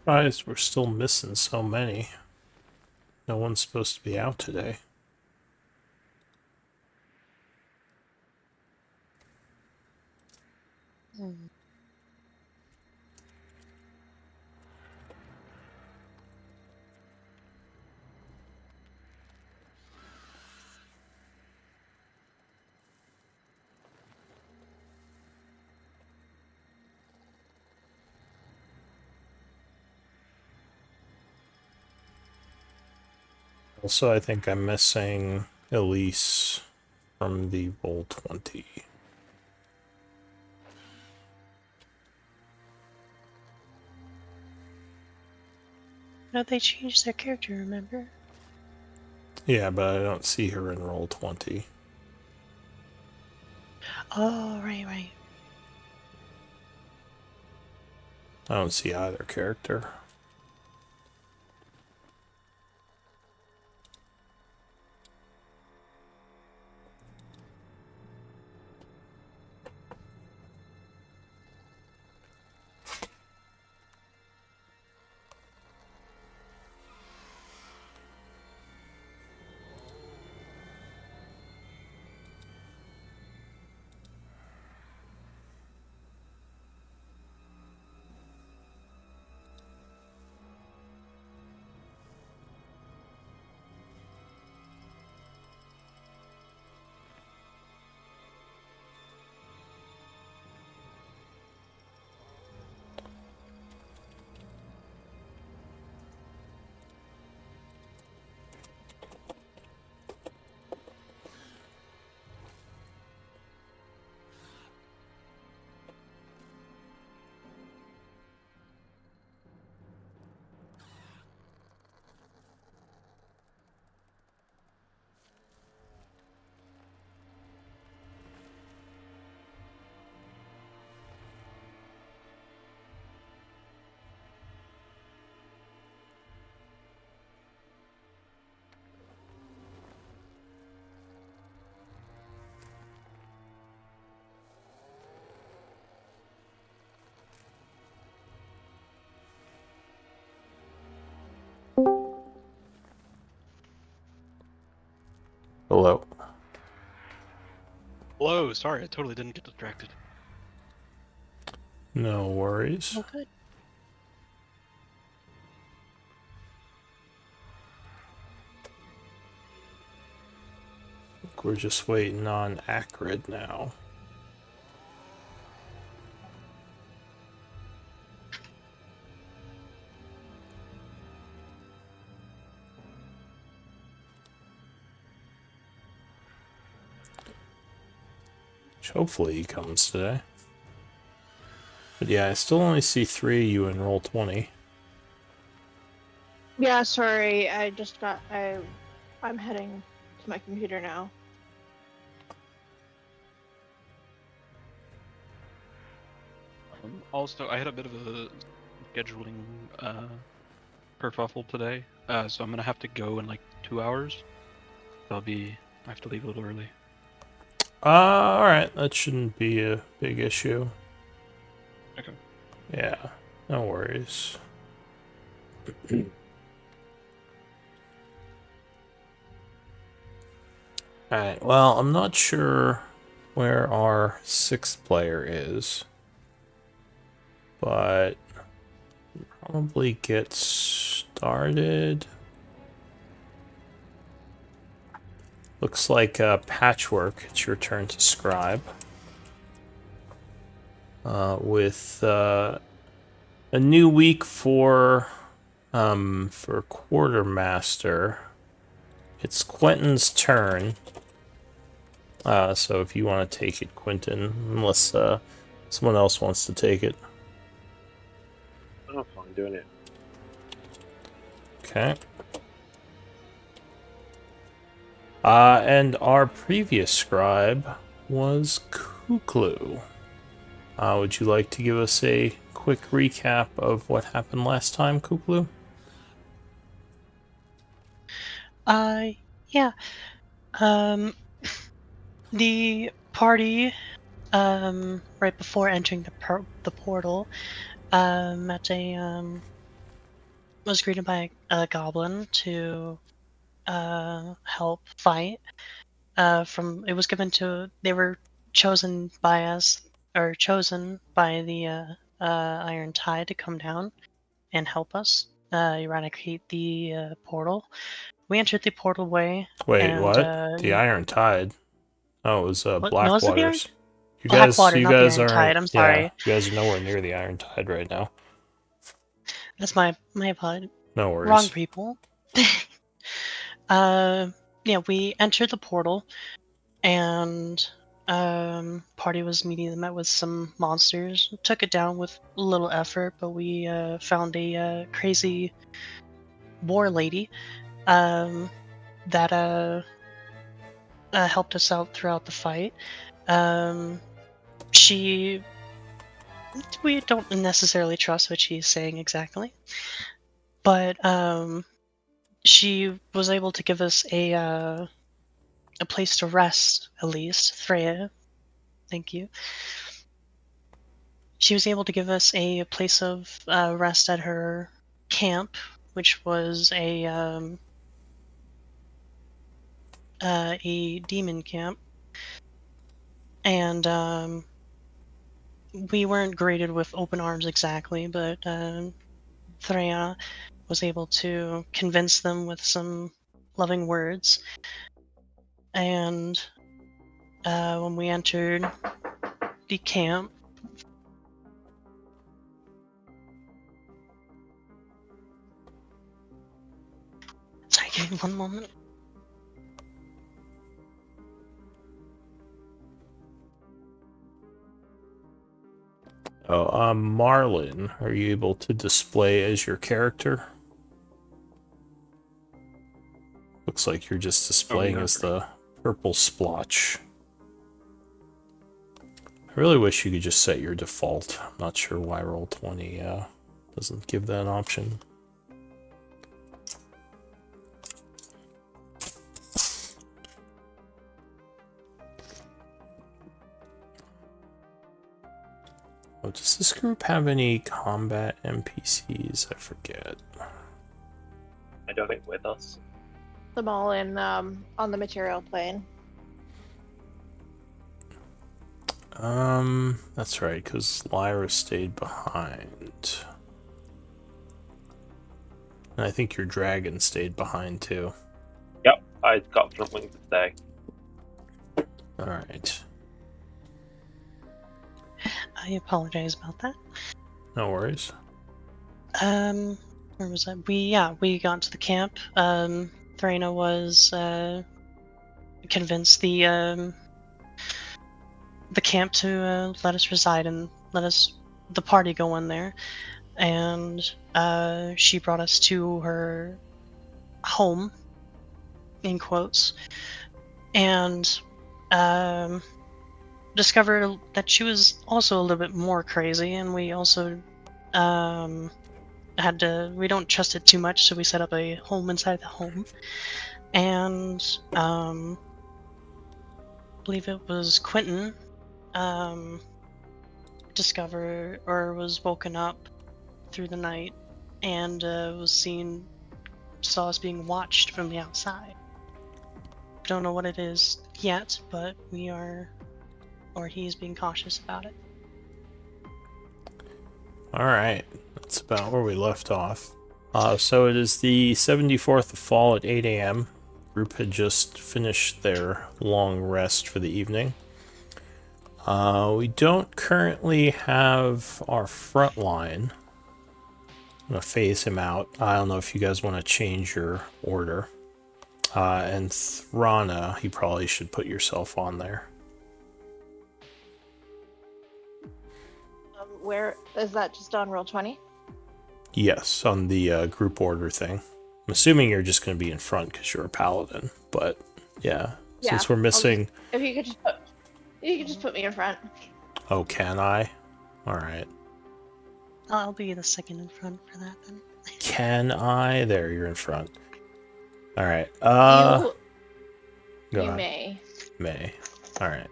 Surprised we're still missing so many. No one's supposed to be out today. Also, I think I'm missing Elise from the Roll20. No, they changed their character, remember? Yeah, but I don't see her in Roll20. Oh, right. I don't see either character. Hello. Hello, sorry, I totally didn't get distracted. No worries. Oh, good. We're just waiting on Acrid now. Which hopefully he comes today. But yeah, I still only see 3 of you in Roll20. Yeah, sorry. I'm heading to my computer now. Also, I had a bit of a scheduling kerfuffle today, so I'm gonna have to go in like 2 hours. I have to leave a little early. Alright, that shouldn't be a big issue. Okay. Yeah, no worries. Alright, well, I'm not sure where our 6th player is, but probably get started. Looks like Patchwork, it's your turn to scribe. With a new week for Quartermaster. It's Quentin's turn. So if you want to take it, Quentin, unless someone else wants to take it. Oh, fine, doing it. Okay. And our previous scribe was Kuklu. Would you like to give us a quick recap of what happened last time, Kuklu? Yeah. The party, right before entering the portal, met a was greeted by a goblin to help fight. It was given to, they were chosen by us, or chosen by the Iron Tide to come down and help us eradicate the portal. We entered the portal way. Wait, And what? The Iron Tide? Oh, it was no, was it the Iron? Blackwaters. Blackwater, You not the guys Iron aren't. Tide. I'm Yeah, sorry. you guys are nowhere near the Iron Tide right now. That's my apology. No Wrong worries. people. Yeah, we entered the portal, and party was immediately met with some monsters. Took it down with little effort, but we found a crazy war lady that helped us out throughout the fight. She We don't necessarily trust what she's saying exactly, but she was able to give us a place to rest, at least. Freya, thank you. She was able to give us a place of rest at her camp, which was a demon camp, and we weren't greeted with open arms exactly, but Freya was able to convince them with some loving words. And when we entered the camp, sorry, give me one moment. Oh, Marlin, are you able to display as your character? Looks like you're just displaying yeah. as the purple splotch. I really wish you could just set your default. I'm not sure why Roll20 doesn't give that an option. Oh, does this group have any combat NPCs? I forget. I don't think with us. Them all in on the material plane. That's right, because Lyra stayed behind. And I think your dragon stayed behind too. Yep, I got front wing to stay. Alright. I apologize about that. No worries. Where was I? We got to the camp. Threna was convinced the camp to let us reside and let the party go in there, and she brought us to her home, in quotes, and discovered that she was also a little bit more crazy, and we also we don't trust it too much, so we set up a home inside the home, and I believe it was Quentin discovered or was woken up through the night and saw us being watched from the outside. Don't know what it is yet, but he's being cautious about it. Alright, that's about where we left off. So it is the 74th of fall at 8 a.m. Group had just finished their long rest for the evening. We don't currently have our front line. I'm going to phase him out. I don't know if you guys want to change your order. And Thrana, you probably should put yourself on there. Where is that? Just on Roll20? Yes, on the group order thing. I'm assuming you're just going to be in front because you're a paladin. But yeah, since we're missing... If you could just put me in front. Oh, can I? Alright. I'll be the second in front for that then. Can I? There, you're in front. Alright. You may. May. Alright.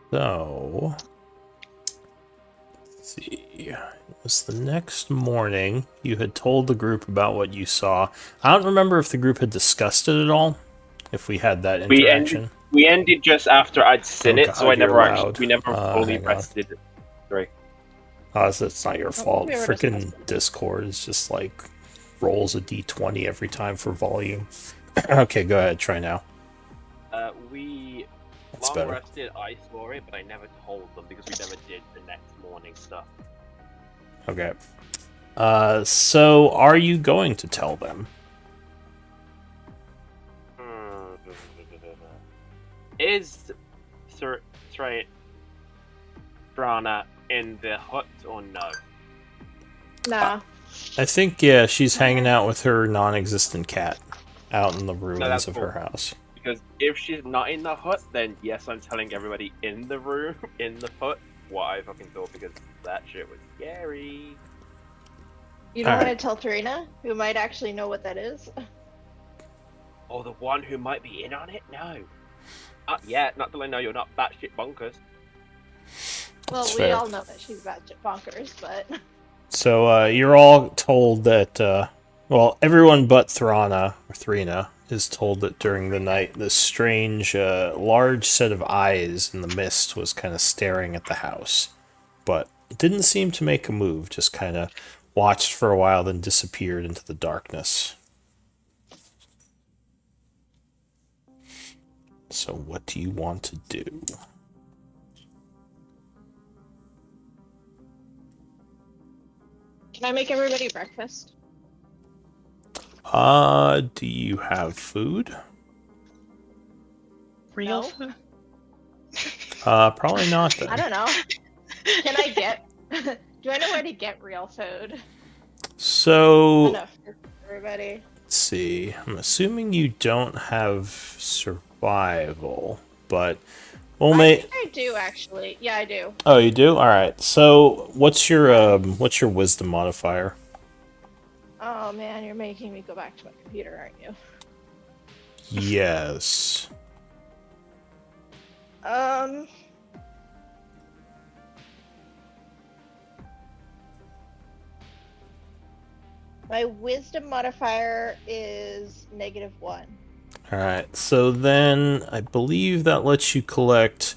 So... see. It was the next morning. You had told the group about what you saw. I don't remember if the group had discussed it at all. If we had that We interaction. ended just after I'd seen Oh it, so God, I you're never actually loud. we never fully Hang on. rested it. Sorry. It's not your fault. we were Freaking discussing. Discord is just like rolls a d20 every time for volume. Okay, go ahead. Try now. We That's long better. rested. I saw it, but I never told them because we never did the next morning stuff. Okay. So are you going to tell them? Is Sir Strana in the hut or no? Nah. I think, yeah, she's hanging out with her non-existent cat out in the that's ruins of cool. her house. Because if she's not in the hut, then yes, I'm telling everybody in the room, in the hut, what I fucking thought, because that shit was scary. You don't Alright. want to tell Tarina, who might actually know what that is? Or the one who might be in on it? No. Not yet, not till I know you're not batshit bonkers. Well, That's we fair. all know that she's batshit bonkers, but So you're all told that, well, everyone but Thrina is told that during the night this strange, large set of eyes in the mist was kind of staring at the house. But it didn't seem to make a move, just kind of watched for a while, then disappeared into the darkness. So what do you want to do? can I make everybody breakfast? Do you have food? Real No. food? Probably not then. I don't know. Can I get? Do I know where to get real food? So, Enough for everybody. let's see. I'm assuming you don't have survival, but we'll I make. think I do actually. Yeah, I do. Oh, you do? All right. So, what's your wisdom modifier? Oh man, you're making me go back to my computer, aren't you? Yes. My wisdom modifier is -1. All right. So then, I believe that lets you collect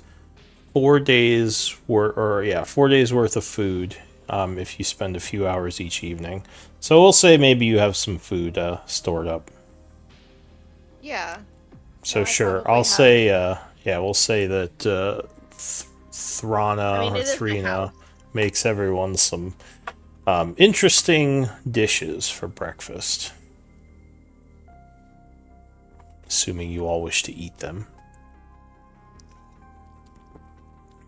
4 days worth of food. If you spend a few hours each evening. So we'll say maybe you have some food stored up. Yeah. So I sure, probably I'll have- say, we'll say that Thrana I mean, or it is my Thrina house. makes everyone some interesting dishes for breakfast. Assuming you all wish to eat them.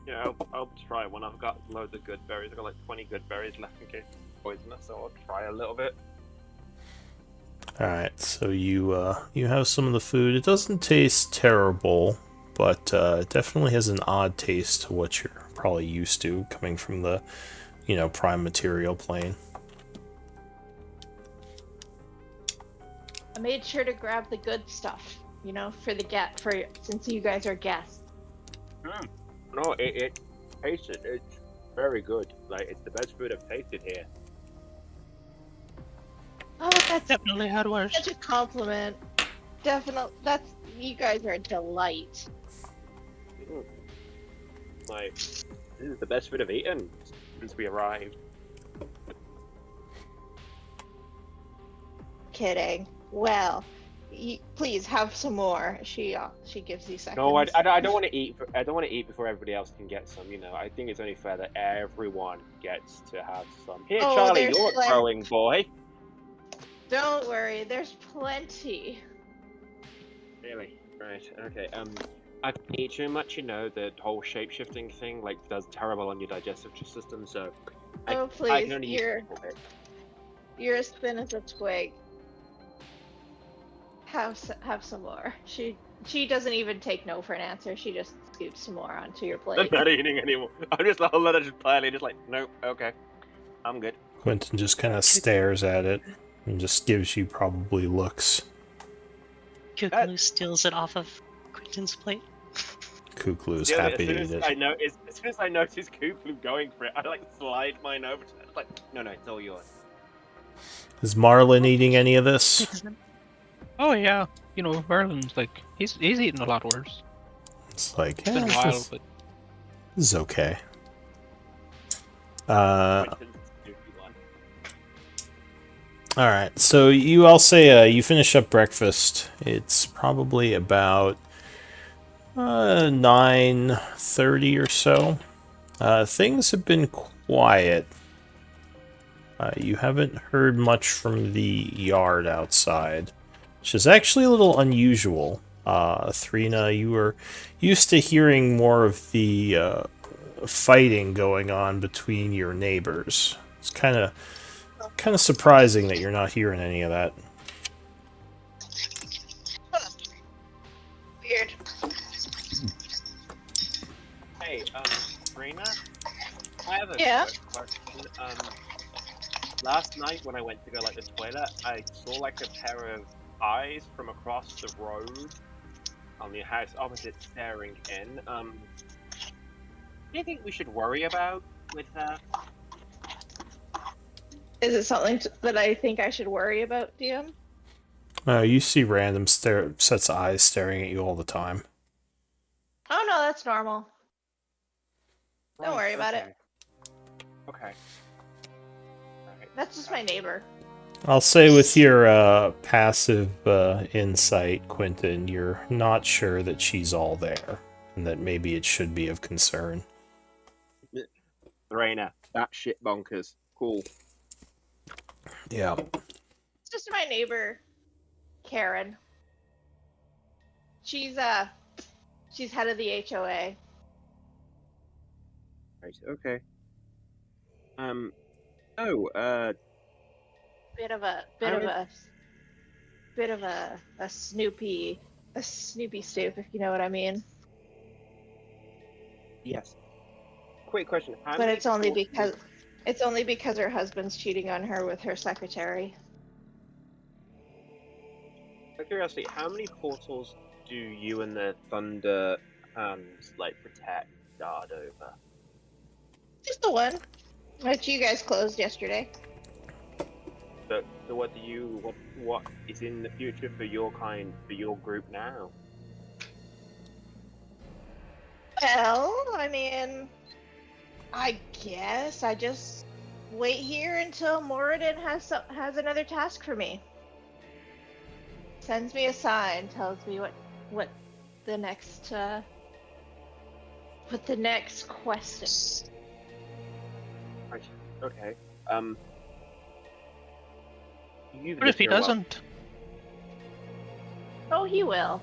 Yeah, I'll try one. I've got loads of good berries. I've got like 20 good berries left in case it's poisonous, so I'll try a little bit. Alright, so you have some of the food. It doesn't taste terrible, but it definitely has an odd taste to what you're probably used to coming from the, prime material plane. I made sure to grab the good stuff, since you guys are guests. No, it tasted. It's very good. Like, it's the best food I've tasted here. Oh, that's Definitely had worse. such a compliment. You guys are a delight. Like, this is the best food I've eaten since we arrived. Kidding. Well, please have some more. She gives you seconds. No, I don't want to eat. I don't want to eat before everybody else can get some. I think it's only fair that everyone gets to have some. Here, Oh, Charlie, there's you're a plenty. growing boy. Don't worry, there's plenty. Really? Right. Okay. I can eat too much. The whole shape-shifting thing does terrible on your digestive system. So. Oh I please, can only eat a little bit. you're as thin as a twig. Have some more. She doesn't even take no for an answer. She just scoops some more onto your I'm plate. not eating anymore. I'm just I'll let her just plainly just like, nope, okay, I'm good. Quentin just kind of stares at it and just gives you probably looks. Kukulu steals it off of Quentin's plate. Kuklu's Yeah, happy to eat it. as soon as I notice Kuklu going for it, I like slide mine over to it. Like, no, it's all yours. Is Marlin eating any of this? Oh yeah, you know, Merlin's like he's eaten a lot worse. It's like, It's been a yeah, while, this but is okay. Quentin's the snoopy one. All right. So I'll say, you finish up breakfast. It's probably about 9:30 or so. Things have been quiet. You haven't heard much from the yard outside, which is actually a little unusual. Thrina, you were used to hearing more of the fighting going on between your neighbors. It's kind of surprising that you're not hearing any of that. Weird. Hey, Rena, I have a Yeah? quick question. Last night when I went to go like the toilet, I saw like a pair of eyes from across the road on the house opposite staring in. Do you think we should worry about with that? Is it something that I think I should worry about, DM? You see random sets of eyes staring at you all the time. Oh no, that's normal. Don't Right, worry about it. Okay. Right. That's just my neighbor. I'll say with your passive insight, Quentin, you're not sure that she's all there, and that maybe it should be of concern. Rena, that shit bonkers. Cool. Yeah. It's just my neighbor, Karen. She's head of the HOA. Right, okay. Oh, Bit of a Snoopy stoop, if you know what I mean. yes. Quick question. How But many it's only portals- because her husband's cheating on her with her secretary. Out of curiosity, how many portals do you and the Thunder Hands like protect guard over? Just the one, which you guys closed yesterday. So what do you what is in the future for your group now? Well, I mean, I guess I just wait here until Moradin has another task for me. Sends me a sign, tells me what the next quest is. Right. Okay. You've what if lived he here a while. doesn't? Oh, he will.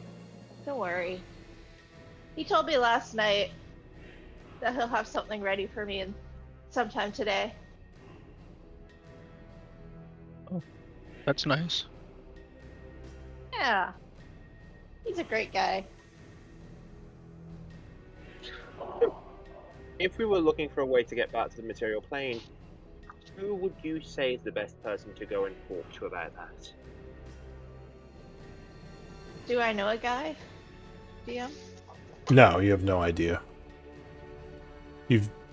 Don't worry. He told me last night that he'll have something ready for me sometime today. That's nice. Yeah. He's a great guy. If we were looking for a way to get back to the material plane, who would you say is the best person to go and talk to about that? Do I know a guy? DM? No, you have no idea.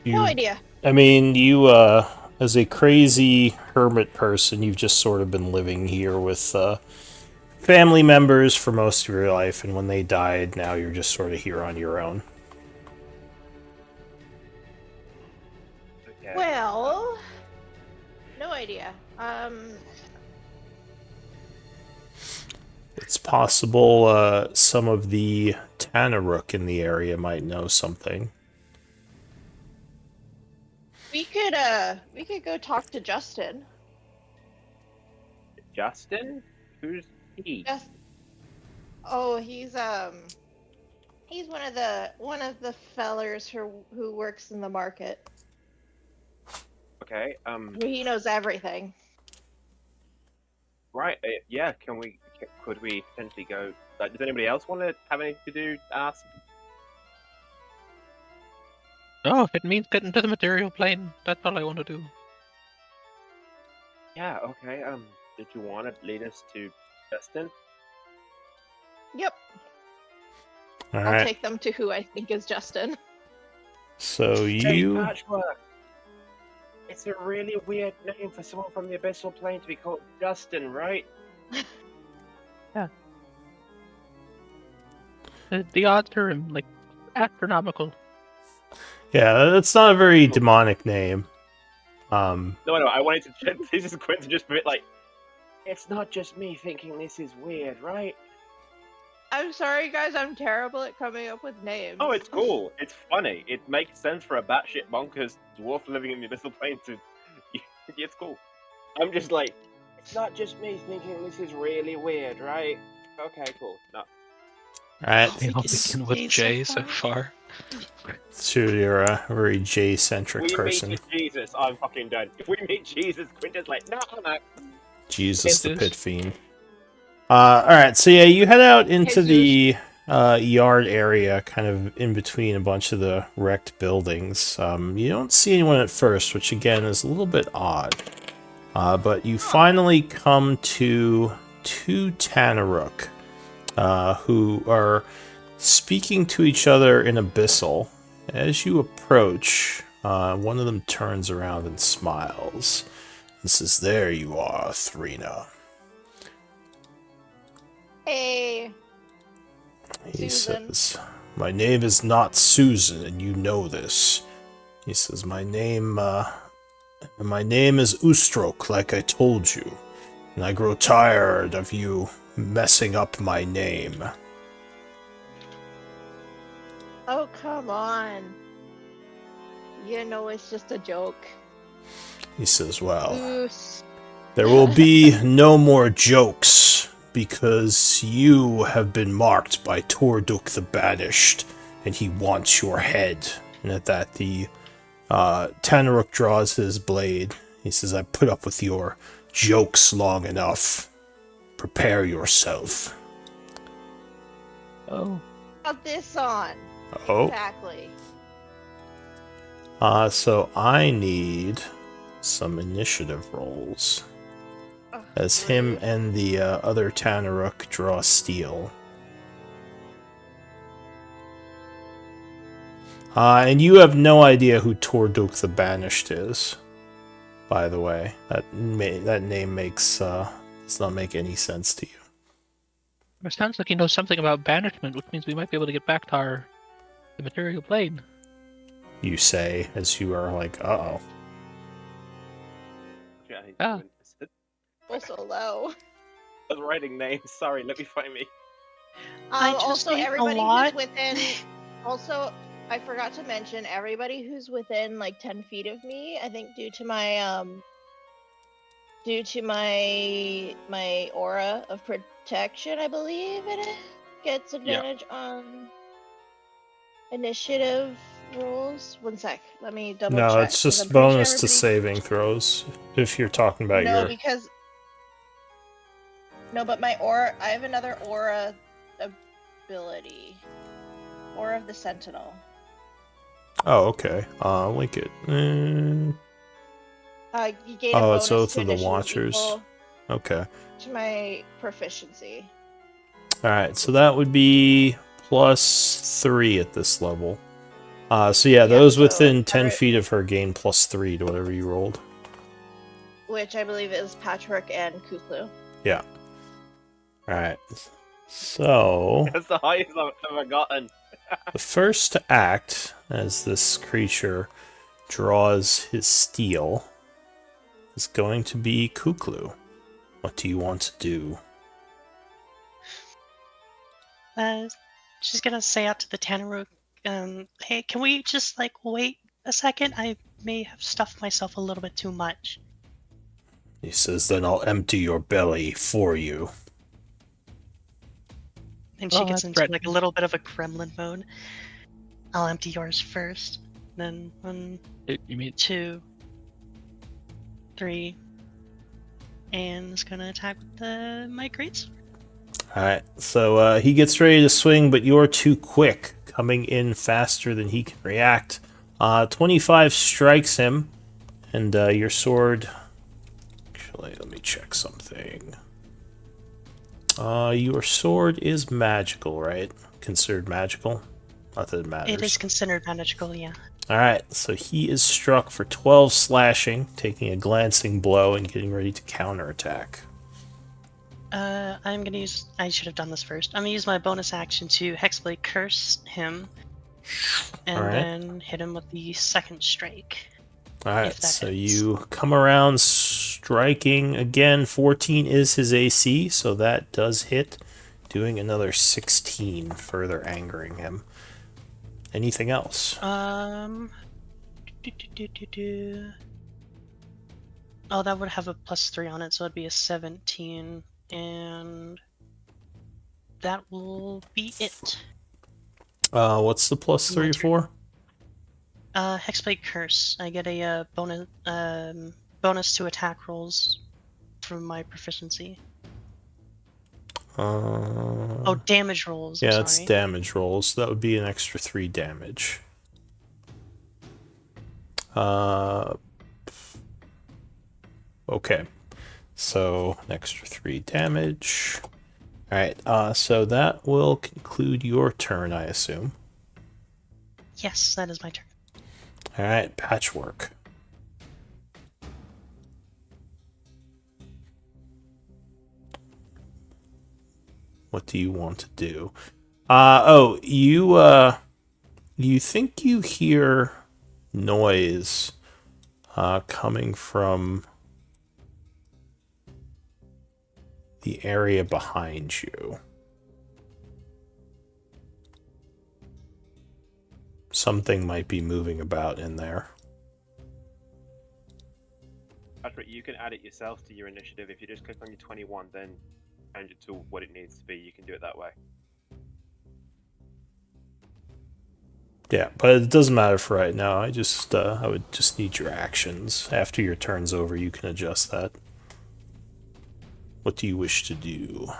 No idea. I mean, you, as a crazy hermit person, you've just sort of been living here with family members for most of your life, and when they died, now you're just sort of here on your own. Okay. Well, no idea. It's possible some of the Tanaruk in the area might know something. We could go talk to Justin. Justin? Who's he? Oh, he's one of the fellers who works in the market. Okay. He knows everything. Right. Yeah. Could we potentially go? Like, does anybody else want to have anything to do? Ask. No, if it means getting to the material plane, that's all I want to do. Yeah. Okay. Did you want to lead us to Justin? Yep. All I'll right. take them to who I think is Justin. So Hey, you. Patchwork. It's a really weird name for someone from the Abyssal Plane to be called Justin, right? The odds are like astronomical. Yeah, that's not a very demonic name. No, I wanted to. This is Quinn to just be like. It's not just me thinking this is weird, right? I'm sorry, guys. I'm terrible at coming up with names. Oh, it's cool. It's funny. It makes sense for a batshit bonkers dwarf living in the Abyssal Plane to. It's cool. I'm just like. It's not just me thinking this is really weird, right? Okay, cool. No. Alright, You know, begin with J so far. so you're a very J-centric We person. meet Jesus, I'm fucking done. If we meet Jesus, Quinta's like, no. Jesus the Jesus. Pit Fiend. Alright, so yeah, you head out into Jesus. the yard area, kind of in between a bunch of the wrecked buildings. You don't see anyone at first, which again is a little bit odd. But you finally come to two Tanaruk, who are speaking to each other in Abyssal. As you approach, one of them turns around and smiles and says, "There you are, Thrina." Hey. He Susan. says, "My name is not Susan, and you know this." He says, My name is Ustrok, like I told you, and I grow tired of you messing up my name." Oh, come on. You know it's just a joke. He says, "Well, Goose. there will be no more jokes, because you have been marked by Torduk the Banished, and he wants your head." And at that, the Tanaruk draws his blade. He says, "I put up with your jokes long enough. Prepare yourself." Oh. Got this on. Oh. Exactly. So I need some initiative rolls. Oh, As him rude. and the other Tanaruk draw steel. And you have no idea who Torduk the Banished is, by the way. That name makes does not make any sense to you. It sounds like you know something about banishment, which means we might be able to get back to the material plane. You say, as you are like, uh-oh. Yeah, I Ah. Also low. was writing names. Sorry, let me find me. I just Also, ate a everybody lot. who's within. Also, I forgot to mention everybody who's within like 10 feet of me. I think due to my aura of protection, I believe it is, gets advantage on initiative rolls. One sec, let me double No, check. it's 'cause just I'm pretty sure bonus to everybody. saving throws, if you're talking about No, your... because no, but my aura. I have another aura ability. Aura of the Sentinel. Oh, okay. Link it. You gain a Oh, bonus it's Oath to of the initiative Watchers. equal Okay. to my proficiency. Alright, so that would be +3 at this level. So yeah, Yeah, those so within 10 alright. feet of her gain +3 to whatever you rolled. Which I believe is Patchwork and Kuklu. Yeah. Alright. So, That's the highest I've ever gotten. the first to act, as this creature draws his steel, is going to be Kuklu. What do you want to do? She's gonna say out to the Tanaruk, hey, can we just like wait a second? I may have stuffed myself a little bit too much. He says, "Then I'll empty your belly for you." And she Oh, gets that's into right. like a little bit of a gremlin mode. I'll empty yours first. Then 1, You mean 2, 3, and it's gonna attack with my greatsword. Alright, so he gets ready to swing, but you're too quick, coming in faster than he can react. 25 strikes him, and your sword... Actually, let me check something. Your sword is magical, right? Considered magical? Not that it matters. It is considered magical, yeah. Alright, so he is struck for 12 slashing, taking a glancing blow and getting ready to counterattack. I'm gonna use. I should have done this first. I'm gonna use my bonus action to Hexblade Curse him, and Alright. then hit him with the second strike. Alright, If that so hits. you come around striking again. 14 is his AC, so that does hit. Doing another 16, further angering him. Anything else? Do, do, do, do, do. Oh, that would have a +3 on it, so it'd be a 17, and that will be it. What's the +3 My turn. for? Hexblade Curse. I get a bonus to attack rolls from my proficiency. Oh, damage rolls. Yeah, I'm it's sorry. damage rolls. That would be an extra 3 damage. Okay. So, an extra 3 damage. Alright, so that will conclude your turn, I assume. Yes, that is my turn. Alright, Patchwork. What do you want to do? You think you hear noise coming from the area behind you. Something might be moving about in there. Patrick, you can add it yourself to your initiative. If you just click on your 21, then change it to what it needs to be. You can do it that way. Yeah, but it doesn't matter for right now. I would just need your actions. After your turn's over, you can adjust that. What do you wish to do?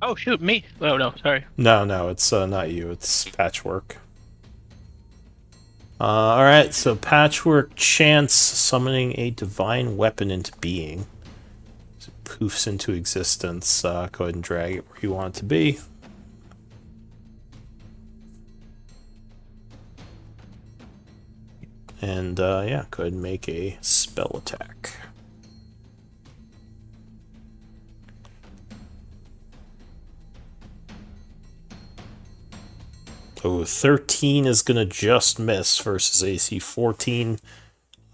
Oh shoot, me! Oh no, sorry. No, it's not you. It's Patchwork. Alright, so Patchwork chants summoning a divine weapon into being. So it poofs into existence. Go ahead and drag it where you want it to be. And yeah, go ahead and make a spell attack. Oh, 13 is going to just miss versus AC 14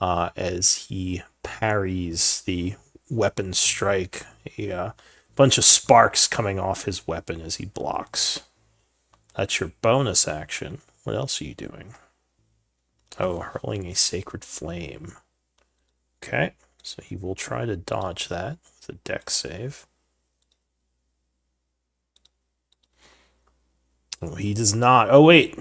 as he parries the weapon strike. A bunch of sparks coming off his weapon as he blocks. That's your bonus action. What else are you doing? Oh, hurling a sacred flame. Okay, so he will try to dodge that with a dex save. Oh, he does not. Oh, wait.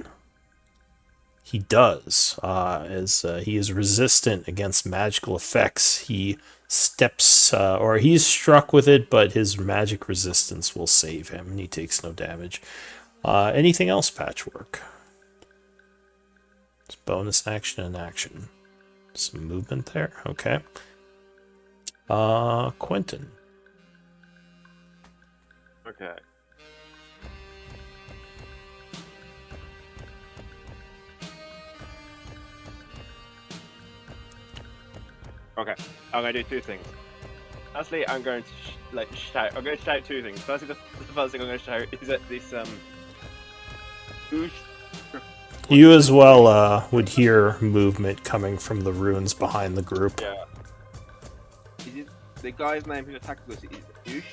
He does. As he is resistant against magical effects, he steps, or he's struck with it, but his magic resistance will save him, and he takes no damage. Anything else, Patchwork? It's bonus action and action. Some movement there. Okay. Quentin. Okay. Okay, I'm gonna do two things. Firstly, I'm going to shout. I'm going to shout two things. Firstly, the first thing I'm going to shout is that this Oosh. You as well would hear movement coming from the ruins behind the group. Yeah. Is it the guy's name who attacked us? Is it Oosh?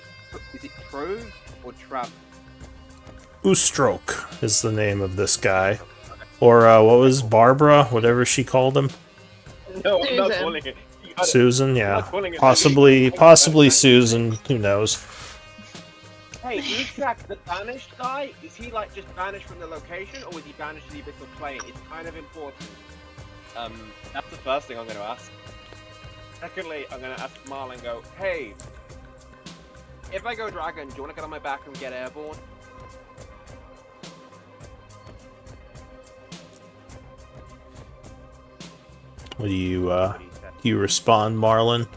Is it Trove or Trav? Ustroke is the name of this guy. Or what was Barbara, whatever she called him? No, I'm not Susan. calling it. Susan, I'm yeah. not calling it. Possibly Susan, who knows. Hey, Ushak, the banished guy, is he like just banished from the location, or was he banished to the abyssal plane? It's kind of important. That's the first thing I'm going to ask. Secondly, I'm going to ask Marl and go, hey, if I go dragon, do you want to get on my back and get airborne? What do you What do you say? do you respond, Marlin?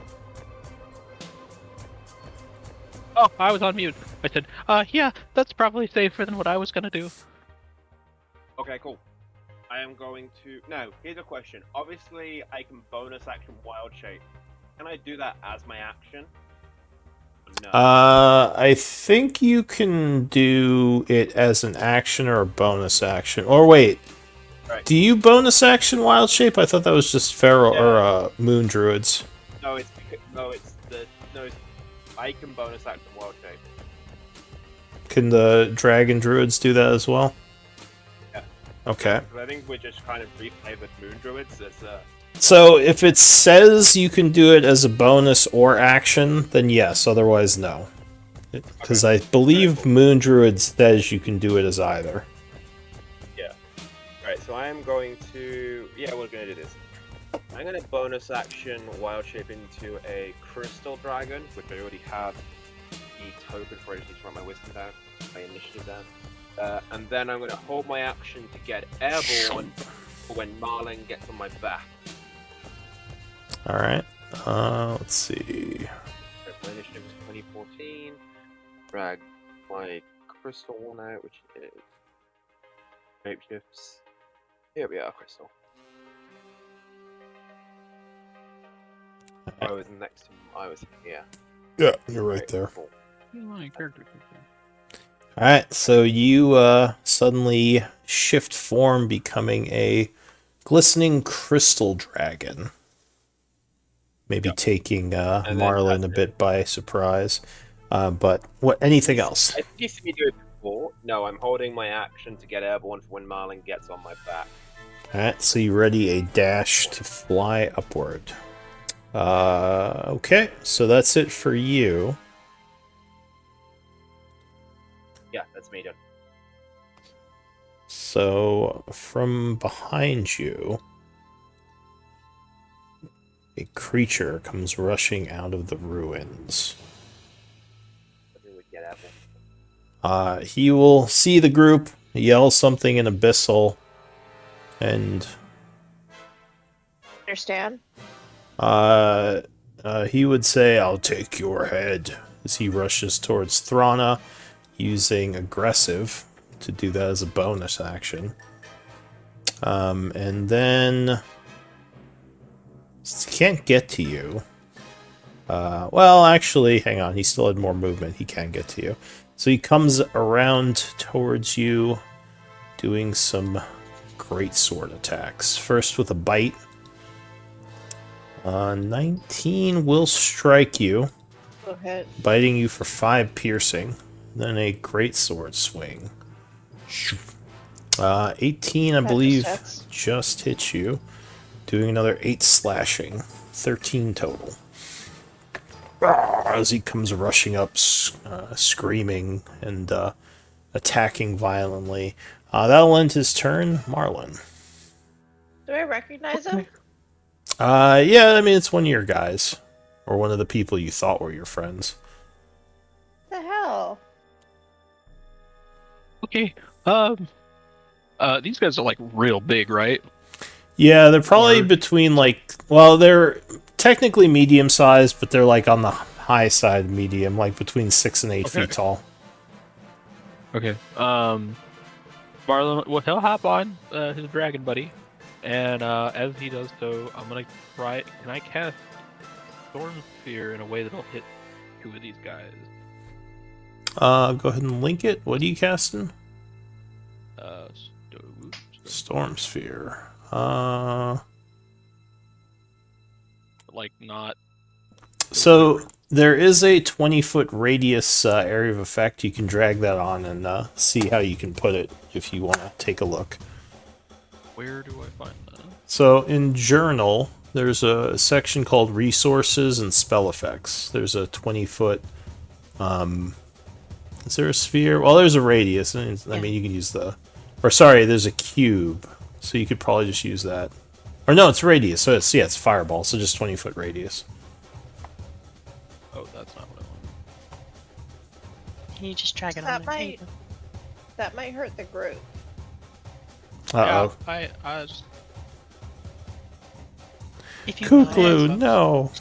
Oh, I was on mute. I said, yeah, that's probably safer than what I was gonna do. Okay, cool. I am going to. No, here's a question. Obviously, I can bonus action wild shape. Can I do that as my action? No. I think you can do it as an action or a bonus action. Or wait, Right. do you bonus action wild shape? I thought that was just feral Yeah. or moon druids. No, it's I can bonus action wild shape. Can the dragon druids do that as well? Yeah. Okay. But I think we're just kind of replay with moon druids as So if it says you can do it as a bonus or action, then yes. Otherwise, no. Because I believe Moon Druid says you can do it as either. Yeah. Right. So I am going to. Yeah, we're going to do this. I'm going to bonus action wild shape into a crystal dragon, which I already have the token for. I just need to write my wisdom down, my initiative down, and then I'm going to hold my action to get airborne when Marlin gets on my back. All right. Let's see. My initiative was 2014. Drag my crystal one out, which is shapeshifts. Here we are, crystal. I was next to. I was here. Yeah, you're right there. Cool. My character. All right. So you suddenly shift form, becoming a glistening crystal dragon. Maybe taking then Marlin a that's bit by surprise. But what? Anything else? I think you see me do it before. No, I'm holding my action to get airborne for when Marlin gets on my back. Alright, so you ready a dash to fly upward. Okay, so that's it for you. Yeah, that's me done. So, from behind you, a creature comes rushing out of the ruins. We would get airborne. He will see the group, yell something in Abyssal, and Understand? he would say, "I'll take your head," as he rushes towards Thrana, using aggressive to do that as a bonus action. And then he can't get to you. Well, actually, hang on. He still had more movement. He can get to you. So he comes around towards you, doing some great sword attacks. First with a bite. 19 will strike you, Go ahead. biting you for 5 piercing. Then a great sword swing. 18, I believe, hits. just hits you, doing another 8 slashing. 13 total. As he comes rushing up, screaming and attacking violently. That'll end his turn. Marlin. Do I recognize him? Yeah, I mean, it's one of your guys. Or one of the people you thought were your friends. What the hell? Okay. These guys are like real big, right? Yeah, they're probably Or- between well, they're technically medium-sized, but they're like on the high side of medium, like between 6 and 8 Okay. feet tall. Okay. Marlon, well, he'll hop on his dragon buddy, and as he does so, I'm gonna try. Can I cast Storm Sphere in a way that'll hit 2 of these guys? Go ahead and link it. What are you casting? Storm Sphere. Like not. So there is a 20-foot radius area of effect. You can drag that on and see how you can put it if you want to take a look. Where do I find that? So in Journal, there's a section called Resources and Spell Effects. There's a 20-foot. Is there a sphere? Well, there's a radius. I mean, you can use the. Or sorry, there's a cube. So you could probably just use that. Or no, it's radius. So it's fireball. So just 20-foot radius. Oh, that's not what I want. Can you just drag it That on there? There you might- go. That might hurt the group. Uh-oh. Yeah, I just. If you put Kuklu, it, no.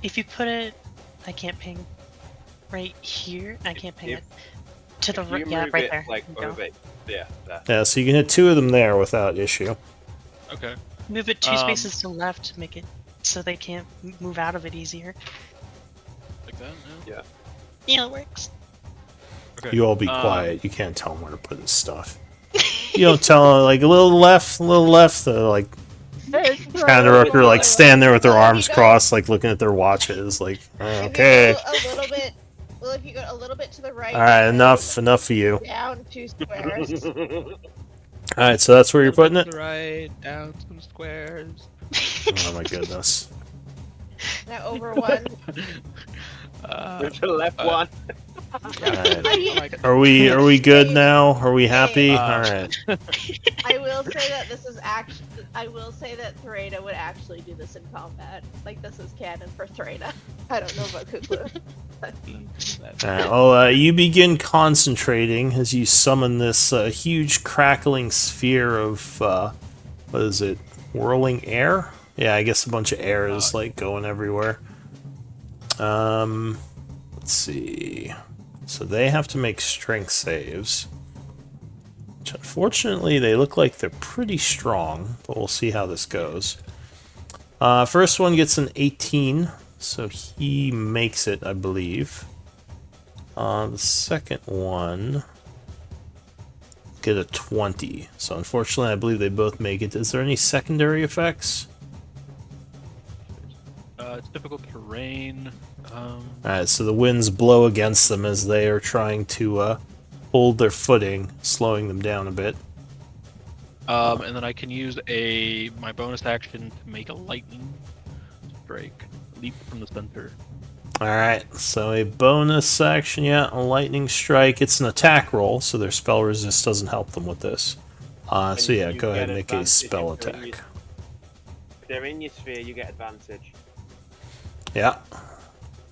if you put it, I can't ping right here. I can't ping If- it to the If you right. Yeah, move right it, there. like, You go. over it. Yeah, there. Yeah, so you can hit 2 of them there without issue. Okay. Move it 2 Um, spaces to the left to make it so they can't move out of it easier. Like that. Yeah. Yeah, it works. Okay. You all be quiet. You can't tell him where to put his stuff. You don't tell him, like, a little left, like, Counter-Rooker, like, stand there with their Well, if arms you go- crossed, like, looking at their watches, like, If okay. you go a little bit, well, if you go a little bit to the right. Alright, and enough for you. Down 2 squares. Alright, so that's where you're putting it? Right, down some squares. Oh my goodness. Now over 1. Move to the left one. Alright. Are we good now? Are we happy? Alright. I will say that this is actually. I will say that Thorena would actually do this in combat. Like, this is canon for Thorena. I don't know about Kuklu. Alright, well, you begin concentrating as you summon this huge crackling sphere of, what is it? Whirling air? Yeah, I guess a bunch of air is, like, going everywhere. Let's see. So they have to make strength saves. Which, unfortunately, they look like they're pretty strong, but we'll see how this goes. First one gets an 18, so he makes it, I believe. The second one get a 20. So unfortunately, I believe they both make it. Is there any secondary effects? It's difficult terrain. Alright, so the winds blow against them as they are trying to hold their footing, slowing them down a bit. And then I can use my bonus action to make a lightning strike, leap from the center. Alright, so a bonus action, yeah, a lightning strike. It's an attack roll, so their spell resist doesn't help them with this. So yeah, you go ahead get and make a advantage spell if they're in attack. If they're in your sphere, you get advantage. Yeah.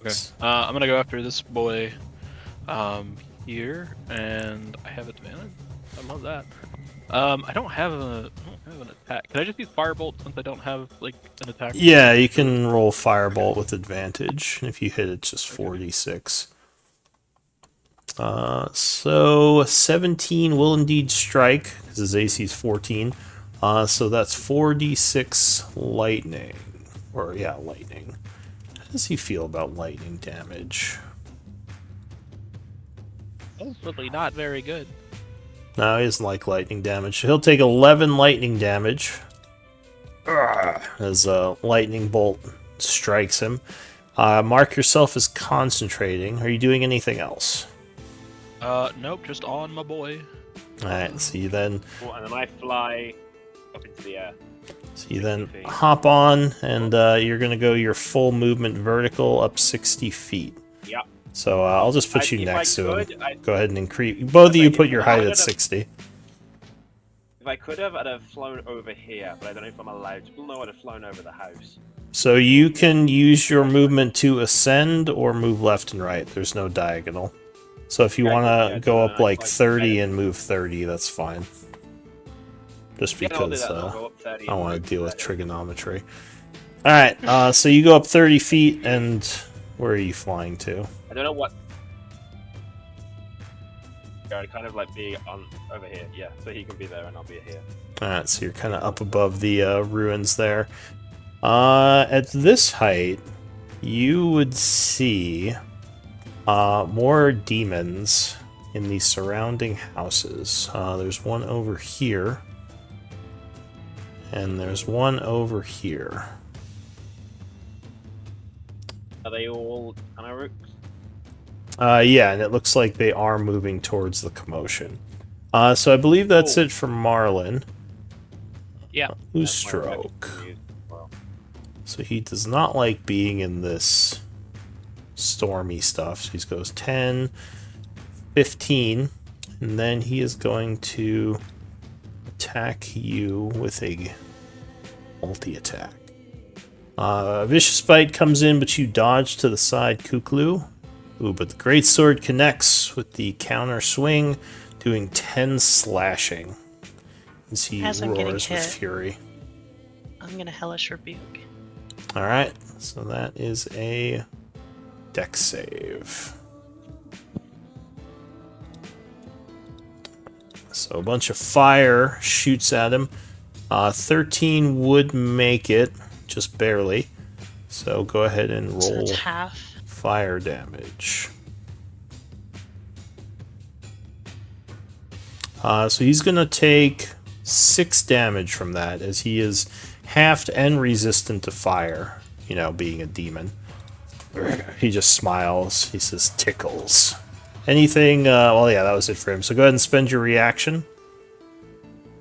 Okay. I'm gonna go after this boy here, and I have advantage. I love that. I don't have an attack. Can I just use firebolt since I don't have like an attack? Yeah, you can roll firebolt with advantage. And if you hit, it's just 4d6. So 17 will indeed strike because his AC is 14. So that's 4d6 lightning, or yeah, lightning. How does he feel about lightning damage? Really not very good. No, he doesn't like lightning damage. He'll take 11 lightning damage as a lightning bolt strikes him. Mark yourself as concentrating. Are you doing anything else? Nope, just on my boy. Alright, so you then And then I fly up into the air. then hop on, and you're going to go your full movement vertical up 60 feet. Yep. So I'll just put you If next I to him. could, Go ahead and increase. Both of you if put your I height could at have- 60. If I could have, I'd have flown over here, but I don't know if I'm allowed to. No, I'd have flown over the house. So you can use your movement to ascend or move left and right. There's no diagonal. So if you Yeah, want to yeah, go no, up no, like like 30 and move 30, that's fine. Just Yeah, I'll do because that. I'll go up 30 I don't and want move to deal with 30. trigonometry. Alright, so you go up 30 feet, and where are you flying to? I don't know what. Yeah, I'd kind of like be on over here. Yeah, so he can be there and I'll be here. Alright, so you're kind of up above the ruins there. At this height, you would see more demons in the surrounding houses. There's one over here, and there's one over here. Are they all Anarooks? Yeah, and it looks like they are moving towards the commotion. So I believe that's it for Marlin. Yeah. Who's That's my stroke? reaction. Well, So he does not like being in this stormy stuff. So he goes 10, 15, and then he is going to attack you with a multi-attack. Vicious Bite comes in, but you dodge to the side, Kuklu. Ooh, but the Greatsword connects with the counter swing, doing 10 slashing as he As I'm getting roars with hit. fury. I'm gonna hellish rebuke. Alright, so that is a dex save. So a bunch of fire shoots at him. 13 would make it, just barely. So go ahead and So roll that's half. fire damage. So he's going to take 6 damage from that, as he is halved and resistant to fire, you know, being a demon. He just smiles. He says, tickles. Anything, well, yeah, that was it for him. So go ahead and spend your reaction.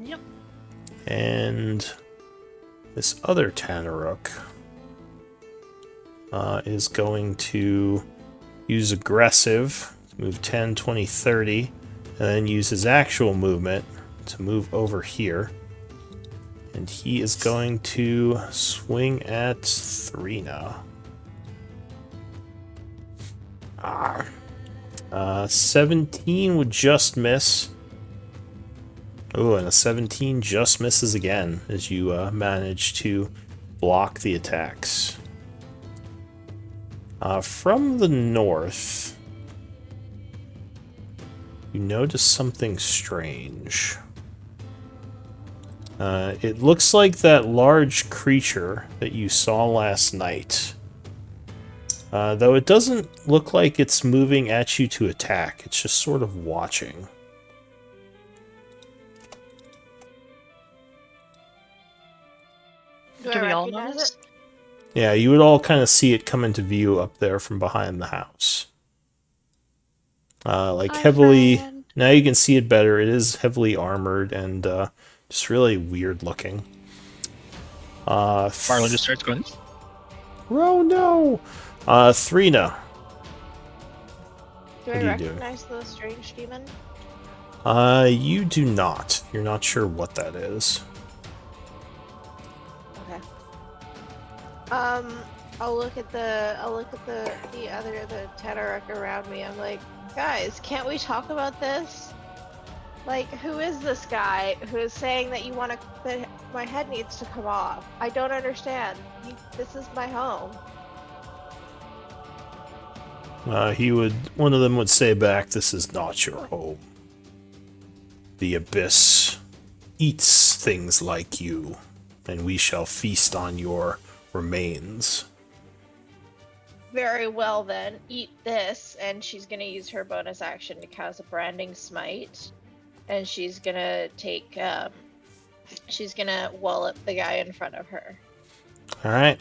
Yep. And this other Tanaruk is going to use aggressive, move 10, 20, 30, and then use his actual movement to move over here. And he is going to swing at Thrina. 17 would just miss. Oh, and a 17 just misses again as you manage to block the attacks. From the north, you notice something strange. It looks like that large creature that you saw last night. Though it doesn't look like it's moving at you to attack. It's just sort of watching. Do Do I we all recognize notice? it? Yeah, you would all kind of see it come into view up there from behind the house. Like Hi, heavily... friend. Now you can see it better. It is heavily armored and just really weird looking. Marlon just starts going. Oh no! Thrina. Do What I are you doing? recognize the strange demon? You do not. You're not sure what that is. Okay. I'll look at the Tetaruc around me. I'm like, guys, can't we talk about this? Like, who is this guy who is saying that that my head needs to come off? I don't understand. This is my home. One of them would say back, "This is not your home. The abyss eats things like you, and we shall feast on your remains." Very well then, eat this, and she's gonna use her bonus action to cast a branding smite, and she's gonna take she's gonna wallop the guy in front of her. Alright.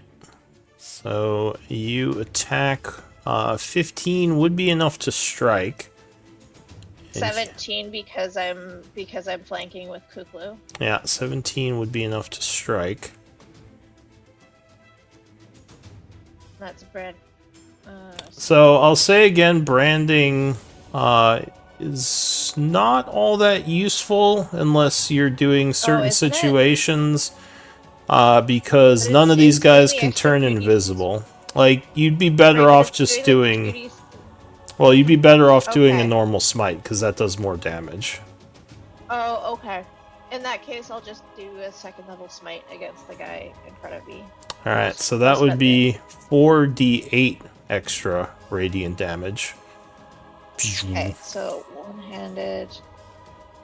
So you attack. 15 would be enough to strike. And 17 because I'm flanking with Kuklu. yeah, 17 would be enough to strike. That's a brand. So I'll say again, branding is not all that useful unless you're doing certain isn't it? situations, because But none of these it's doing guys the can extra turn 2d. invisible. Like, you'd be better Right, but off it's just doing the doing... 2d. Well, you'd be better off doing a Okay. normal smite, because that does more damage. Oh, okay. In that case, I'll just do a second level smite against the guy in front of me. Alright, so that I'll would spend be 4d8 extra radiant damage. Okay, so one-handed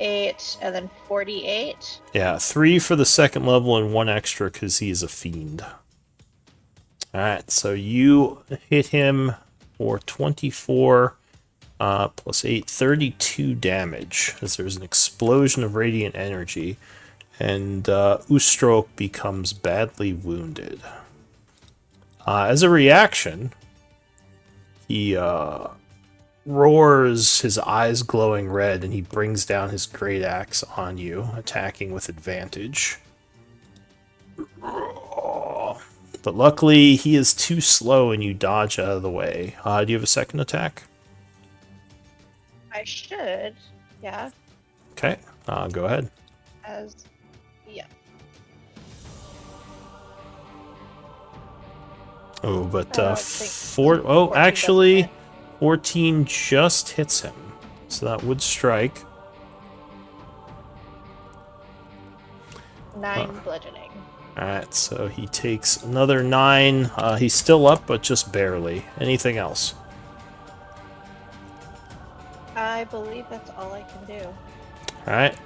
8, and then 48. Yeah, 3 for the second level and 1 extra because he's a fiend. Alright, so you hit him for 24 plus 8, 32 damage, as there's an explosion of radiant energy, and Ustrok becomes badly wounded. As a reaction, he roars, his eyes glowing red, and he brings down his great axe on you, attacking with advantage. But luckily, he is too slow and you dodge out of the way. Do you have a second attack? I should, yeah, Okay, go ahead. yeah. Oh, but I don't think 14 doesn't actually, hit. 14 just hits him. So that would strike. 9 bludgeoning. Alright, so he takes another 9. He's still up, but just barely. Anything else? I believe that's all I can do. Alright,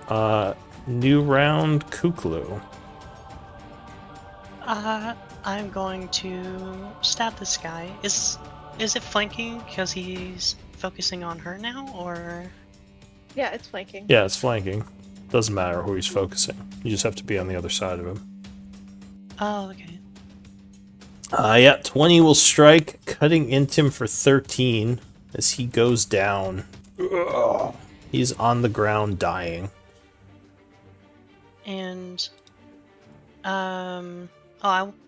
new round, Kuklu. I'm going to stab this guy. Is it flanking because he's focusing on her now, or? Yeah, it's flanking. Yeah, it's flanking. Doesn't matter who he's focusing. You just have to be on the other side of him. Oh, okay. Yeah, 20 will strike, cutting into him for 13 as he goes down. Ugh. He's on the ground dying. And I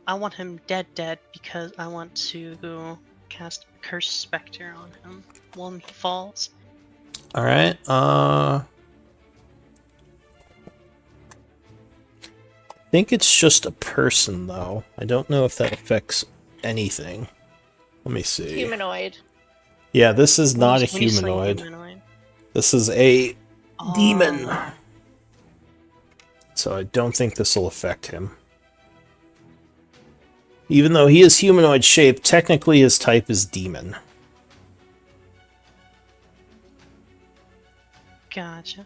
want him dead because I want to cast Curse Spectre on him when he falls. Alright, I think it's just a person, though. I don't know if that affects anything. Let me see. Humanoid. Yeah, this is not a When you say humanoid. This is a demon. Oh. So I don't think this will affect him. Even though he is humanoid shaped, technically his type is demon. Gotcha.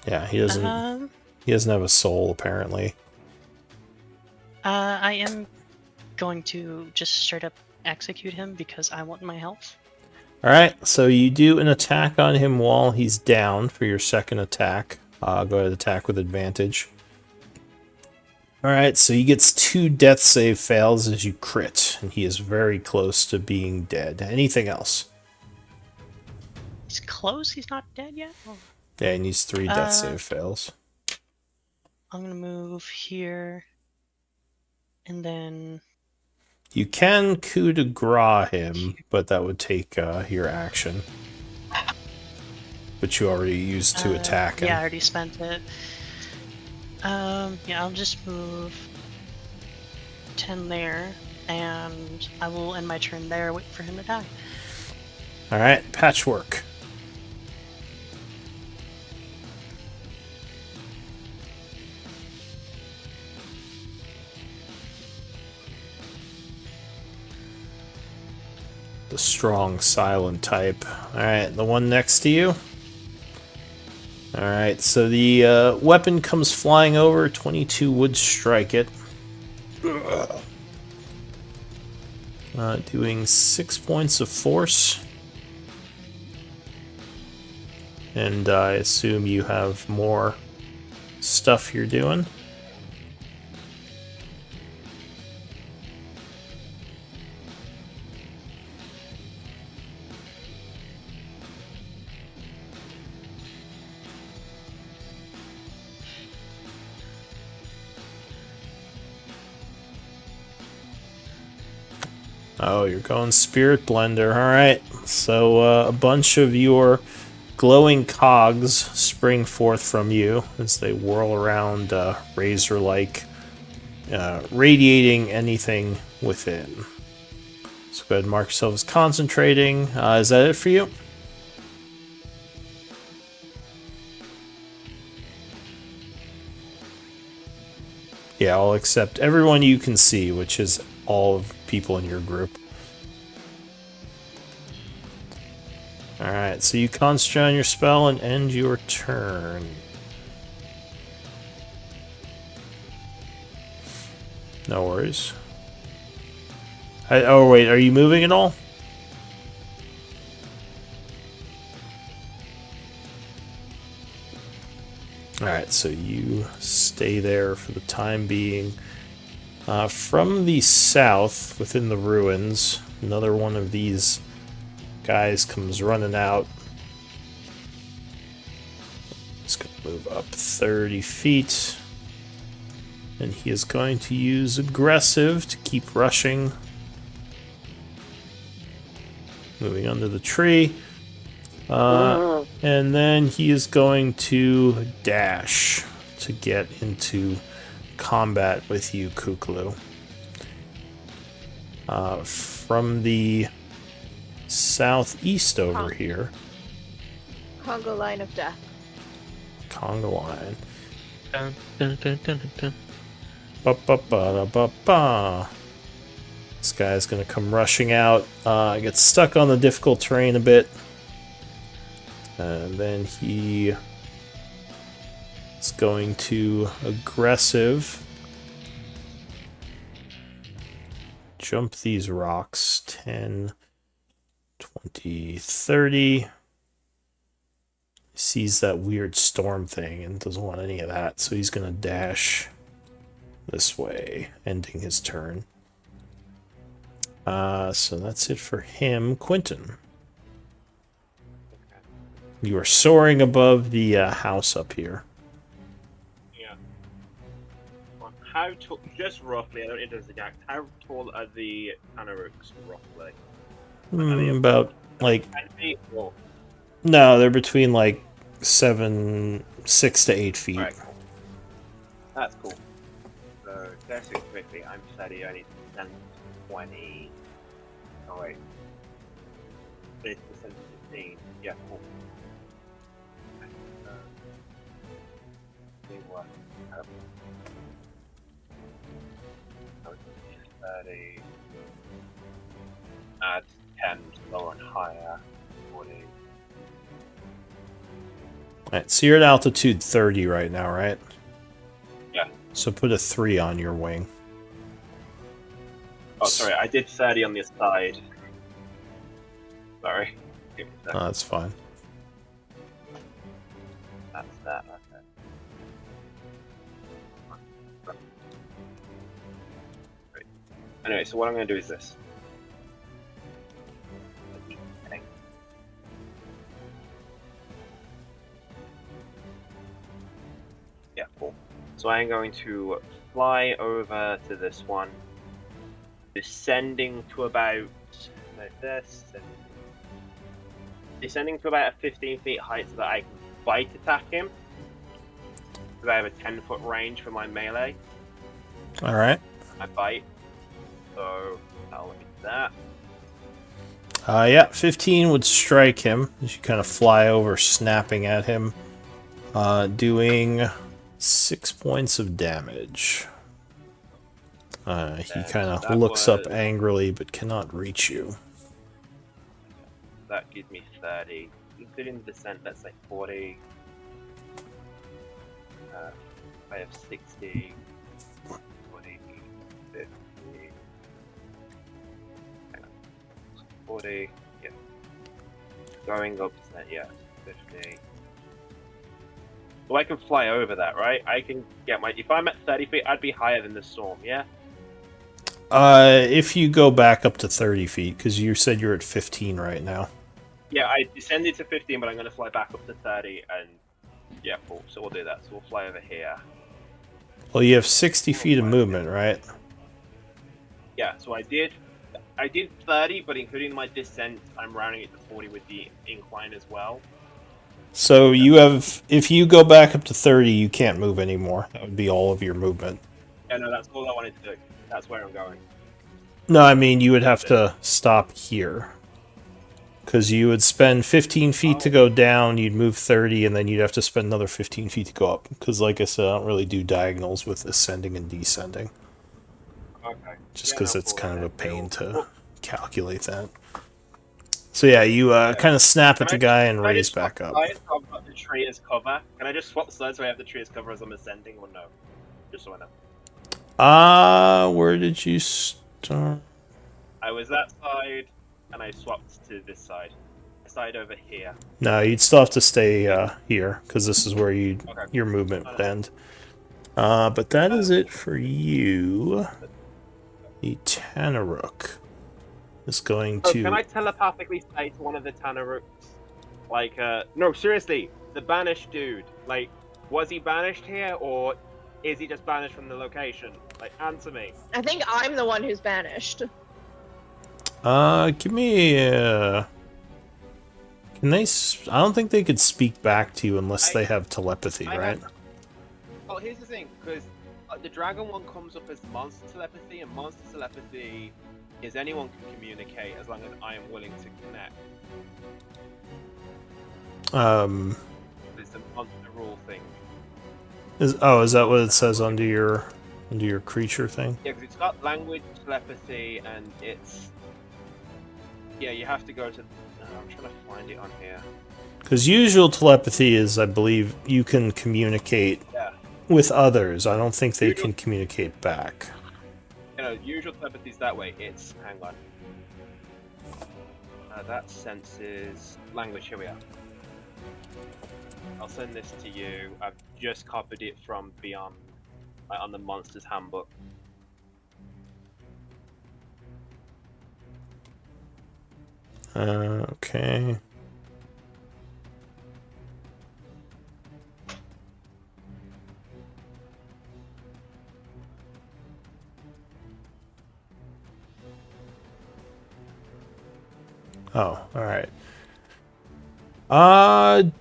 Yeah, he doesn't. He doesn't have a soul apparently. I am going to just straight up execute him because I want my health. All right, so you do an attack on him while he's down for your second attack. Go ahead, attack with advantage. All right, so he gets 2 death save fails as you crit, and he is very close to being dead. Anything else? He's close. He's not dead yet. Oh. Yeah, he needs 3 death save fails. I'm gonna move here, and then You can coup de grace him, but that would take your action. But you already used to attack him. Yeah, I already spent it. Yeah, I'll just move 10 there, and I will end my turn there, wait for him to die. Alright, Patchwork. The strong, silent type. Alright, the one next to you. Alright, so the weapon comes flying over. 22 would strike it. Doing 6 points of force. And I assume you have more stuff you're doing. Oh, you're going Spirit Blender. Alright, so a bunch of your glowing cogs spring forth from you as they whirl around razor-like, radiating anything within. So go ahead and mark yourself as concentrating. Is that it for you? Yeah, I'll accept everyone you can see, which is all of people in your group. Alright, so you concentrate on your spell and end your turn. No worries. Oh wait, are you moving at all? Alright, so you stay there for the time being. From the south, within the ruins, another one of these guys comes running out. He's going to move up 30 feet. And he is going to use aggressive to keep rushing. Moving under the tree. And then he is going to dash to get into combat with you, Kuklu. From the southeast over here. Congo line of death. Congo line. Dun, dun, dun, dun, dun. Ba-ba-ba-da-ba-ba. This guy's gonna come rushing out. Gets stuck on the difficult terrain a bit. And then he is going to aggressive. Jump these rocks. 10, 20, 30. Sees that weird storm thing and doesn't want any of that, so he's gonna dash this way, ending his turn. So that's it for him. Quentin, you are soaring above the house up here. Yeah. Well, how tall? Just roughly. I don't need to exact. How tall are the Tanarooks roughly? About like 10 feet. Or... no, they're between like 6 to 8 feet. Alright, cool. That's cool. So, guessing quickly, I'm steady, I need 10, 20. Oh, wait. 50%, 15. Yeah, cool. See what? 30. Add 10 lower and higher. 40. Alright, so you're at altitude 30 right now, right? Yeah. So put a 3 on your wing. Oh, sorry, I did 30 on the side. Sorry. Give me a second. Oh, that's fine. That's that, okay. Right. Anyway, so what I'm going to do is this. Yeah, cool. So I'm going to fly over to this one, descending to about like this, and descending to about a 15 feet height so that I can bite attack him. Because I have a 10-foot range for my melee. Alright. I bite. So I'll look at that. Yeah, 15 would strike him as you kind of fly over, snapping at him. Doing 6 points of damage. He kind of looks up angrily but cannot reach you. That gives me 30. Including the descent, that's like 40. I have 60. 40. 50. 40. Yeah. Going up to that, yeah. 50. So I can fly over that, right? I can get my... If I'm at 30 feet, I'd be higher than the storm, yeah? If you go back up to 30 feet, because you said you're at 15 right now. Yeah, I descended to 15, but I'm going to fly back up to 30, and... Yeah, cool. So we'll do that. So we'll fly over here. Well, you have 60 feet of movement, right? Yeah, so I did 30, but including my descent, I'm rounding it to 40 with the incline as well. So you have... If you go back up to 30, you can't move anymore. That would be all of your movement. Yeah, no, that's all I wanted to do. That's where I'm going. No, I mean, you would have to stop here. Because you would spend 15 feet to go down, you'd move 30, and then you'd have to spend another 15 feet to go up. Because, like I said, I don't really do diagonals with ascending and descending. Okay. Just because it's kind of a pain to calculate that. So yeah, you kind of snap at the guy and raise back up. I've got the tree as cover. Can I just swap sides so I have the tree as cover as I'm ascending, or no? Just so I know. Where did you start? I was that side, and I swapped to this side. Side over here. No, you'd still have to stay here, because this is where your movement would end. But that is it for you. The Tanaruk is going to... Can I telepathically say to one of the Tanarooks, like, no, seriously, the banished dude, like, was he banished here, or is he just banished from the location? Like, answer me. I think I'm the one who's banished. Give me Can they... I don't think they could speak back to you unless they have telepathy, right? Well, here's the thing, because the dragon one comes up as monster telepathy, and monster telepathy is anyone can communicate as long as I am willing to connect. It's a monster rule thing. Is that what it says under your Do your creature thing. Yeah, because it's got language, telepathy, and it's... Yeah, you have to go to... I'm trying to find it on here. Because usual telepathy is, I believe, you can communicate Yeah. with others. I don't think they Usual- can communicate back. You know, usual telepathy is that way. It's... Hang on. That senses... Language, here we are. I'll send this to you. I've just copied it from Beyond, like on the Monsters Handbook. Okay. Oh, alright.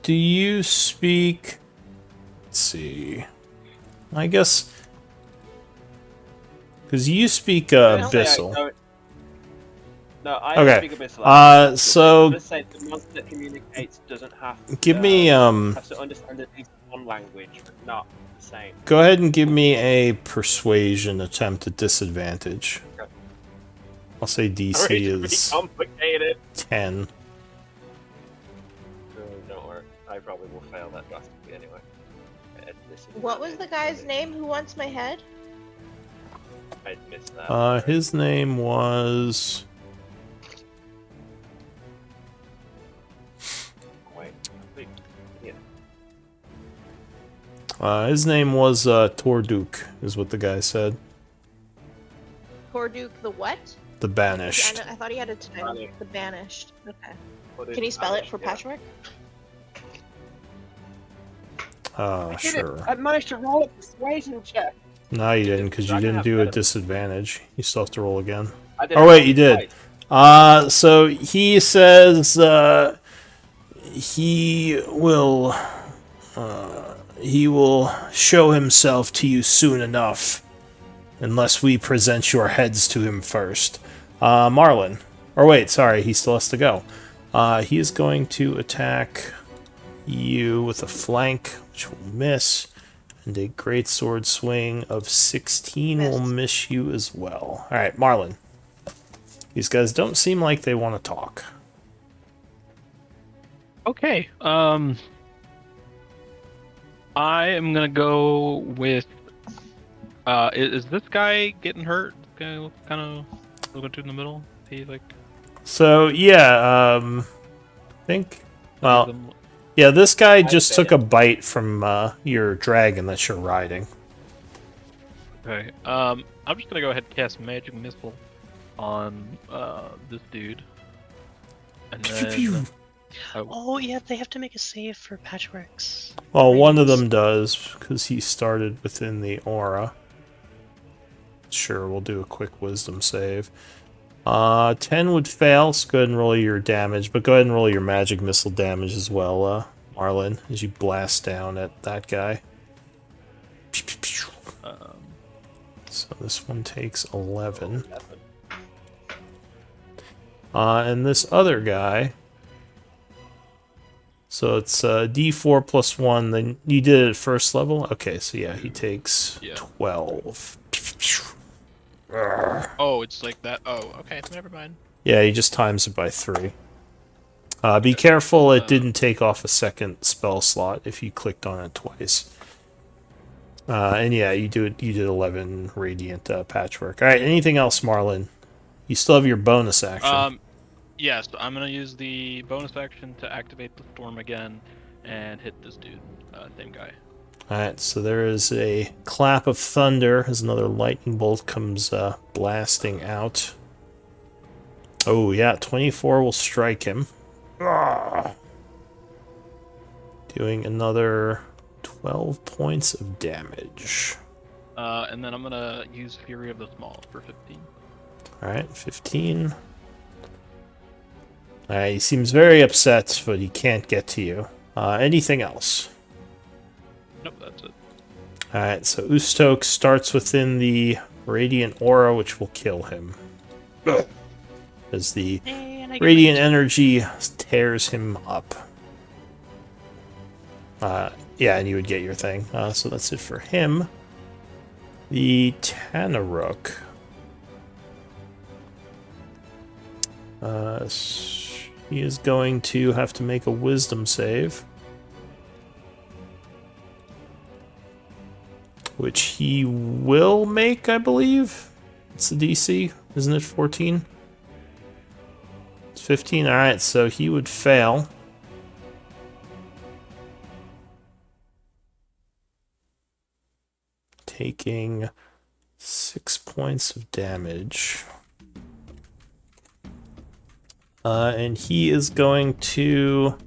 Do you speak... Let's see. I guess... Because you speak, Abyssal. No, I Okay. don't speak Abyssal. So... Just say the monster that communicates doesn't have to... Give me, has to understand at least one language, but not the same. Go ahead and give me a persuasion attempt at disadvantage. Okay. I'll say DC Sorry to be is complicated. 10. Oh, don't worry. I probably will fail that drastically anyway. What was the guy's name who wants my head? I missed that. His name was... Wait. his name was, Torduk, is what the guy said. Torduk the what? The Banished. I thought he had a title. Banished. The Banished. Okay. What is Can you spell it Banished? for Yeah. Patchwork? Sure. I managed to roll a persuasion check. No, you didn't, because you I can didn't have do a better. disadvantage. You still have to roll again. I did Oh, wait, you did. twice. So he says, he will show himself to you soon enough, unless we present your heads to him first. Marlin. Or wait, sorry, he still has to go. He is going to attack you with a flank, which will miss, and a great sword swing of 16 will Missed. miss you as well. Alright, Marlin. These guys don't seem like they want to talk. Okay. I am gonna go with. Is this guy getting hurt? This guy looks kind of looking to in the middle. He like. So, yeah, I think... Well, them- yeah, this guy just bet took it. a bite from your dragon that you're riding. Okay. I'm just gonna go ahead and cast Magic Missile on this dude. And then. Oh, yeah, they have to make a save for Patchworks. Well, one of Radiance. them does, because he started within the aura. Sure, we'll do a quick wisdom save. 10 would fail, so go ahead and roll your damage, but go ahead and roll your magic missile damage as well, Marlin, as you blast down at that guy. So this one takes 11. And this other guy... So it's D4 plus 1, then you did it at first level? Okay, so yeah, he takes Yeah. 12. Oh, it's like that. Oh, okay. Never mind. Yeah, he just times it by 3. Be careful it didn't take off a second spell slot if you clicked on it twice. And yeah, you did 11 radiant patchwork. Alright, anything else, Marlin? You still have your bonus action. Yes, I'm gonna use the bonus action to activate the storm again and hit this dude, same guy. Alright, so there is a clap of thunder as another lightning bolt comes blasting out. Oh yeah, 24 will strike him. Ah. Doing another 12 points of damage. And then I'm gonna use Fury of the Small for 15. Alright, 15. He seems very upset, but he can't get to you. Anything else? Nope, that's it. Alright, so Ustok starts within the Radiant Aura, which will kill him. As the Hey, and I get Radiant my- Energy tears him up. Yeah, and you would get your thing. So that's it for him. The Tanaruk. He is going to have to make a wisdom save. Which he will make, I believe. It's the DC, isn't it 14? It's 15, alright, so he would fail. Taking 6 points of damage. And he is going to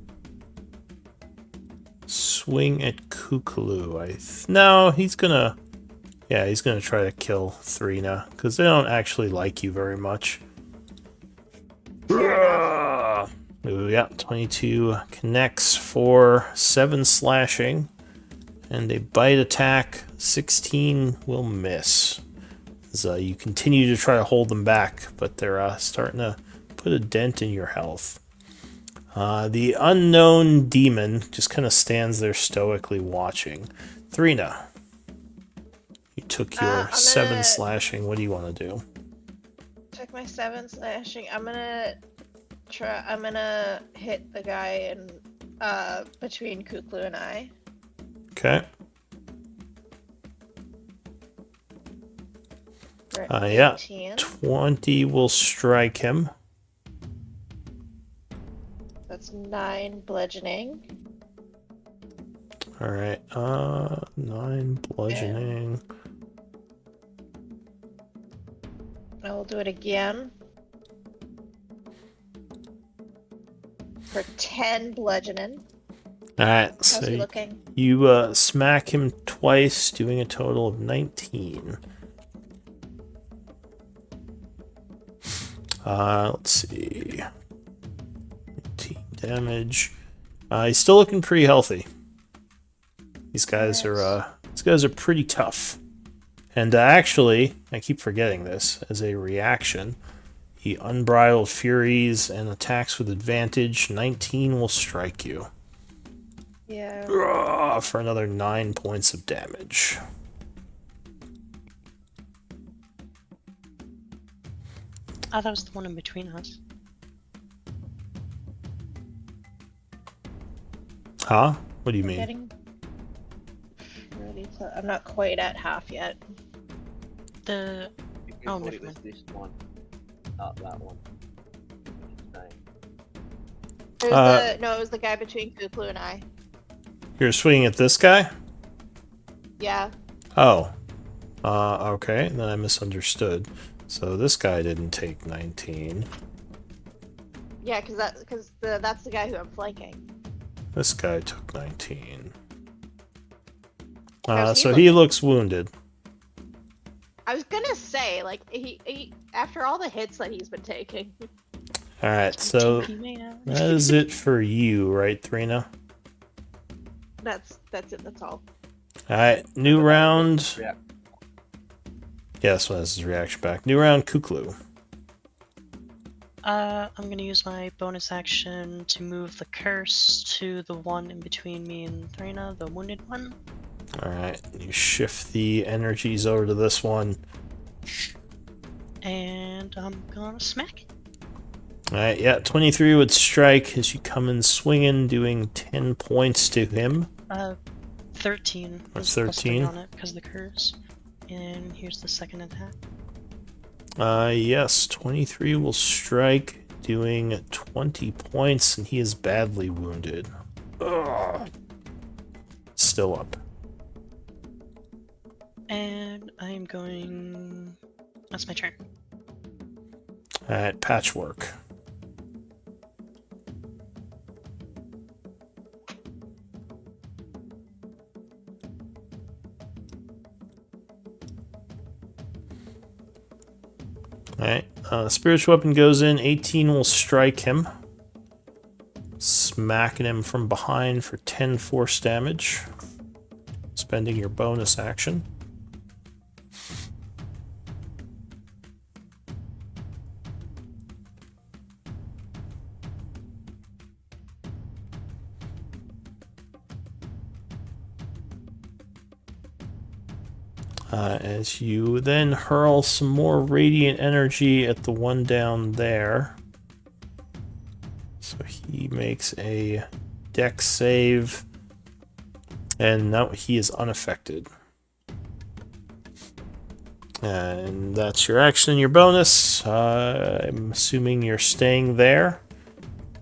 swing at Kukulu. No, he's gonna... Yeah, he's gonna try to kill Thrina, because they don't actually like you very much. Fair enough. Ooh, yeah, 22 connects for 7 slashing. And a bite attack, 16 will miss. As you continue to try to hold them back, but they're starting to put a dent in your health. The unknown demon just kind of stands there stoically watching. Thrina, you took your 7 slashing. What do you want to do? Took my 7 slashing. I'm gonna hit the guy in between Kuklu and I. Okay. Yeah. 20 will strike him. That's 9 bludgeoning. Alright, 9 bludgeoning. I will do it again. For 10 bludgeoning. Alright, How's he so looking? you smack him twice, doing a total of 19. Let's see. 18 damage. He's still looking pretty healthy. These guys are pretty tough. And actually, I keep forgetting this, as a reaction, he unbridled furies and attacks with advantage. 19 will strike you. Yeah. For another 9 points of damage. Oh, that was the one in between us. Huh? What do you mean? I'm not quite at half yet. The Oh, never it was mind. this one, not that one. No, it was the guy between Kuklu and I. You're swinging at this guy? Yeah. Oh. Okay, then I misunderstood. So this guy didn't take 19. Yeah, because that's the guy who I'm flanking. This guy took 19. How's he So he looking? looks wounded. I was gonna say, like, he after all the hits that he's been taking. Alright, so TP man. that is it for you, right, Thrina? That's it. That's all. Alright, new round. Yeah. Yes, well, this is reaction back. New round, Kuklu. I'm gonna use my bonus action to move the curse to the one in between me and Thrina, the wounded one. Alright, you shift the energies over to this one. And I'm gonna smack it. Alright, yeah, 23 would strike as you come in swinging, doing 10 points to him. 13. That's with plus 3 13. on it because of the curse. And here's the second attack. Yes, 23 will strike, doing 20 points, and he is badly wounded. Ugh. Still up. And I'm going... That's my turn. Alright, Patchwork. Alright, spiritual weapon goes in, 18 will strike him. Smacking him from behind for 10 force damage. Spending your bonus action. as you then hurl some more radiant energy at the one down there. So he makes a dex save, and now he is unaffected. And that's your action and your bonus. I'm assuming you're staying there.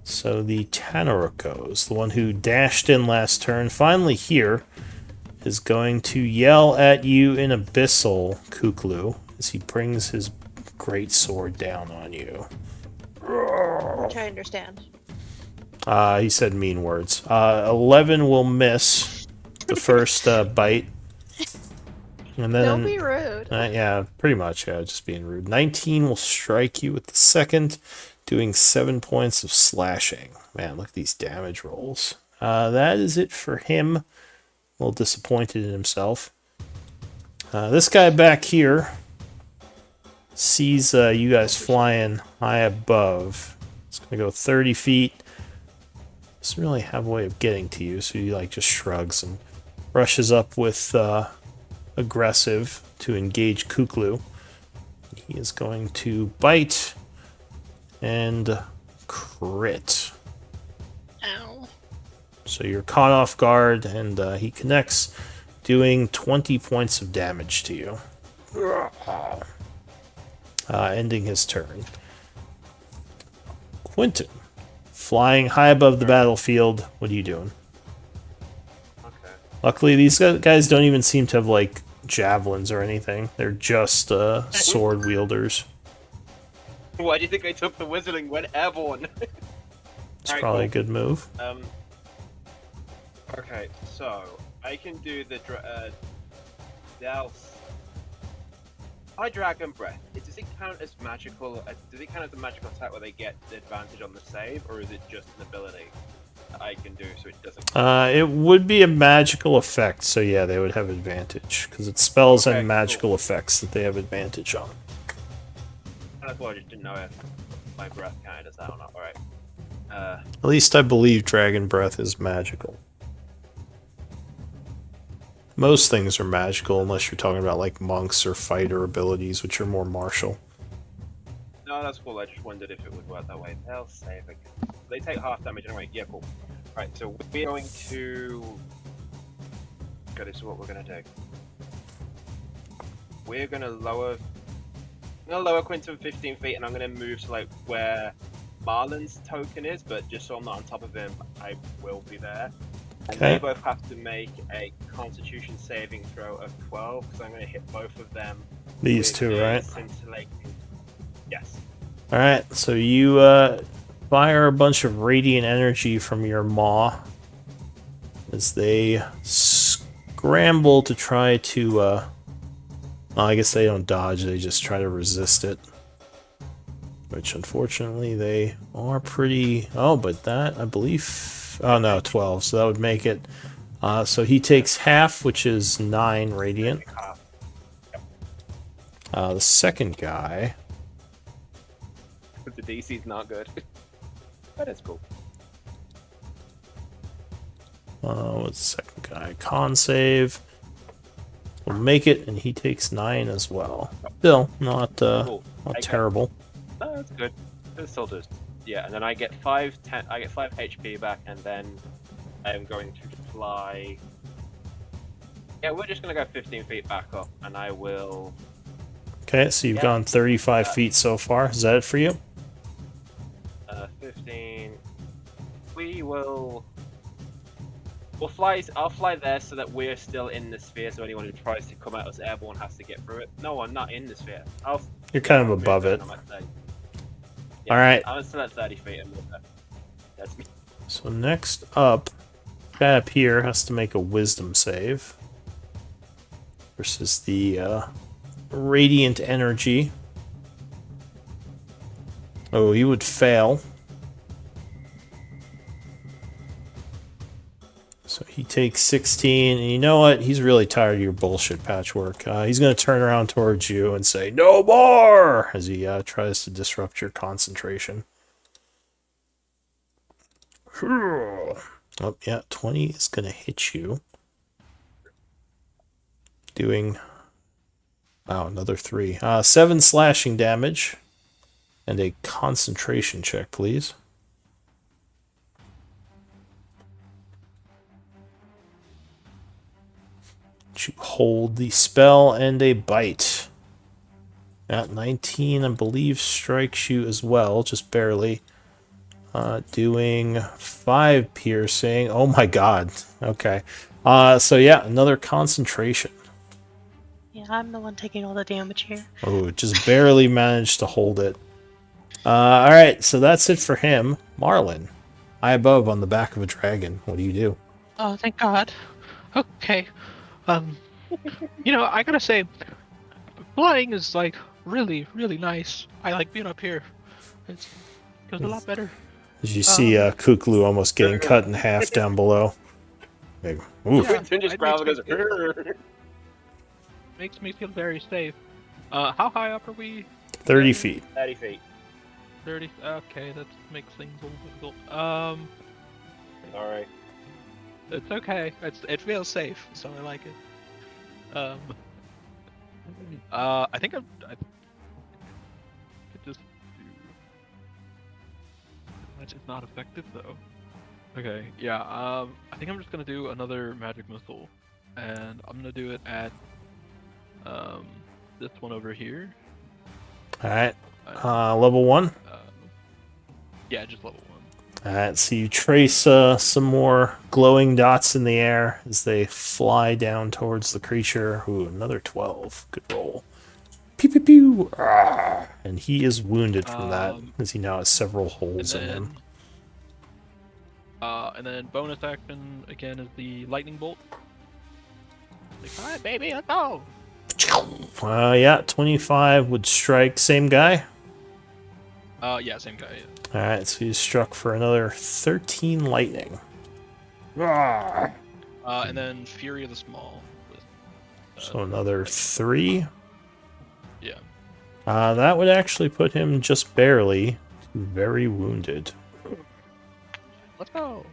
So the Tanarukos, the one who dashed in last turn, finally here, is going to yell at you in Abyssal, Kuklu, as he brings his great sword down on you. Which I understand. He said mean words. 11 will miss the first bite. And then, Don't be rude. yeah, pretty much, yeah, just being rude. 19 will strike you with the second, doing 7 points of slashing. Man, look at these damage rolls. That is it for him. A little disappointed in himself. This guy back here sees you guys flying high above. It's going to go 30 feet. Doesn't really have a way of getting to you, so he just shrugs and rushes up with aggressive to engage Kuklu. He is going to bite and crit. Ow. So you're caught off guard, and he connects, doing 20 points of damage to you. Ending his turn. Quentin, flying high above the battlefield, what are you doing? Okay. Luckily, these guys don't even seem to have, javelins or anything. They're just sword wielders. Why do you think I took the wizarding when airborne? It's Alright, probably cool. a good move. Okay, so I can do the High Dragon Breath. Does it count as magical? Does it count as a magical attack where they get the advantage on the save, or is it just an ability that I can do so it doesn't? It would be a magical effect, so yeah, they would have advantage because it's spells Okay, and magical cool. effects that they have advantage on. That's why I just didn't know if my breath counted as that or not. Alright. At least I believe Dragon Breath is magical. Most things are magical unless you're talking about monks or fighter abilities, which are more martial. No, that's cool. I just wondered if it would work that way. They'll save again. They take half damage anyway. Yeah, cool. Right, so we're going to. Okay, this is what we're gonna do. We're gonna lower. I'm gonna lower Quinton 15 feet, and I'm gonna move to where Marlon's token is. But just so I'm not on top of him, I will be there. And they Okay. both have to make a Constitution saving throw of 12, because I'm gonna hit both of them. These with two, a right? scintillating- Yes. Alright, so you fire a bunch of radiant energy from your maw as they scramble to try to, well, I guess they don't dodge, they just try to resist it. Which, unfortunately, they are pretty... Oh, but that, I believe... Oh, no, 12, so that would make it... so he takes half, which is 9 radiant. The second guy... The DC's not good. But it's cool. What's the second guy? Con save. Will make it, and he takes 9 as well. Still, not Cool. not terrible. No, that's good. It still does. Yeah, and then I get 5 HP back, and then I'm going to fly. Yeah, we're just gonna go 15 feet back up, and I will. Okay, so you've gone 35 feet so far. Is that it for you? 15. We will. We'll fly. I'll fly there so that we're still in the sphere. So anyone who tries to come at us airborne has to get through it. No, I'm not in the sphere. You're kind of I'll move above there it. and I'm at 30. Yeah, Alright. I'm still at 30 feet. And that's me. So next up, guy up here has to make a wisdom save. Versus the radiant energy. Oh, he would fail. So he takes 16, and you know what? He's really tired of your bullshit, Patchwork. He's going to turn around towards you and say, "No more!" as he tries to disrupt your concentration. Oh, yeah, 20 is going to hit you. Doing Wow, another 3. 7 slashing damage. And a concentration check, please. You hold the spell and a bite. At 19, I believe, strikes you as well, just barely. Doing 5 piercing. Oh my god. Okay. So yeah, another concentration. Yeah, I'm the one taking all the damage here. Oh, just barely managed to hold it. Alright, so that's it for him. Marlin, high above on the back of a dragon. What do you do? Oh, thank God. Okay. I gotta say, flying is like really, really nice. I like being up here. It feels a lot better. As you see Kuklu almost getting cut in half down below. Like, oof. Yeah, Twin just it growls and makes goes, me "Rrr." makes me feel very safe. How high up are we? 30 feet. 30 feet. 30. Okay, that makes things a little difficult. Sorry. It's okay. It feels safe, so I like it. I think I could just do. Which is not effective though. Okay, yeah. I think I'm just gonna do another magic missile, and I'm gonna do it at this one over here. Alright. Level 1. Yeah, just level 1. Alright, so you trace some more glowing dots in the air as they fly down towards the creature. Ooh, another 12. Good roll. Pew pew pew! Ah, and he is wounded from that, as he now has several holes in him. And then bonus action again is the lightning bolt. Like, hi baby, let's go! Yeah, 25 would strike. Same guy? Yeah, same guy. Yeah. Alright, so he's struck for another 13 lightning. Ah. And then Fury of the Small. With, So another 3. Yeah. That would actually put him just barely very wounded. Let's go!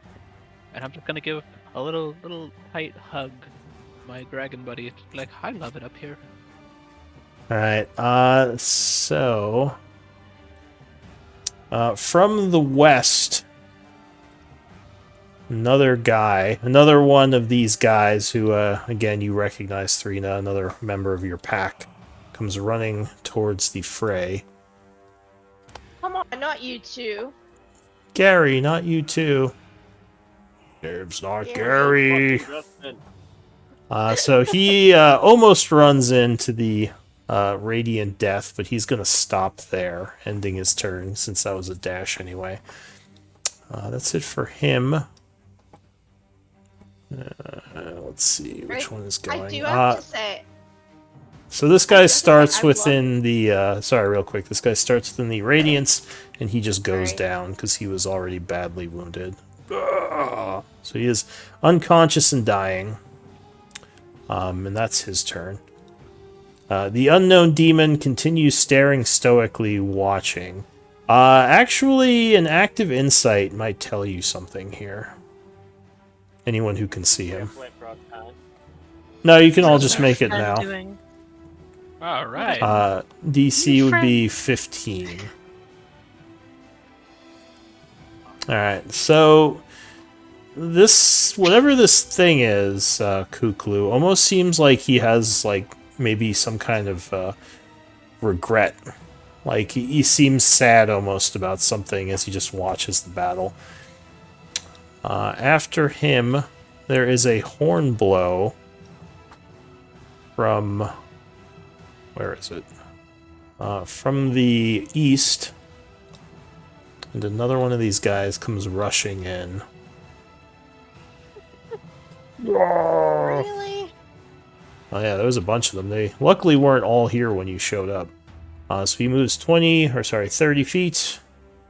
And I'm just gonna give a little tight hug to my dragon buddy. Just be like, I love it up here. Alright, so... from the west, another guy, another one of these guys who, again, you recognize, Thrina, another member of your pack, comes running towards the fray. Come on, not you two. Gary, not you too. It's not Gary. So he almost runs into the Radiant Death, but he's going to stop there, ending his turn, since that was a dash anyway. That's it for him. Let's see, which one is going? I do have to say... So this guy starts I within the... sorry, real quick. This guy starts within the Radiance, and he just goes Right. down, because he was already badly wounded. So he is unconscious and dying. And that's his turn. The unknown demon continues staring stoically, watching. Actually, an active insight might tell you something here. Anyone who can see him. No, you can all just make it now. Doing? All right. DC would be 15. Alright, so... this, whatever this thing is, Kuklu, almost seems like he has, like, maybe some kind of regret. Like, he seems sad almost about something as he just watches the battle. After him, there is a horn blow from... where is it? From the east. And another one of these guys comes rushing in. Really? Oh yeah, there was a bunch of them. They luckily weren't all here when you showed up. So he moves 30 feet.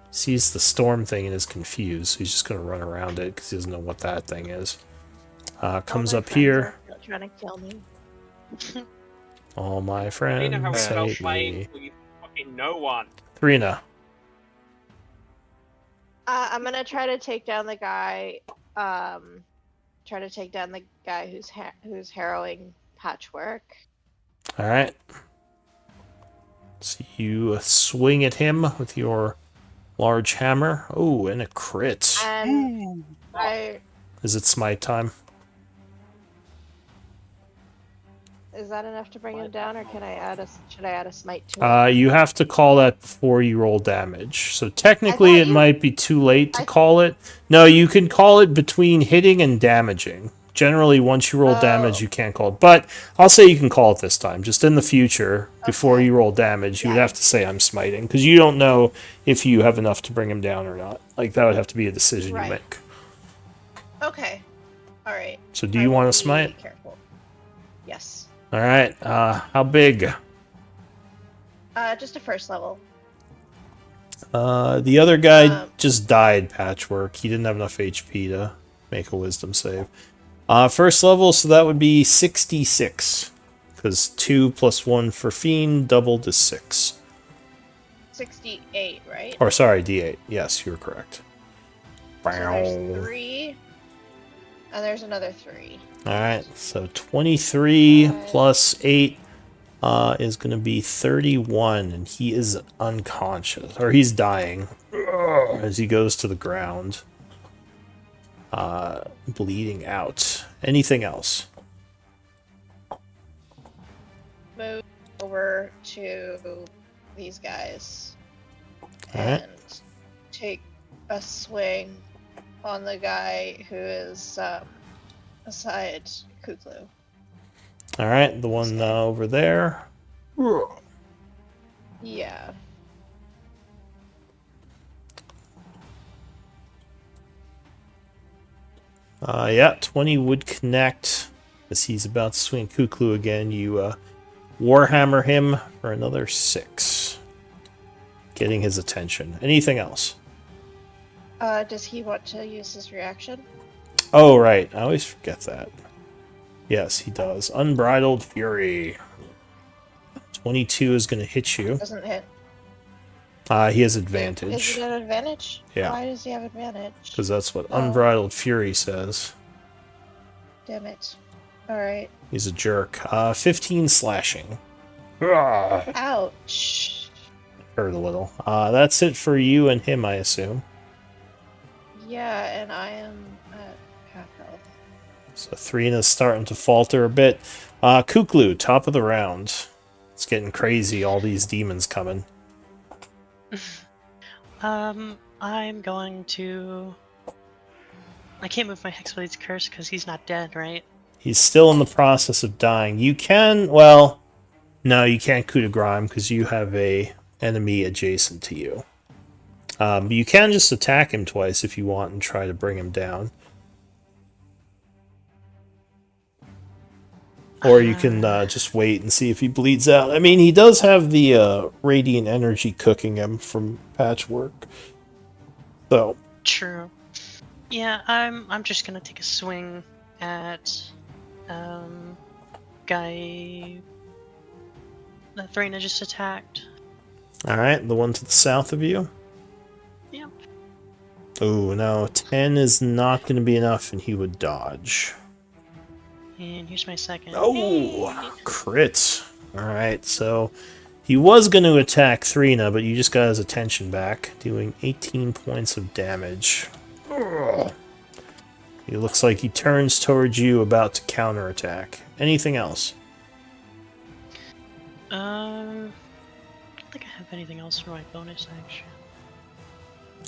Sees the storm thing and is confused. So he's just going to run around it because he doesn't know what that thing is. Comes All my up friends here. are trying to kill me. All my You friends know how we spell hate flame me. with fucking no one. Thrina. I'm gonna try to take down the guy. Try to take down the guy who's harrowing Patchwork. Alright. You swing at him with your large hammer. Oh, and a crit. And I Is it smite time? is that enough to bring him down, or can I add a? Should I add a smite to it? You have to call that before you roll damage. So technically, thought it you- might be too late to I- call it. No, you can call it between hitting and damaging. Generally, once you roll damage, Oh. you can't call it. But I'll say you can call it this time. Just in the future, before Okay. you roll damage, you would Yeah. have to say I'm smiting because you don't know if you have enough to bring him down or not. Like that would have to be a decision you Right. make. Okay. All right. So do I you will want to be smite? Careful. Yes. All right. How big? Just a first level. The other guy Um, just died, Patchwork. He didn't have enough HP to make a wisdom save. First level, so that would be 66. Because 2 plus 1 for Fiend doubled is 6. 68, right? Or sorry, D8. Yes, you were correct. So there's 3, and there's another 3. Alright, so 23 Five. plus 8 is going to be 31, and he is unconscious. Or he's dying as he goes to the ground. Bleeding out. Anything else? Move over to these guys Alright. and take a swing on the guy who is aside Kuklu. Alright, the one over there. Yeah. Yeah, 20 would connect as he's about to swing Kuklu again. You Warhammer him for another 6. Getting his attention. Anything else? Does he want to use his reaction? Oh, right. I always forget that. Yes, he does. Unbridled Fury. 22 is going to hit you. Doesn't hit. He has Is advantage. he got advantage? Yeah. Why does he have advantage? Because that's what Oh. Unbridled Fury says. Damn it. Alright. He's a jerk. 15 slashing. Ah, Ouch. hurt a little. That's it for you and him, I assume. Yeah, and I am at half health. So Thrina's starting to falter a bit. Kuklu, top of the round. It's getting crazy, all these demons coming. I'm going to. I can't move my Hexblade's curse because he's not dead, right? He's still in the process of dying. You can, well, no, you can't coup de grace because you have a enemy adjacent to you. But you can just attack him twice if you want and try to bring him down. Or you can just wait and see if he bleeds out. I mean, he does have the radiant energy cooking him from Patchwork. So, True. Yeah, I'm just gonna take a swing at guy that Thrina just attacked. alright, the one to the south of you. Yep. Oh, no, 10 is not going to be enough, and he would dodge. And here's my second. Oh, crit. Alright, so he was going to attack Thrina, but you just got his attention back, doing 18 points of damage. Ugh. He looks like he turns towards you, about to counterattack. Anything else? I don't think I have anything else for my bonus action.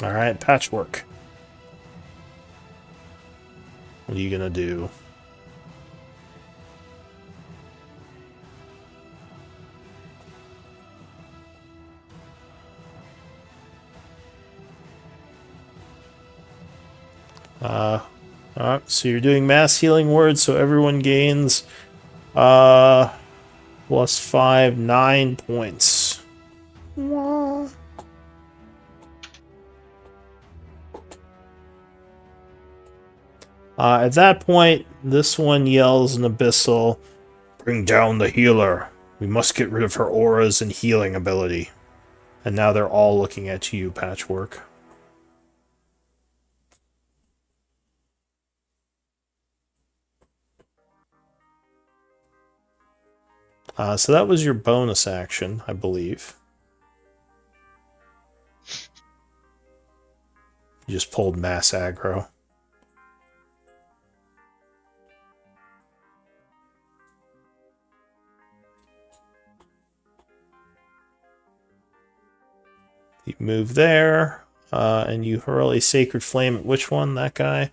Alright, Patchwork. What are you going to do? Alright, so you're doing mass healing words, so everyone gains plus 5, 9 points. At that point, this one yells in Abyssal, "Bring down the healer. We must get rid of her auras and healing ability." And now they're all looking at you, Patchwork. So that was your bonus action, I believe. You just pulled mass aggro. You move there, and you hurl a Sacred Flame at which one? That guy?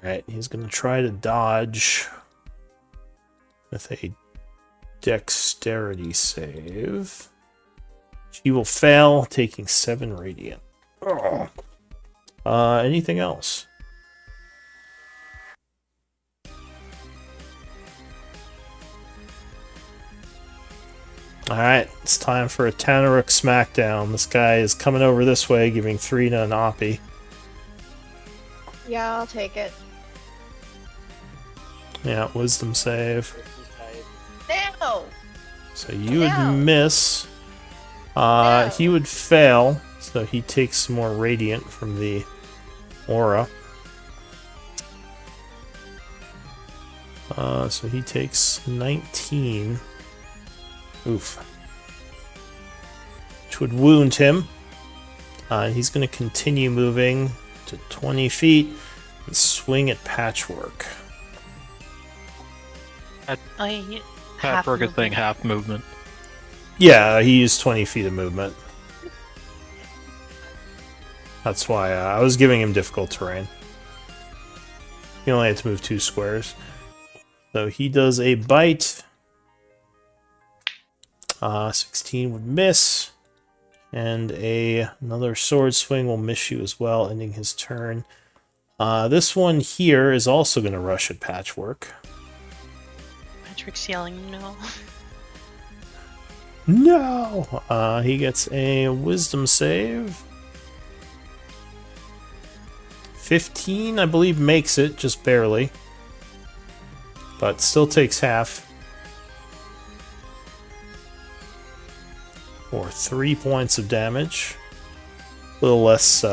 Alright, he's going to try to dodge with a Dexterity save. He will fail, taking 7 radiant. Anything else? Alright, it's time for a Tanaruk smackdown. This guy is coming over this way, giving Thrina an Oppie. Yeah, I'll take it. Yeah, wisdom save. No! So you would No. miss. No. He would fail, so he takes some more radiant from the aura. So he takes 19. Oof. Which would wound him. He's going to continue moving to 20 feet and swing at Patchwork. Patchwork is saying half movement. Yeah, he used 20 feet of movement. That's why I was giving him difficult terrain. He only had to move 2 squares. So he does a bite. 16 would miss. And another sword swing will miss you as well, ending his turn. This one here is also going to rush at Patchwork. Patrick's yelling no. No! He gets a wisdom save. 15, I believe, makes it, just barely. But still takes half. For 3 points of damage. A little less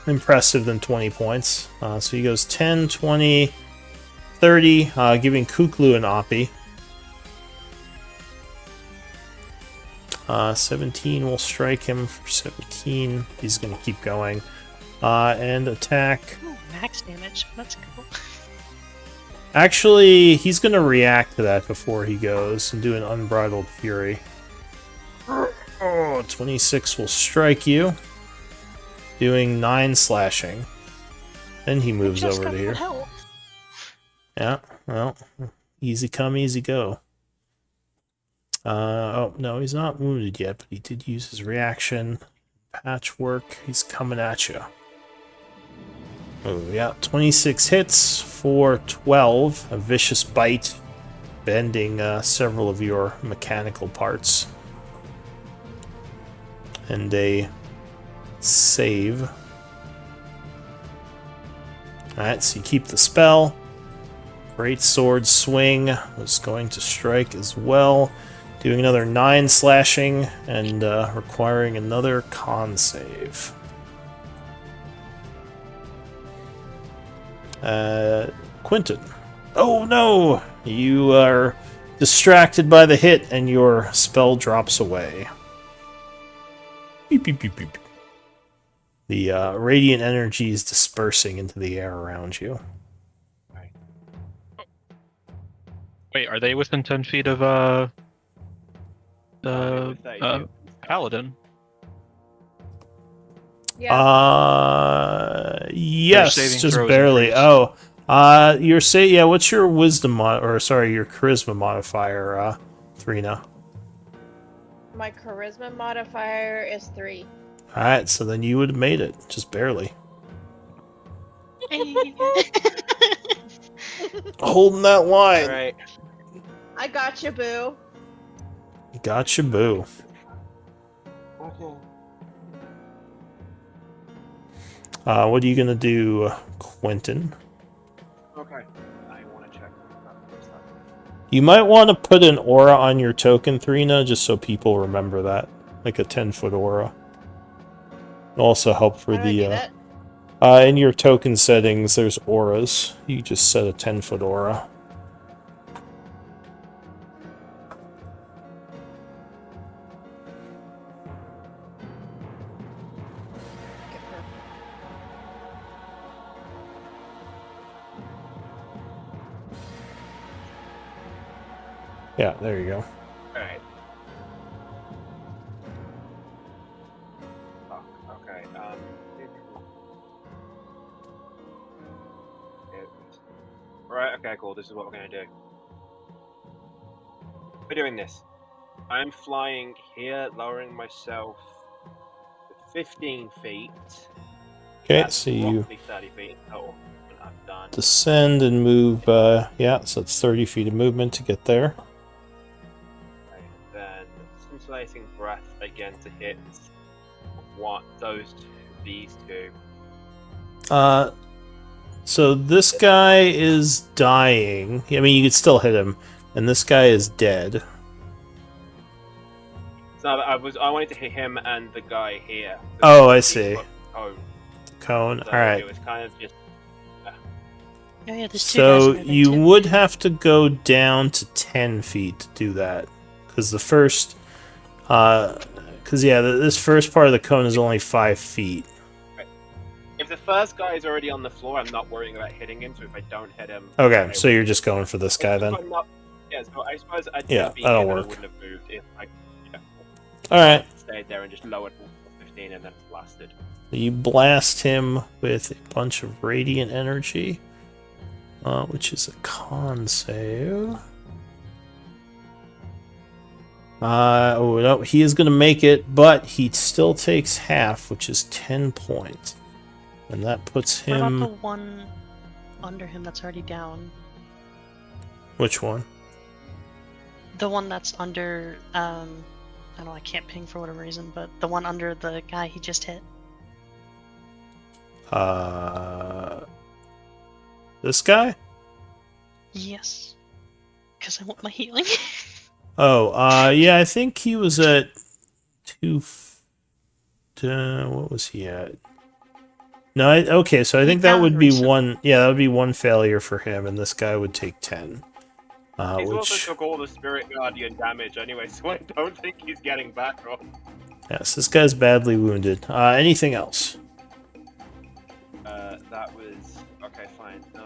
impressive than 20 points. So he goes 10, 20, 30, giving Kuklu an Oppie. 17 will strike him for 17. He's going to keep going. And attack. Ooh, max damage. That's cool. Actually, he's going to react to that before he goes and do an Unbridled Fury. Oh, 26 will strike you, doing 9 slashing. Then he moves Just over got to here. help. Yeah, well, easy come, easy go. Oh, no, he's not wounded yet, but he did use his reaction. Patchwork, he's coming at you. Oh, yeah, 26 hits for 12. A vicious bite, bending several of your mechanical parts. And a save. Alright, so you keep the spell. Great sword swing was going to strike as well. Doing another 9 slashing and requiring another con save. Quentin. Oh no! You are distracted by the hit and your spell drops away. Beep, beep, beep, beep. The radiant energy is dispersing into the air around you. Wait, are they within 10 feet of the paladin? Yeah. Yes, saving just throws barely. increase. Yeah. What's your wisdom your charisma modifier, Thrina? My charisma modifier is 3. All right, so then you would have made it, just barely. Holding that line. Alright. I got you, boo. Gotcha, boo. Okay. What are you gonna do, Quentin? Okay. I want to check. You might want to put an aura on your token, Thrina, just so people remember that, like a 10-foot aura. It'll also help for How do I do the. that? In your token settings, there's auras. You just set a 10-foot aura. Yeah, there you go. Alright. Fuck, okay, Right, okay, cool, this is what we're gonna do. We're doing this. I'm flying here, lowering myself to 15 feet. Okay, That's so you roughly 30 feet in total. And I've done. descend and move, yeah, so it's 30 feet of movement to get there. Okay, then scintillating breath again to hit these two. So this guy is dying. I mean, you could still hit him, and this guy is dead. So I wanted to hit him and the guy here. Oh, I see. Oh, Cone. so All right. it was kind of just. Oh yeah, there's two guys So under there you too. would have to go down to 10 feet to do that, because the first, this first part of the cone is only 5 feet. If the first guy is already on the floor, I'm not worrying about hitting him. So if I don't hit him, Okay, so you're just going for this guy If then. I'm not, yeah. So I suppose I'd Yeah, be that'll here, but work. I wouldn't have moved if I. Yeah, All right. stayed there and just lowered 15 and then blasted. You blast him with a bunch of radiant energy, which is a con save. Oh no, he is going to make it, but he still takes half, which is 10 points. And that puts What him... about the one under him that's already down? Which one? The one that's under, I don't know, I can't ping for whatever reason, but the one under the guy he just hit. This guy? Yes. Because I want my healing. Oh, yeah, I think he was at 2... what was he at? No, okay, so I think that would be one... Yeah, that would be one failure for him, and this guy would take 10. He's Which... also took all the Spirit Guardian damage anyway, so I don't think he's getting back up. Yes, this guy's badly wounded. Anything else? That was... Okay, fine. No.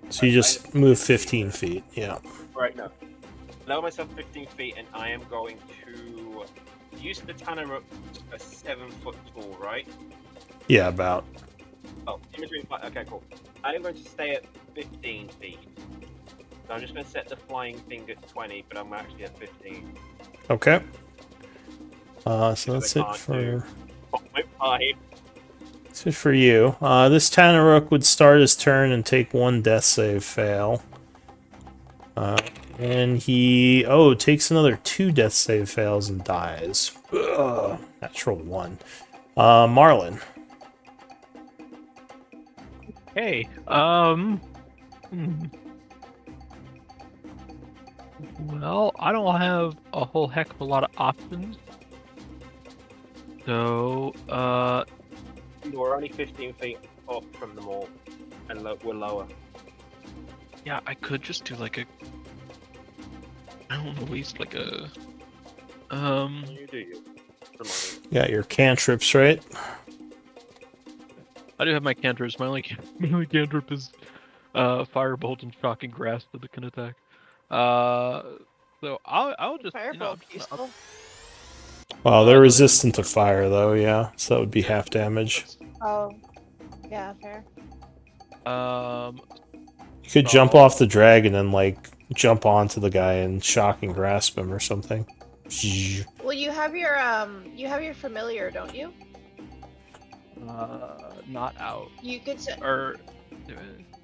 So you just move 15 feet, yeah. Right, no. Lower myself 15 feet, and I am going to use the Tanner up a 7-foot tall, right? Yeah, about. Oh, in between. Okay, cool. I am going to stay at 15 feet. So I'm just going to set the flying thing at 20, but I'm actually at 15. Okay. So that's it for... That's it for you. This Tanaruk would start his turn and take one death save fail. And he... Oh, takes another 2 death save fails and dies. Ugh, natural 1. Marlin. Hey, well, I don't have a whole heck of a lot of options. So, We're only 15 feet up from them all, and we're lower. yeah, I could just do like a... I don't know, waste like a... You do you. You got your cantrips, right? I do have my cantrips. My only cantrip is Firebolt and Shocking Grasp that can attack. So I'll just Firebolt useful. Well, they're resistant to fire, though, yeah. So that would be half damage. Oh, yeah, fair. You could jump off the dragon and, like, jump onto the guy and shock and grasp him or something. Well, you have your familiar, don't you? Not out. You could say Or...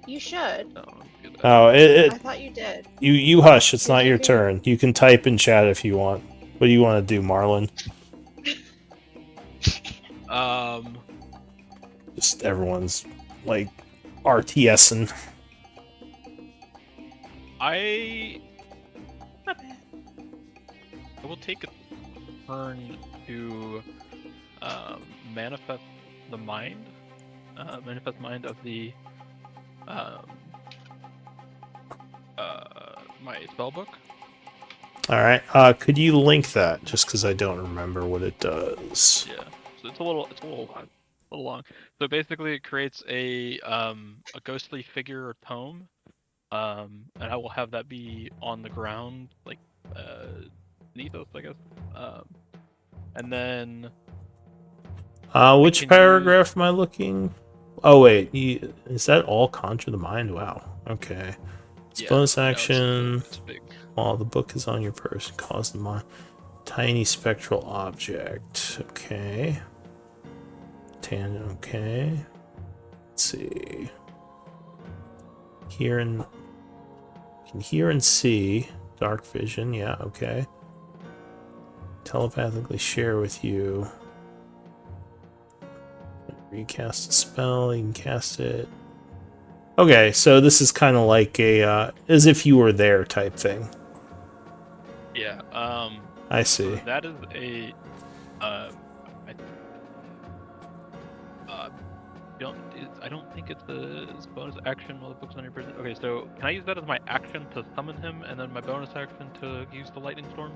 you should. No, I'm good. Oh, I thought you did. You hush, it's Did not you your do- turn. You can type in chat if you want. What do you want to do, Marlin? Just everyone's, like, RTSing. I will take a turn to manifest the mind, of the my spellbook. All right. Could you link that? Just because I don't remember what it does. Yeah, so it's a little long. So basically, it creates a ghostly figure or tome and I will have that be on the ground, like beneath us, I guess. And then Which can paragraph am I looking? Oh wait, is that all conjure the mind? Wow. Okay. It's yeah, bonus no, action. it's big. While the book is on your person, cause the mind. Tiny spectral object. Okay. Tangent. Okay. Let's see. Hear and can hear and see. Dark vision. Yeah. Okay. Telepathically share with you. Recast a spell. You can cast it. Okay, so this is kind of like a as if you were there type thing. Yeah. I So see. that is a I don't think it's a bonus action while the book's on your person. Okay, so can I use that as my action to summon him, and then my bonus action to use the lightning storm?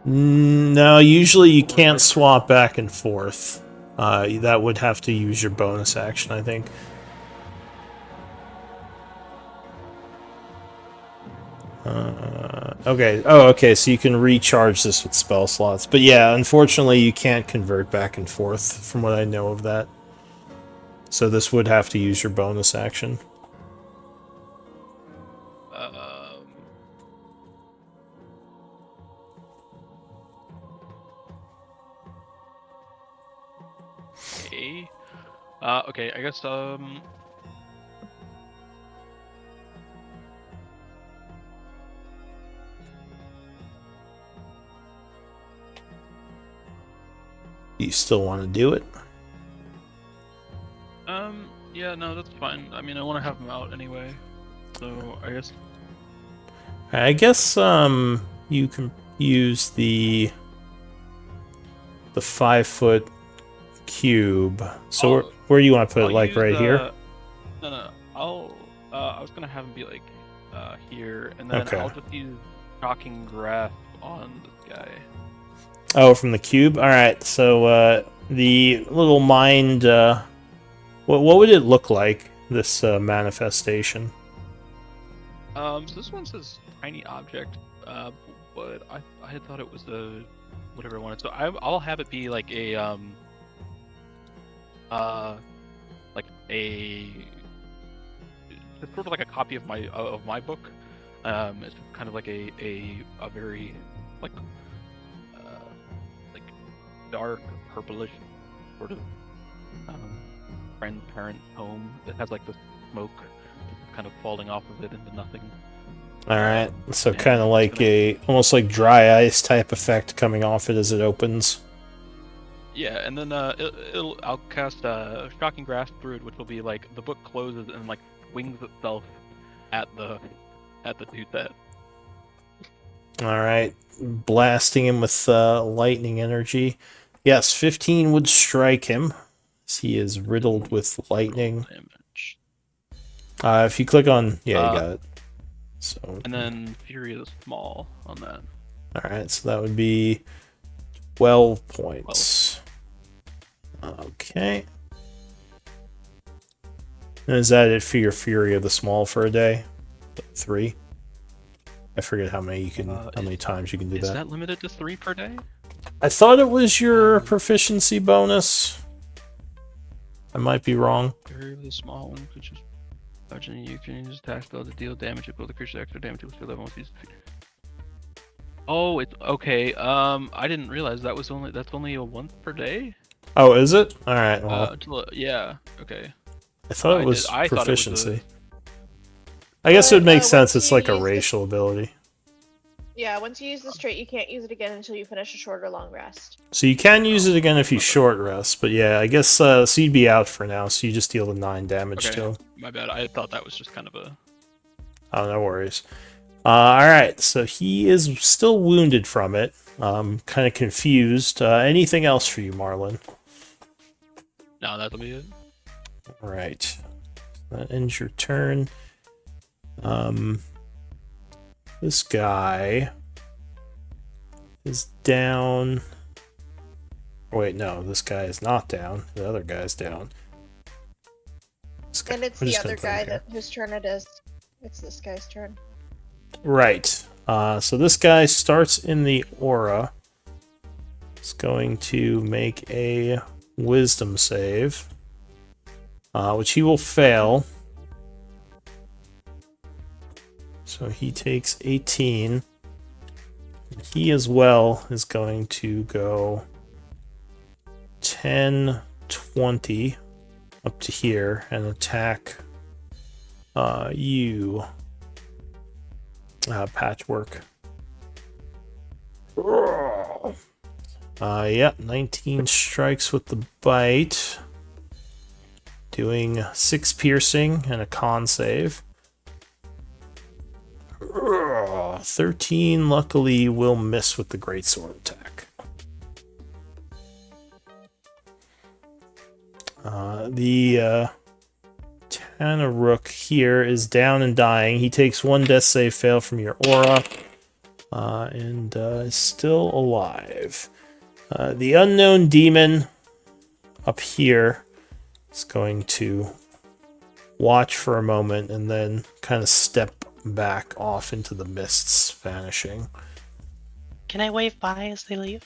No, usually you Or can't vice versa? swap back and forth. That would have to use your bonus action, I think. Okay. Oh, okay. So you can recharge this with spell slots, but yeah, unfortunately, you can't convert back and forth. From what I know of that, so this would have to use your bonus action. Okay. Okay. I guess You still want to do it? yeah, no, that's fine. I mean, I want to have him out anyway, so I guess you can use the 5-foot cube. So where do you want to put it? I'll Like use right here? no. I was gonna have him be like here, and then Okay. I'll just use shocking grasp on this guy. Oh, from the cube. All right. So the little mind. What would it look like? This manifestation. So this one says tiny object, but I had thought it was a whatever I wanted. So I'll have it be like a like a it's sort of like a copy of my book. It's kind of like a very like like dark purplish sort of transparent tone that has like the smoke kind of falling off of it into nothing. All right. So and kind of like almost like dry ice type effect coming off it as it opens. Yeah, and then I'll cast Shocking Grasp Brood, which will be like the book closes and like wings itself at the dude that. All right, blasting him with lightning energy. Yes, 15 would strike him. He is riddled with lightning. Damage. If you click on, yeah, you got it. So. And then Fury is small on that. All right, so that would be 12 points. Okay. And is that it for your Fury of the Small for a day? 3? I forget how many you can, how many times you can do that. Is that limited to 3 per day? I thought it was your proficiency bonus. I might be wrong. Fury of the small one, which is largely you can use attack spell to deal damage if the creature extra damage equals to 11 once used. Oh, it's okay. I didn't realize that's only a once per day. Oh, is it? All right. Well, yeah. Okay. I thought it was I proficiency. I guess it would make sense. It's like a racial ability. Yeah, once you use this trait, you can't use it again until you finish a short or long rest. So you can use it again if you short rest, but yeah, I guess so you'd be out for now. So you just deal the 9 damage to him. My bad. I thought that was just kind of a. Oh, no worries. All right, so he is still wounded from it. Kind of confused. Anything else for you, Marlon? No, that'll be it. All right, that ends your turn. This guy is down. Wait, no, this guy is not down. The other guy's down. And it's the other guy whose turn it is. It's this guy's turn. Right. So this guy starts in the aura. He's going to make a wisdom save, which he will fail. So he takes 18. He as well is going to go 10, 20 up to here and attack you, Patchwork. Yeah, 19 strikes with the bite, doing 6 piercing and a con save. 13 luckily will miss with the greatsword attack. The Tanaruk here is down and dying. He takes 1 death save fail from your aura, and is still alive. The unknown demon up here is going to watch for a moment and then kind of step back off into the mists, vanishing. Can I wave bye as they leave?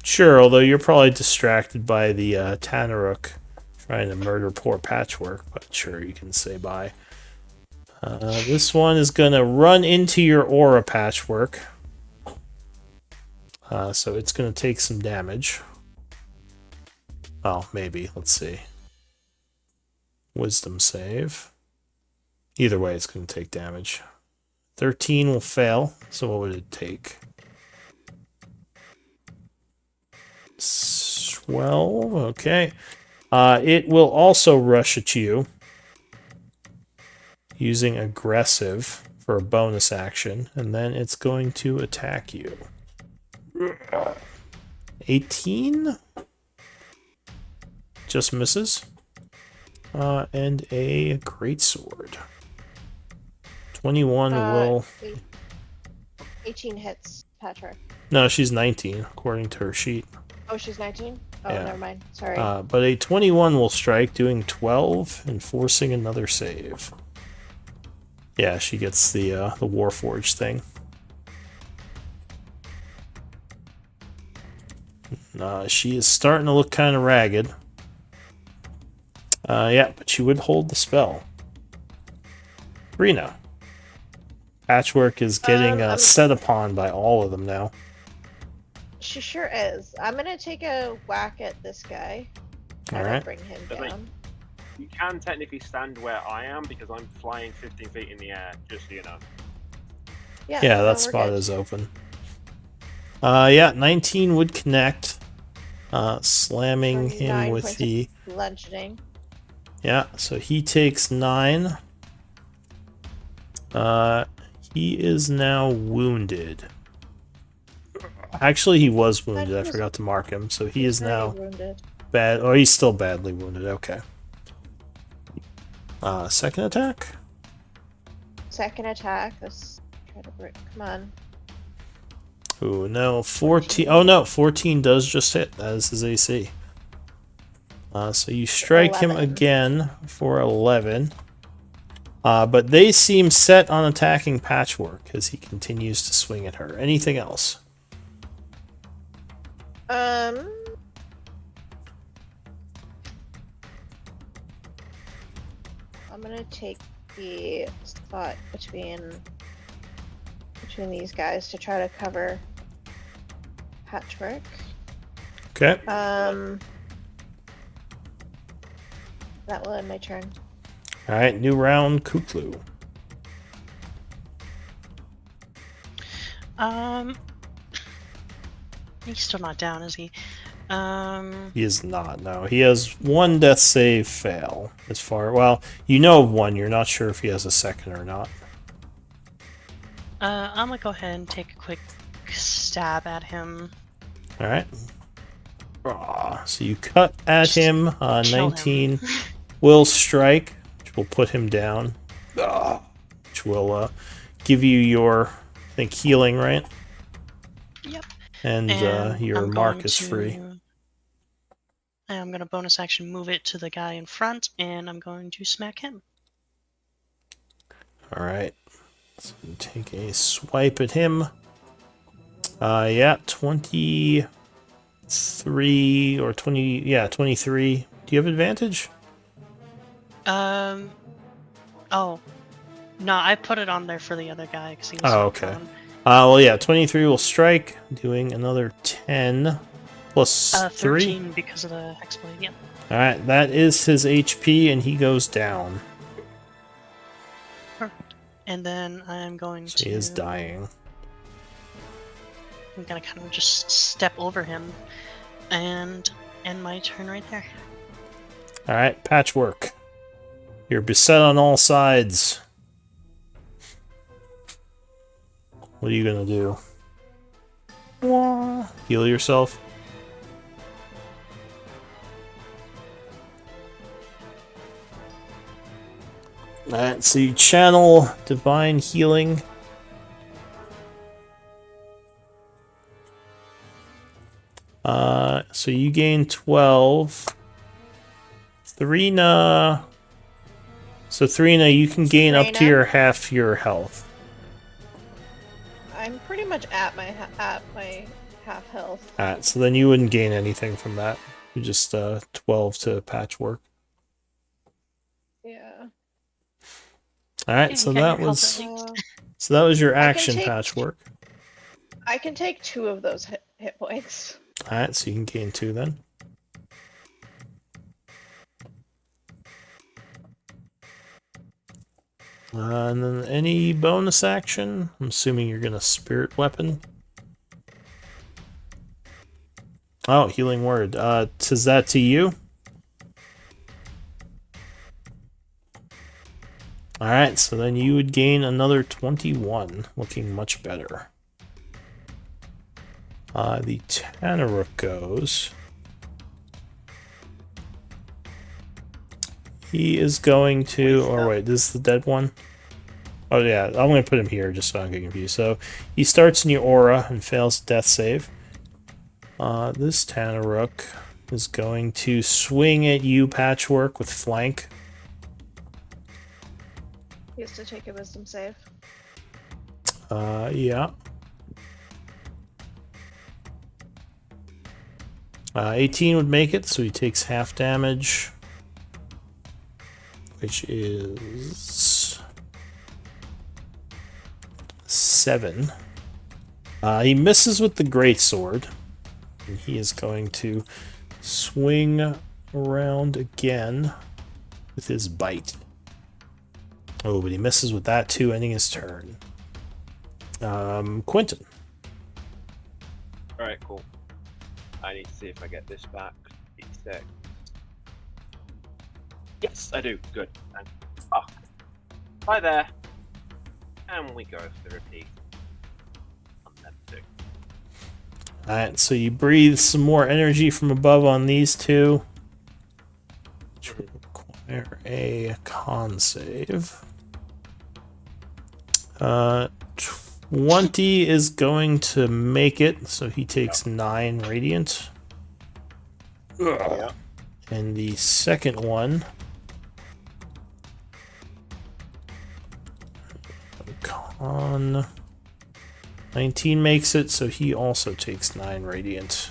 Sure, although you're probably distracted by the Tanaruk trying to murder poor Patchwork, but sure, you can say bye. This one is going to run into your aura, Patchwork. So it's going to take some damage. Well, maybe. Let's see. Wisdom save. Either way, it's going to take damage. 13 will fail, so what would it take? 12, okay. It will also rush at you, using aggressive for a bonus action, and then it's going to attack you. 18? Just misses. And a greatsword. 21 will... 18 hits, Patrick. No, she's 19, according to her sheet. Oh, she's 19? Oh, Yeah. never mind. Sorry. But a 21 will strike, doing 12 and forcing another save. Yeah, she gets the Warforged thing. She is starting to look kind of ragged. Yeah, but she would hold the spell. Rena. Patchwork is getting set upon by all of them now. She sure is. I'm gonna take a whack at this guy. Try to Alright. bring him Doesn't- down. You can technically stand where I am because I'm flying 15 feet in the air, just so you know. Yeah, no, that we're spot good. is open. Yeah, 19 would connect. Slamming For him 9 with points the... of bludgeoning. Yeah, so he takes 9. He is now wounded. Actually, he was wounded. I forgot to mark him. So he is now wounded. bad. Oh, he's still badly wounded. Okay. Second attack? Second attack. Let's try to break. Come on. Ooh, no. 14. Oh, no. 14 does just hit. That is his AC. So you strike him 11. again for 11. But they seem set on attacking Patchwork as he continues to swing at her. Anything else? I'm gonna take the spot between these guys to try to cover Patchwork. Okay. That will end my turn. Alright, new round, Kuklu. He's still not down, is he? He is not, no. He has 1 death save fail. As far... Well, you know of 1. You're not sure if he has a second or not. I'm gonna go ahead and take a quick stab at him. Alright. So you cut at him. Kill 19 him. will strike, which will put him down. Which will give you your, I think, healing, right? Yep. And your I'm mark going is free. to- I'm gonna bonus action move it to the guy in front, and I'm going to smack him. Alright. So take a swipe at him. Yeah, 23 or 20. Yeah, 23. Do you have advantage? Oh. No, I put it on there for the other guy because he was Oh, so okay. prone. Well, yeah, 23 will strike, doing another 10 plus 3. 13 because of the Hexblade, yeah. Alright, that is his HP, and he goes down. Perfect. And then I'm going So to... he is dying. I'm gonna kind of just step over him and end my turn right there. Alright, Patchwork. You're beset on all sides. What are you gonna do? Heal yourself? Alright, so you channel Divine Healing. So you gain 12. Thrina... So Thrina, you can gain up to Thrina? your half your health. I'm pretty much at my half health. Alright, so then you wouldn't gain anything from that. You just 12 to Patchwork. Yeah. Alright, Yeah, so you got that your health was at least. so that was your I can action, take- Patchwork. I can take 2 of those hit points. Alright, so you can gain 2 then. And then any bonus action? I'm assuming you're gonna Spirit Weapon. Oh, Healing Word. Is that to you? Alright, so then you would gain another 21, looking much better. The Tanaruk goes. He is going to, or wait, this is the dead one? Oh yeah, I'm going to put him here just so I don't get confused. So he starts in your aura and fails a death save. This Tanaruk is going to swing at you, Patchwork, with flank. He has to take a wisdom save. Yeah. 18 would make it, so he takes half damage, which is 7. He misses with the greatsword, and he is going to swing around again with his bite. Oh, but he misses with that too, ending his turn. Quentin. Alright, cool. I need to see if I get this back. 86. Yes, I do. Good. Thank you. Ah. Hi there. And we go for the repeat. On them two. Alright, so you breathe some more energy from above on these two, which will require a con save. 20 is going to make it, so he takes 9 radiant. Yeah. And the second one, con 19 makes it, so he also takes 9 radiant.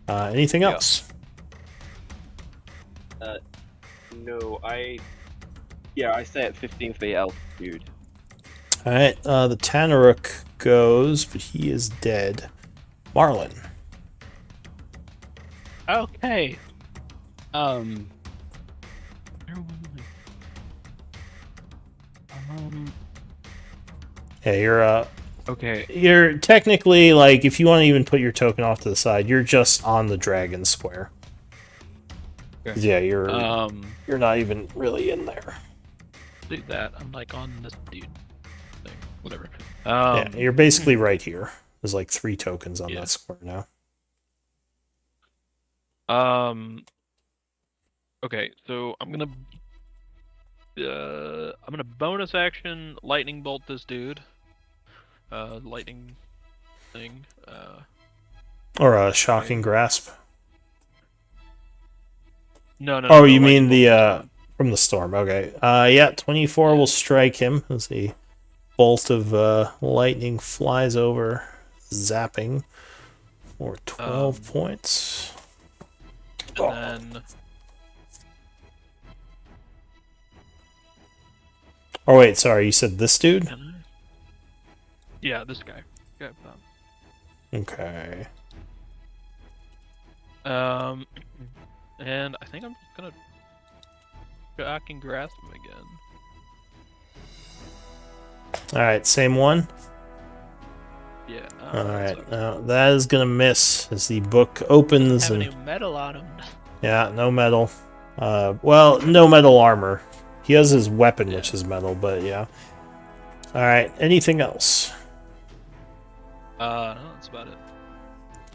Anything else? No, I stay at 15 feet altitude. Alright, the Tanaruk goes, but he is dead. Marlin. Okay. Yeah, you're Okay. you're technically, like, if you want to even put your token off to the side, you're just on the dragon square. Okay. Yeah, you're not even really in there. Do that. I'm like on this dude thing. Whatever. Yeah, you're basically right here. There's like 3 tokens on Yeah. that square now. Okay, so I'm gonna bonus action lightning bolt this dude. Lightning thing. Or a shocking grasp. No. Oh, no, you lightning mean bolt. From the storm, okay. Yeah, 24 will strike him as a bolt of lightning flies over, zapping for 12 points. And then Oh, wait, sorry, you said this dude? yeah, this guy. Okay. And I think I'm just gonna back and grasp him again. Alright, same one. Yeah. Alright, now that is gonna miss as the book opens Have and. any metal on him? Yeah, no metal. Well, no metal armor. He has his weapon, Yeah. which is metal, but yeah. Alright, anything else? No, that's about it.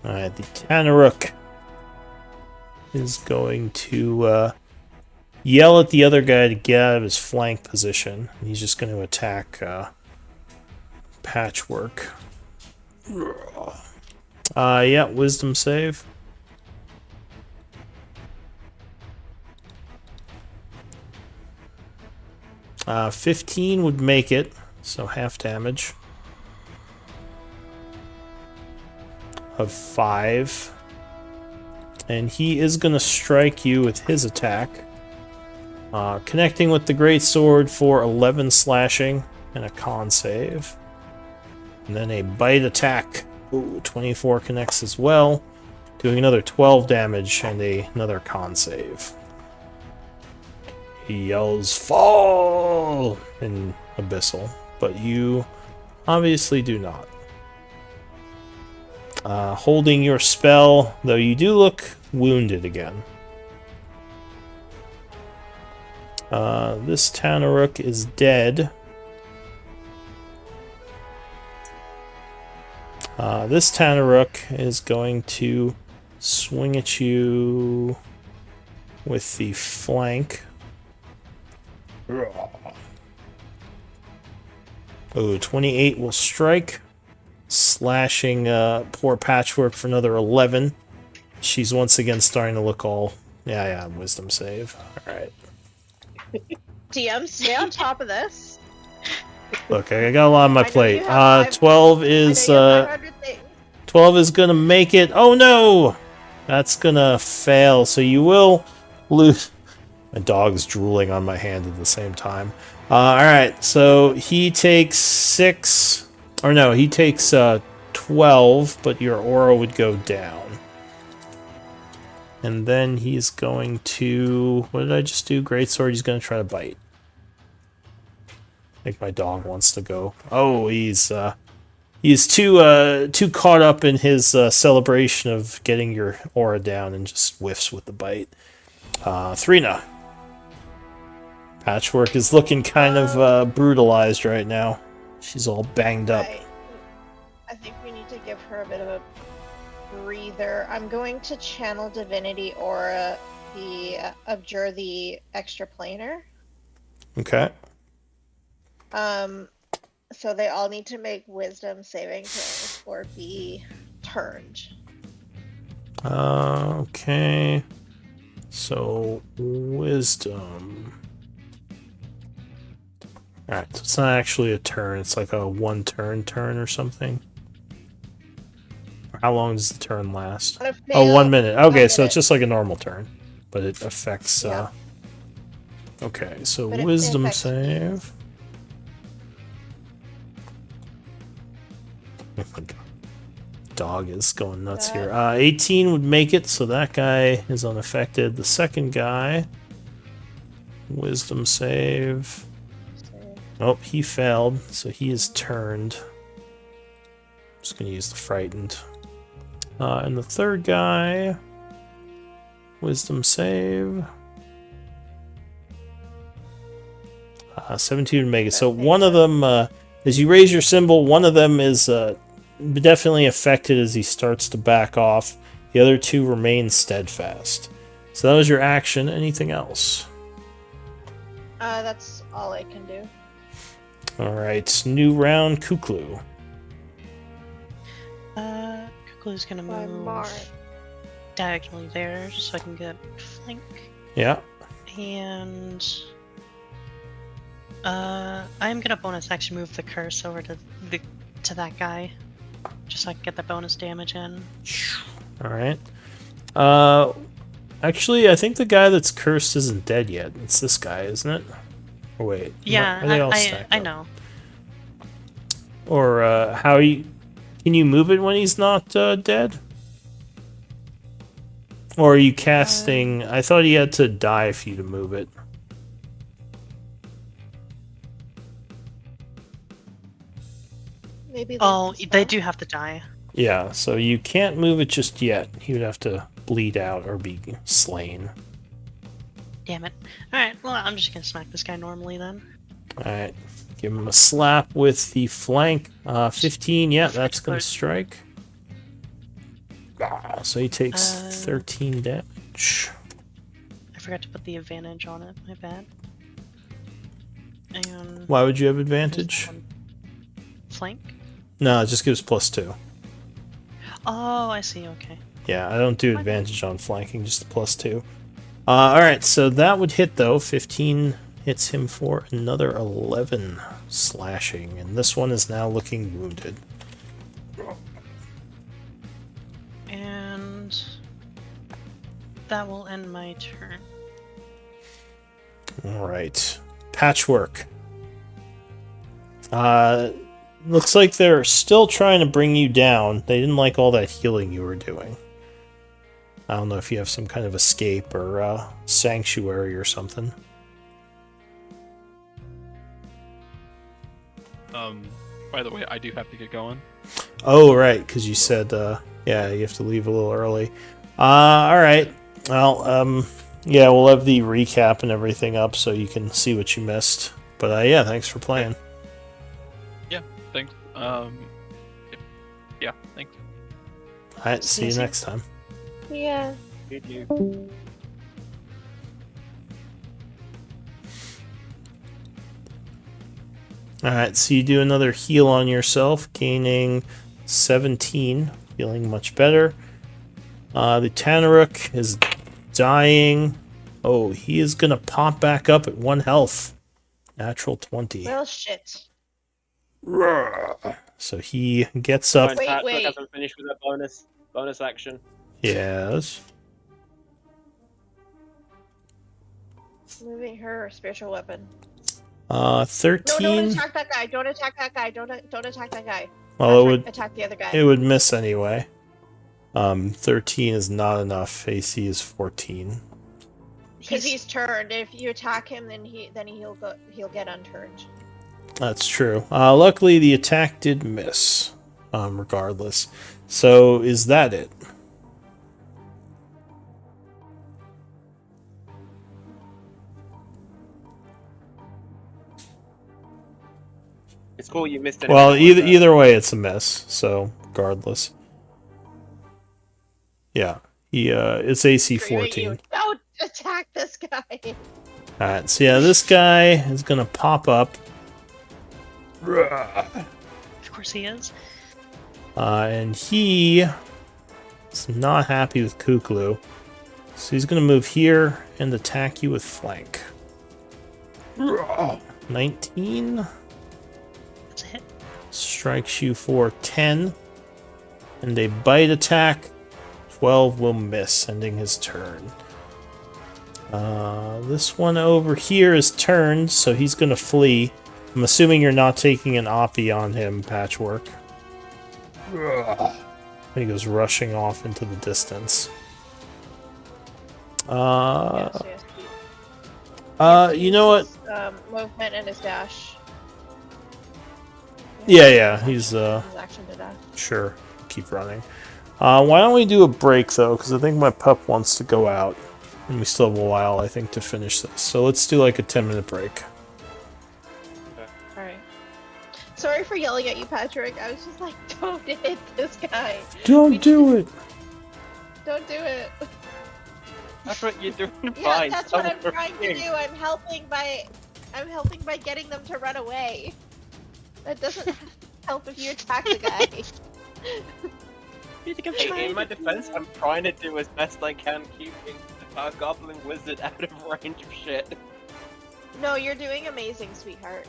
Alright, the Tanaruk is going to yell at the other guy to get out of his flank position. He's just going to attack Patchwork. Yeah, wisdom save. Uh, 15 would make it, so half damage. Of 5. And he is going to strike you with his attack. Connecting with the great sword for 11 slashing and a con save. And then a bite attack. Ooh, 24 connects as well. Doing another 12 damage and another con save. He yells, "Fall!" in Abyssal, but you obviously do not. Holding your spell, though you do look wounded again. This Tanaruk is dead. This Tanaruk is going to swing at you with the flank. Oh, 28 will strike, slashing poor Patchwork for another 11. She's once again starting to look all... Yeah, wisdom save. Alright. DM, stay on top of this. Look, I got a lot on my I know plate. you have 12 I is... know you have 500 things. 12 is gonna make it. Oh no! That's gonna fail, so you will lose... My dog's drooling on my hand at the same time. Alright, so he takes 6... Or no, he takes 12, but your aura would go down. And then he's going to... What did I just do? Greatsword, he's going to try to bite. I think my dog wants to go. Oh, he's too caught up in his celebration of getting your aura down and just whiffs with the bite. Thrina. Patchwork is looking kind of brutalized right now. She's all banged up. Right. I think we need to give her a bit of a breather. I'm going to channel Divinity Aura, the abjure the extraplanar. Okay. So they all need to make wisdom saving throws or be turned. Okay. So, wisdom. Alright, so it's not actually a turn, it's like a one-turn or something. How long does the turn last? On a Oh, fail- 1 minute. Okay, a so minute. it's just like a normal turn. But it affects... Yeah. Okay, so But it wisdom affects save. Oh my god. Dog is going nuts here. 18 would make it, so that guy is unaffected. The second guy... Wisdom save... Oh, he failed, so he is turned. Just gonna use the frightened. And the third guy... Wisdom save... 17 would make it. So one of them, as you raise your symbol, one of them is definitely affected as he starts to back off. The other two remain steadfast. So that was your action. Anything else? That's all I can do. Alright, new round, Kuklu. Kuklu's gonna My move mark. diagonally there so I can get flank. Yeah. And I'm gonna bonus action move the curse over to that guy, just so I can get the bonus damage in. All right. Actually, I think the guy that's cursed isn't dead yet. It's this guy, isn't it? Or wait. Yeah, Are they all stacked I up? know. Or how you? Can you move it when he's not dead? Or are you casting? I thought he had to die for you to move it. Maybe. Oh, that's the they spell. do have to die. Yeah, so you can't move it just yet. He would have to bleed out or be slain. Damn it. Alright, well, I'm just gonna smack this guy normally then. Alright. Give him a slap with the flank. 15, yeah, that's gonna strike. So he takes 13 damage. I forgot to put the advantage on it, my bad. And Why would you have where's advantage? that one? Flank? No, it just gives +2. Oh, I see, okay. Yeah, I don't do advantage on flanking, just the +2. Alright, so that would hit though. 15 hits him for another 11 slashing, and this one is now looking wounded. And that will end my turn. Alright. Patchwork. Looks like they're still trying to bring you down. They didn't like all that healing you were doing. I don't know if you have some kind of escape or sanctuary or something. By the way, I do have to get going. Oh, right, because you said, yeah, you have to leave a little early. Alright. Well, yeah, we'll have the recap and everything up so you can see what you missed. But, yeah, thanks for playing. Yeah, thanks. Yeah, thanks. Alright, see you next time. Yeah. Alright, so you do another heal on yourself, gaining 17, feeling much better. The Tanaruk is dying. Oh, he is gonna pop back up at 1 health. Natural 20. Well, shit. So he gets up. Wait, Patrick wait. hasn't finished with that bonus action. Yes. Moving her spiritual weapon. 13. No, don't attack that guy. Don't attack that guy. Don't attack that guy. Well, it Patrick, would attack the other guy. it would miss anyway. 13 is not enough. AC is 14. Because he's turned. If you attack him, then he'll get unturned. That's true. Luckily, the attack did miss. Regardless. So is that it? It's cool you missed it. Well, either way, it's a miss. So regardless. Yeah. He it's AC Screw at 14. you. Don't attack this guy. Alright, so yeah, this guy is gonna pop up. Of course he is. And he is not happy with Kuklu. So he's gonna move here and attack you with flank. 19 That's a hit. strikes you for 10. And a bite attack. 12 will miss, ending his turn. This one over here is turned, so he's gonna flee. I'm assuming you're not taking an Oppie on him, Patchwork. He goes rushing off into the distance. Yes, he You know what? movement and his dash. Yeah, he's, His action to dash. sure, keep running. Why don't we do a break, though, because I think my pup wants to go out. And we still have a while, I think, to finish this. So let's do like a 10-minute break. Alright. Sorry for yelling at you, Patrick. I was just like, don't hit this guy. Don't do it! Don't do it. That's what you're doing. Yeah, Fine. that's what I'm Stop trying to worrying. do. I'm helping by getting them to run away. That doesn't help if you attack the guy. You think I'm Hey, trying in my to do defense, that? I'm trying to do as best I can keeping a goblin wizard out of range of shit. No, you're doing amazing, sweetheart.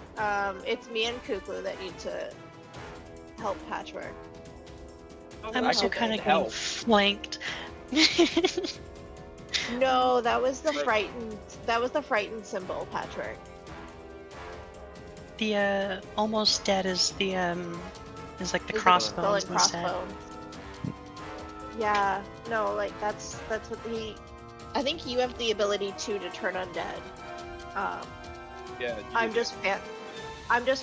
It's me and Kuklu that need to help Patchwork. I'm I also can kind of getting help. flanked. No, that was the frightened. That was the frightened symbol, Patchwork. The almost dead is the is like the Is crossbones the skull and instead. crossbones. Yeah, no, like that's what the. I think you have the ability to turn undead. Yeah. I'm just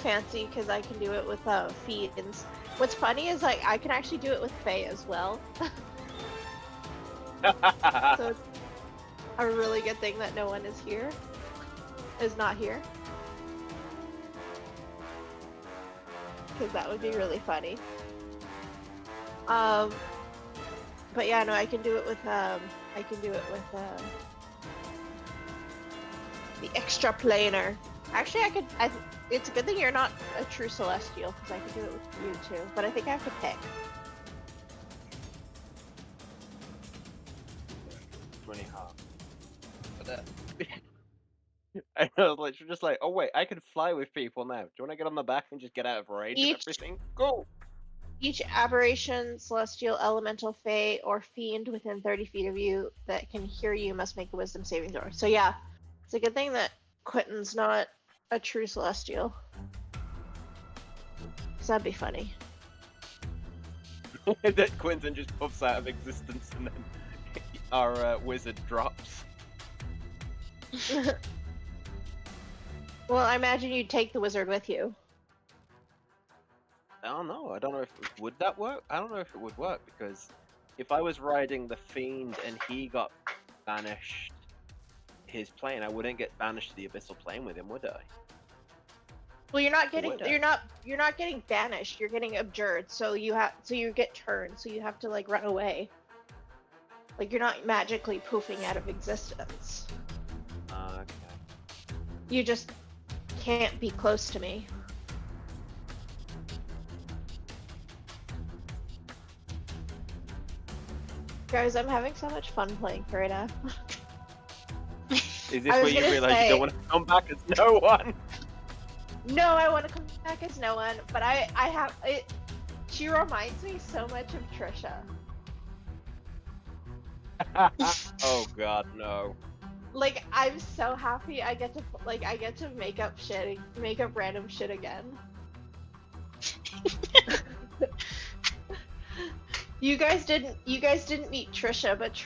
fancy because I can do it with fiends. What's funny is like I can actually do it with Fae as well. So it's a really good thing that no one is not here. Because that would be really funny. But yeah, no, I can do it with the extra planar. Actually, it's a good thing you're not a true celestial because I can do it with you too. But I think I have to pick. Really hard. But, I was literally just like, oh wait, I can fly with people now. Do you want to get on the back and just get out of range of everything? Go! Each aberration, celestial, elemental, fae, or fiend within 30 feet of you that can hear you must make a wisdom saving throw. So yeah, it's a good thing that Quentin's not a true celestial. Because that'd be funny. That Quentin just puffs out of existence and then our wizard drops. Well, I imagine you'd take the wizard with you. I don't know. I don't know if would that work. I don't know if it would work because if I was riding the fiend and he got banished his plane, I wouldn't get banished to the abyssal plane with him, would I? Well, you're not Would I? you're not getting banished. You're getting abjured. So you get turned. So you have to like run away. Like you're not magically poofing out of existence. Okay. You just can't be close to me. Guys, I'm having so much fun playing Farida. Is this I where was you gonna realize you don't want to come back as no one? No, I want to come back as no one, but I have it. She reminds me so much of Trisha. Oh god, no. Like I'm so happy I get to make up random shit again. You guys didn't meet Trisha, but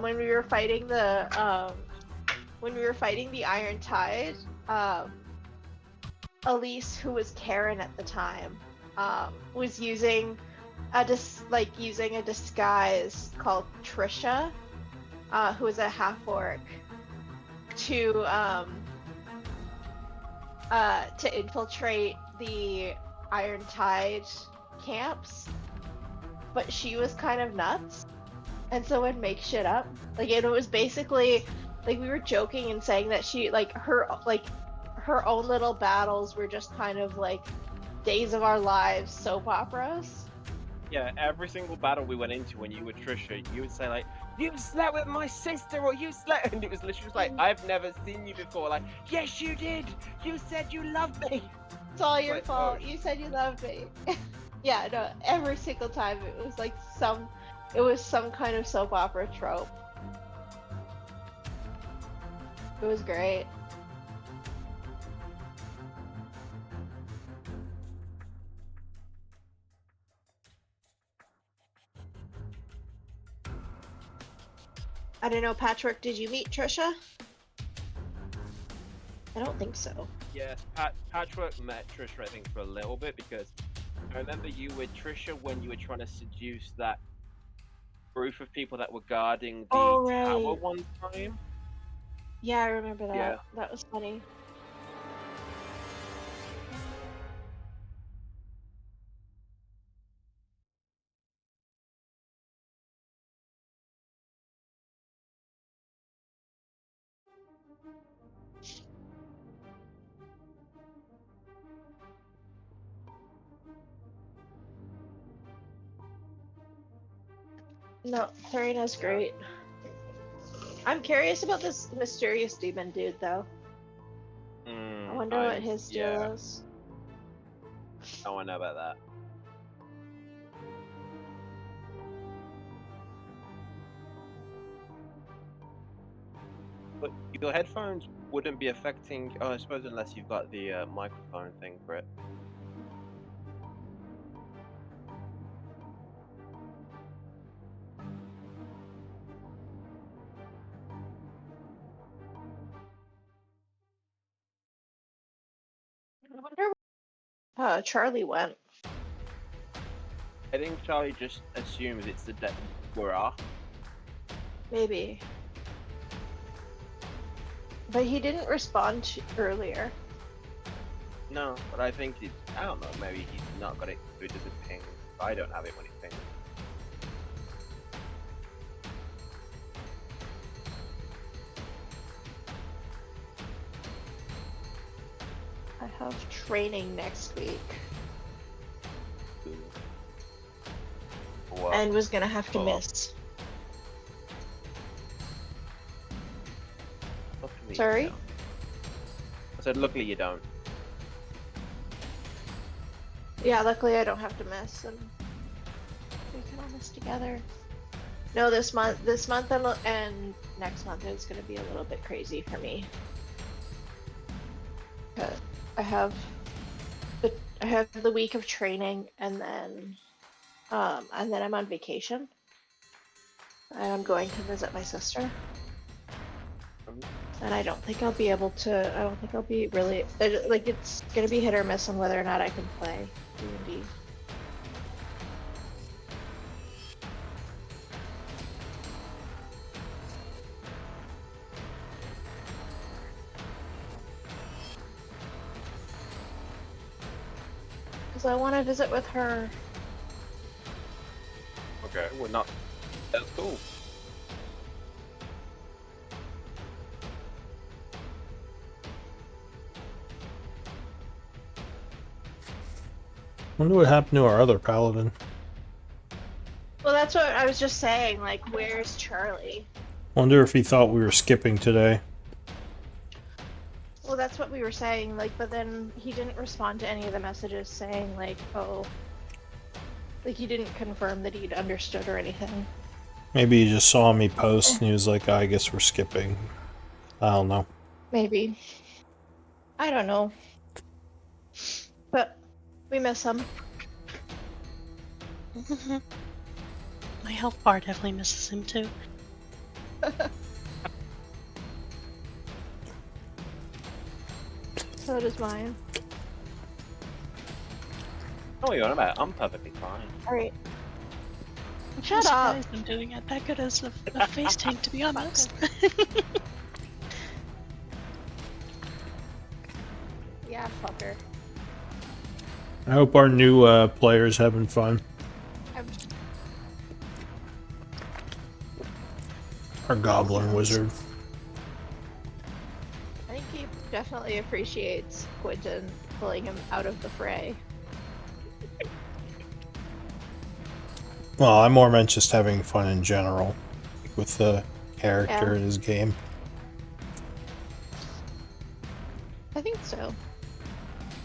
when we were fighting the Iron Tide, Elise, who was Karen at the time, was using a disguise called Trisha, who is a half orc, to infiltrate the Iron Tide camps. But she was kind of nuts, and so would make shit up. Like it was basically like we were joking and saying that she her own little battles were just kind of like Days of Our Lives soap operas. Yeah, every single battle we went into when you were Trisha, you would say like, "You slept with my sister," or "You slept," and it was literally just like, "I've never seen you before." Like, "Yes, you did. You said you loved me." It's all your Like, fault. oh. You said you loved me. Yeah, no. Every single time it was like some kind of soap opera trope. It was great. I don't know, Patchwork, did you meet Trisha? I don't think so. Yeah, Patchwork met Trisha, I think, for a little bit because I remember you with Trisha when you were trying to seduce that group of people that were guarding the Oh, tower right. one time. Yeah, I remember that. Yeah. That was funny. No, Karina's great. I'm curious about this mysterious demon dude, though. I wonder what his deal is. I want to know about that. But your headphones wouldn't be affecting. Oh, I suppose unless you've got the microphone thing for it. I wonder where Charlie went. I think Charlie just assumes it's the deck we're off. Maybe. But he didn't respond earlier. No, but I think he's. I don't know. Maybe he's not got it so it doesn't ping. I don't have it when it pings. I have training next week. What? And was gonna have to Oh. miss. Luckily you Sorry? don't. I said, luckily you don't. Yeah, luckily I don't have to miss, and we can all miss together. No, this month and next month is gonna be a little bit crazy for me. 'Cause I have the week of training, and then I'm on vacation. And I'm going to visit my sister. And I don't think I'll be able to. I don't think I'll be really like. It's gonna be hit or miss on whether or not I can play D&D. Because I want to visit with her. Okay, we're not. That's cool. Wonder what happened to our other paladin. Well, that's what I was just saying. Like, where's Charlie? Wonder if he thought we were skipping today. Well, that's what we were saying. Like, but then he didn't respond to any of the messages saying like, oh, like he didn't confirm that he'd understood or anything. Maybe he just saw me post and he was like, I guess we're skipping. I don't know. Maybe. I don't know. But we miss him. My health bar definitely misses him too. So does mine. Oh, you're on about. I'm perfectly fine. Alright. I'm Shut up. surprised I'm doing it that good as a face tank, to be honest. Yeah, fucker. I hope our new player's having fun. Our goblin wizard. I think he definitely appreciates Quentin pulling him out of the fray. Well, I more meant just having fun in general, like with the character in his game. I think so.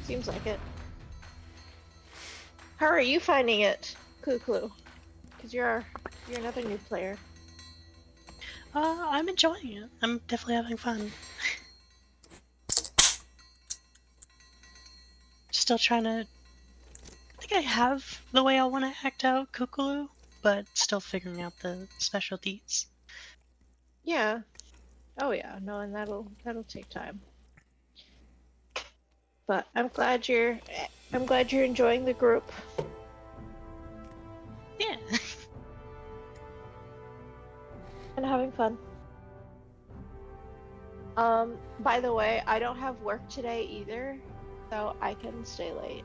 Seems like it. How are you finding it, Kuklu? Because you're another new player. I'm enjoying it. I'm definitely having fun. Still trying to. I think I have the way I want to act out Kukulu, but still figuring out the special deets. Yeah. Oh yeah. No, and that'll take time. But I'm glad you're enjoying the group. Yeah. And having fun. By the way, I don't have work today either, so I can stay late.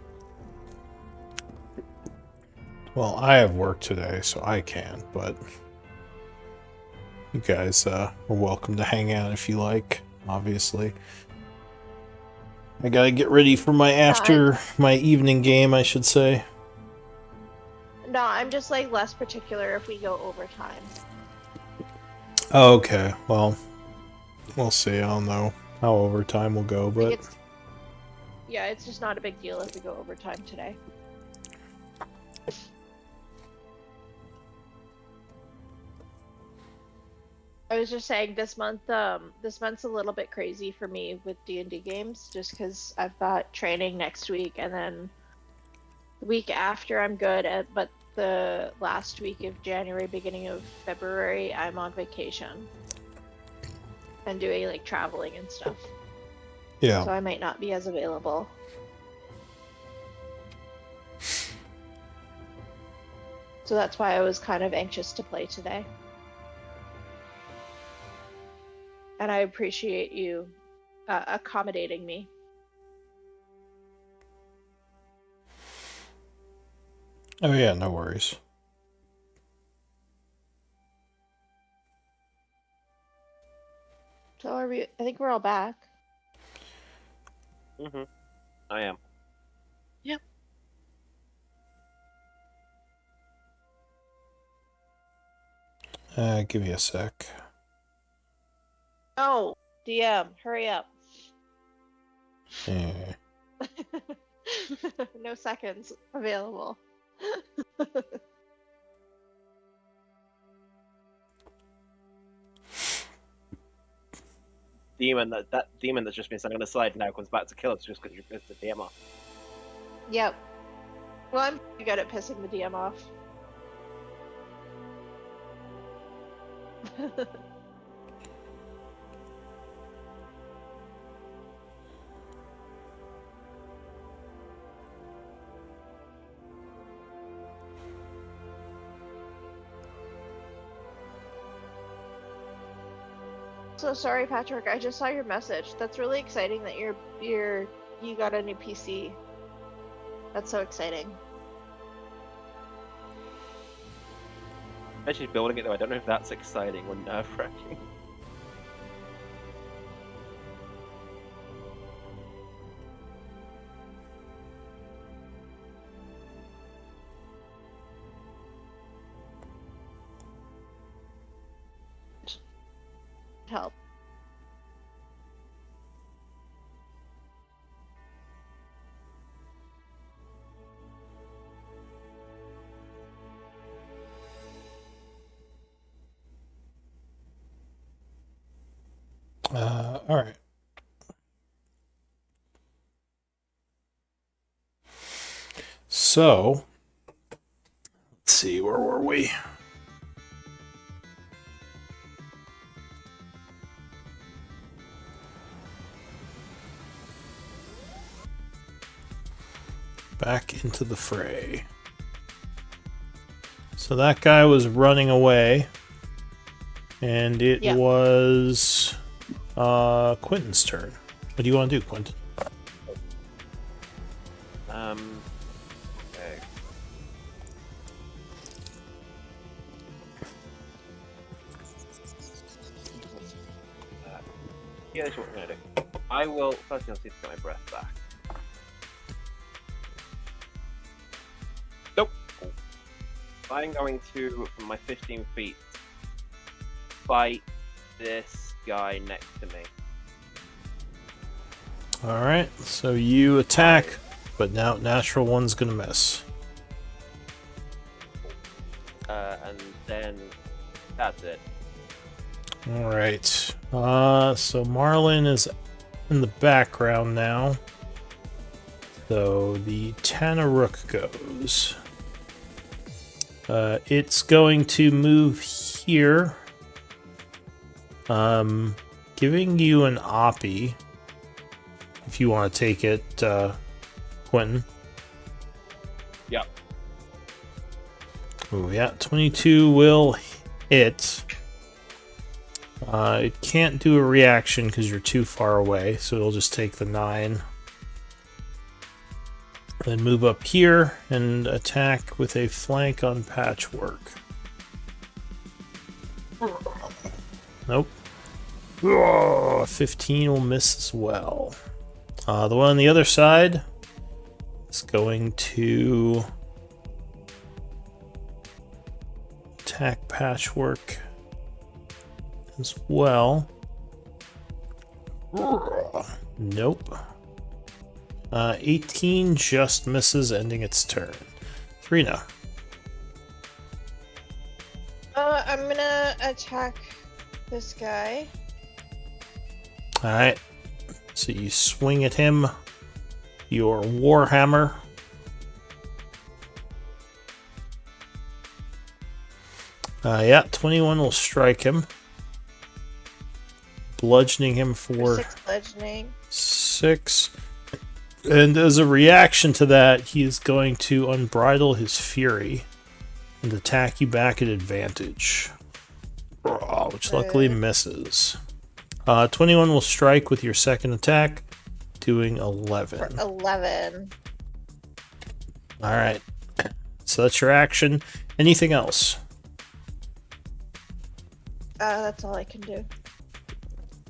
Well, I have work today, so I can, but you guys are welcome to hang out if you like, obviously. I gotta get ready for my my evening game, I should say. No, I'm just like less particular if we go overtime. Oh, okay. Well, we'll see. I don't know how overtime will go, Like but it's just not a big deal if we go overtime today. I was just saying this month's a little bit crazy for me with D&D games, just because I've got training next week, and then the week after I'm good at, but the last week of January, beginning of February, I'm on vacation and doing like traveling and stuff. yeah. So I might not be as available. So that's why I was kind of anxious to play today. And I appreciate you accommodating me. Oh yeah, no worries. So are we? I think we're all back. I am. Yep. Give me a sec. Oh, DM, hurry up. Eh. No seconds available. That demon that's just been standing on the side now comes back to kill us just because you pissed the DM off. Yep. Well, I'm pretty good at pissing the DM off. So sorry, Patrick. I just saw your message. That's really exciting that you got a new PC. That's so exciting. Actually building it though, I don't know if that's exciting or nerve-wracking. Help. All right. So, let's see, where were we? Back into the fray. So that guy was running away, and it Yeah. was Quentin's turn. What do you want to do, Quentin? Okay. Yeah, that's what we're gonna do. I will first I'll see to get my breath back. Nope. I'm going to, from my 15 feet, fight this guy next to me. All right, so you attack, but now natural one's gonna miss. And then that's it. All right. So Marlin is in the background now. So the Tanaruk goes. It's going to move here. Giving you an Oppie. If you want to take it, Quentin. Yep. Oh yeah, 22 will hit. It can't do a reaction because you're too far away, so it'll just take the 9. Then move up here and attack with a flank on Patchwork. Nope. 15 will miss as well. The one on the other side is going to attack Patchwork as well. Nope. 18 just misses, ending its turn. Trina. I'm gonna attack this guy. Alright. So you swing at him. Your Warhammer. Yeah, 21 will strike him. Bludgeoning him for 6 bludgeoning. 6. And as a reaction to that, he is going to unbridle his fury and attack you back at advantage. Which luckily misses. 21 will strike with your second attack, doing 11. For 11. Alright. So that's your action. Anything else? That's all I can do.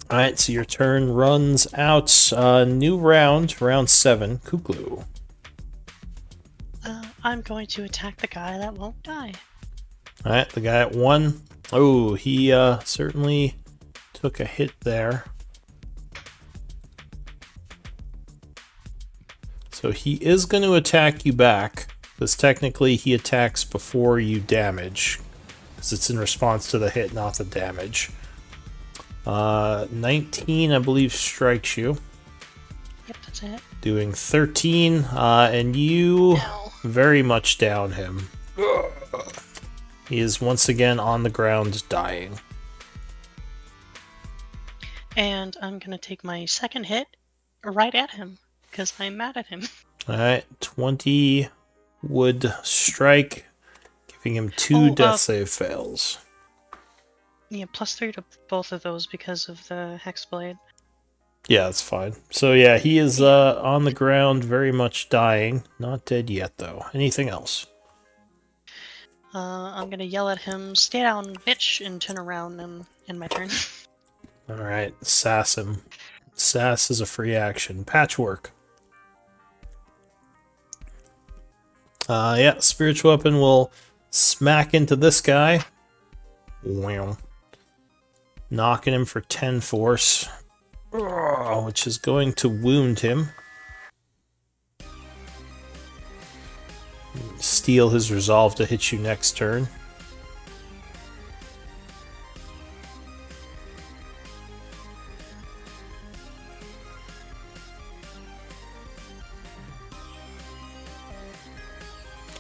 Alright, so your turn runs out. New round, round 7. Kuklu. I'm going to attack the guy that won't die. Alright, the guy at 1. Oh, he certainly took a hit there. So he is going to attack you back, because technically he attacks before you damage, because it's in response to the hit, not the damage. 19, I believe, strikes you, Yep, that's it. doing 13, and you Ow. very much down him. He is once again on the ground, dying. And I'm going to take my second hit right at him, because I'm mad at him. Alright, 20 would strike, giving him 2 death save fails. Yeah, +3 to both of those because of the Hexblade. Yeah, that's fine. So yeah, he is on the ground, very much dying. Not dead yet, though. Anything else? I'm going to yell at him, "Stay down, bitch," and turn around and end my turn. Alright, sass him. Sass is a free action. Patchwork. Yeah, spiritual weapon will smack into this guy. Wow. Knocking him for 10 force. Which is going to wound him. Steal his resolve to hit you next turn.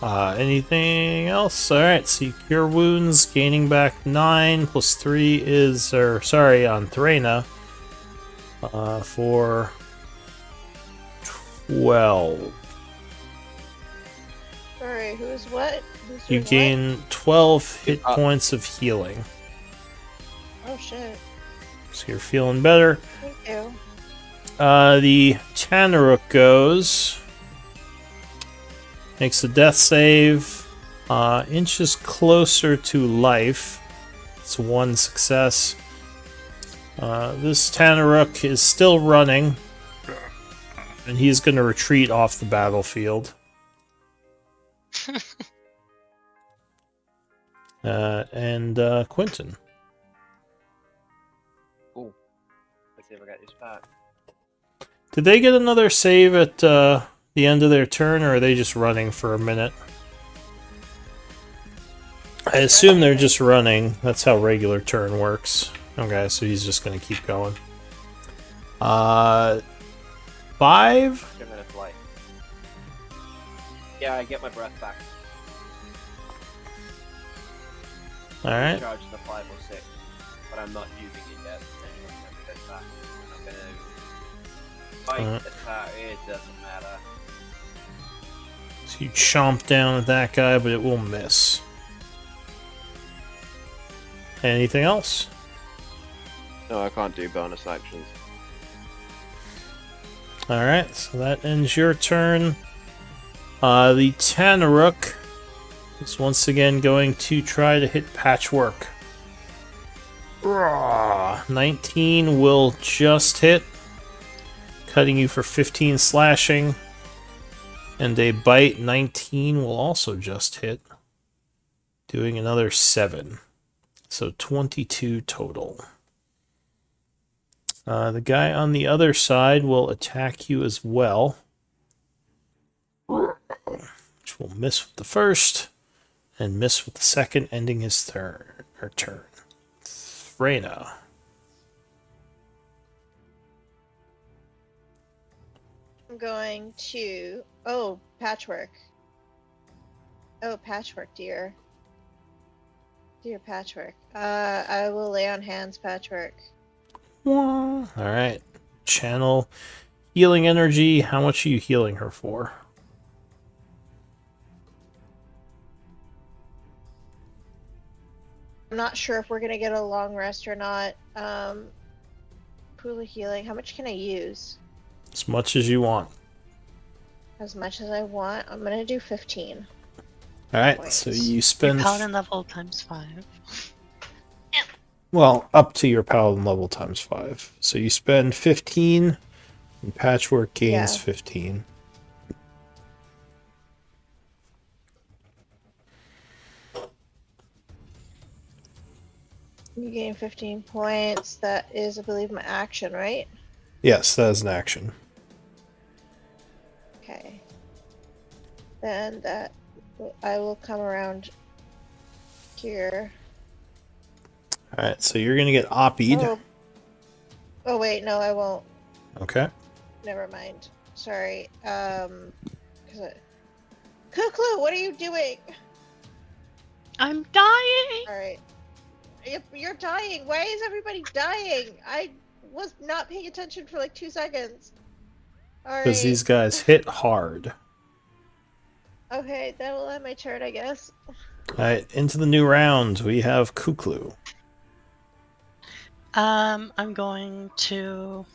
Anything else? Alright, so you cure wounds, gaining back 9, plus 3 is, or sorry, on Threna, for 12. Sorry, who's what? Who's You doing gain 12 hit points of healing. what? Oh shit. So you're feeling better. Thank you. The Tanaruk goes. Makes a death save. Inches closer to life. It's 1 success. This Tanaruk is still running. And he's going to retreat off the battlefield. And Quentin. Ooh. Let's see if I got this back. Did they get another save at the end of their turn, or are they just running for a minute? I assume they're just running. That's how regular turn works. Okay, so he's just going to keep going. 5? 2 minutes light. Yeah, I get my breath back. Alright. Charge the 5 or 6, but I'm not using it yet. Anyway, I'm get back. I'm gonna fight, attack, it doesn't matter. So you chomp down at that guy, but it will miss. Anything else? No, I can't do bonus actions. Alright, so that ends your turn. The Tanaruk is once again going to try to hit Patchwork. 19 will just hit, cutting you for 15 slashing. And a bite, 19 will also just hit, doing another 7. So 22 total. The guy on the other side will attack you as well, which will miss with the first and miss with the second, ending his turn. Reyna. I'm going to. Oh, patchwork. Oh, patchwork, dear. Dear patchwork. I will lay on hands, patchwork. All right. Channel healing energy. How much are you healing her for? I'm not sure if we're gonna get a long rest or not. Pool of healing. How much can I use? As much as you want. As much as I want. I'm gonna do 15. All right. Points. So you Your spend paladin level times 5. well up to your paladin level times 5. So you spend 15, and Patchwork gains Yeah. 15. You gain 15 points. That is, I believe, my action, right? Yes, that is an action. Okay. Then that I will come around here. All right. So you're gonna get oppied. Oh wait, no, I won't. Okay. Never mind. Sorry. Kuklu, what are you doing? I'm dying! All right. You're dying. Why is everybody dying? I was not paying attention for like 2 seconds. All right. Because these guys hit hard. Okay, that will end my turn, I guess. All right. Into the new round, we have Kuklu. I'm going to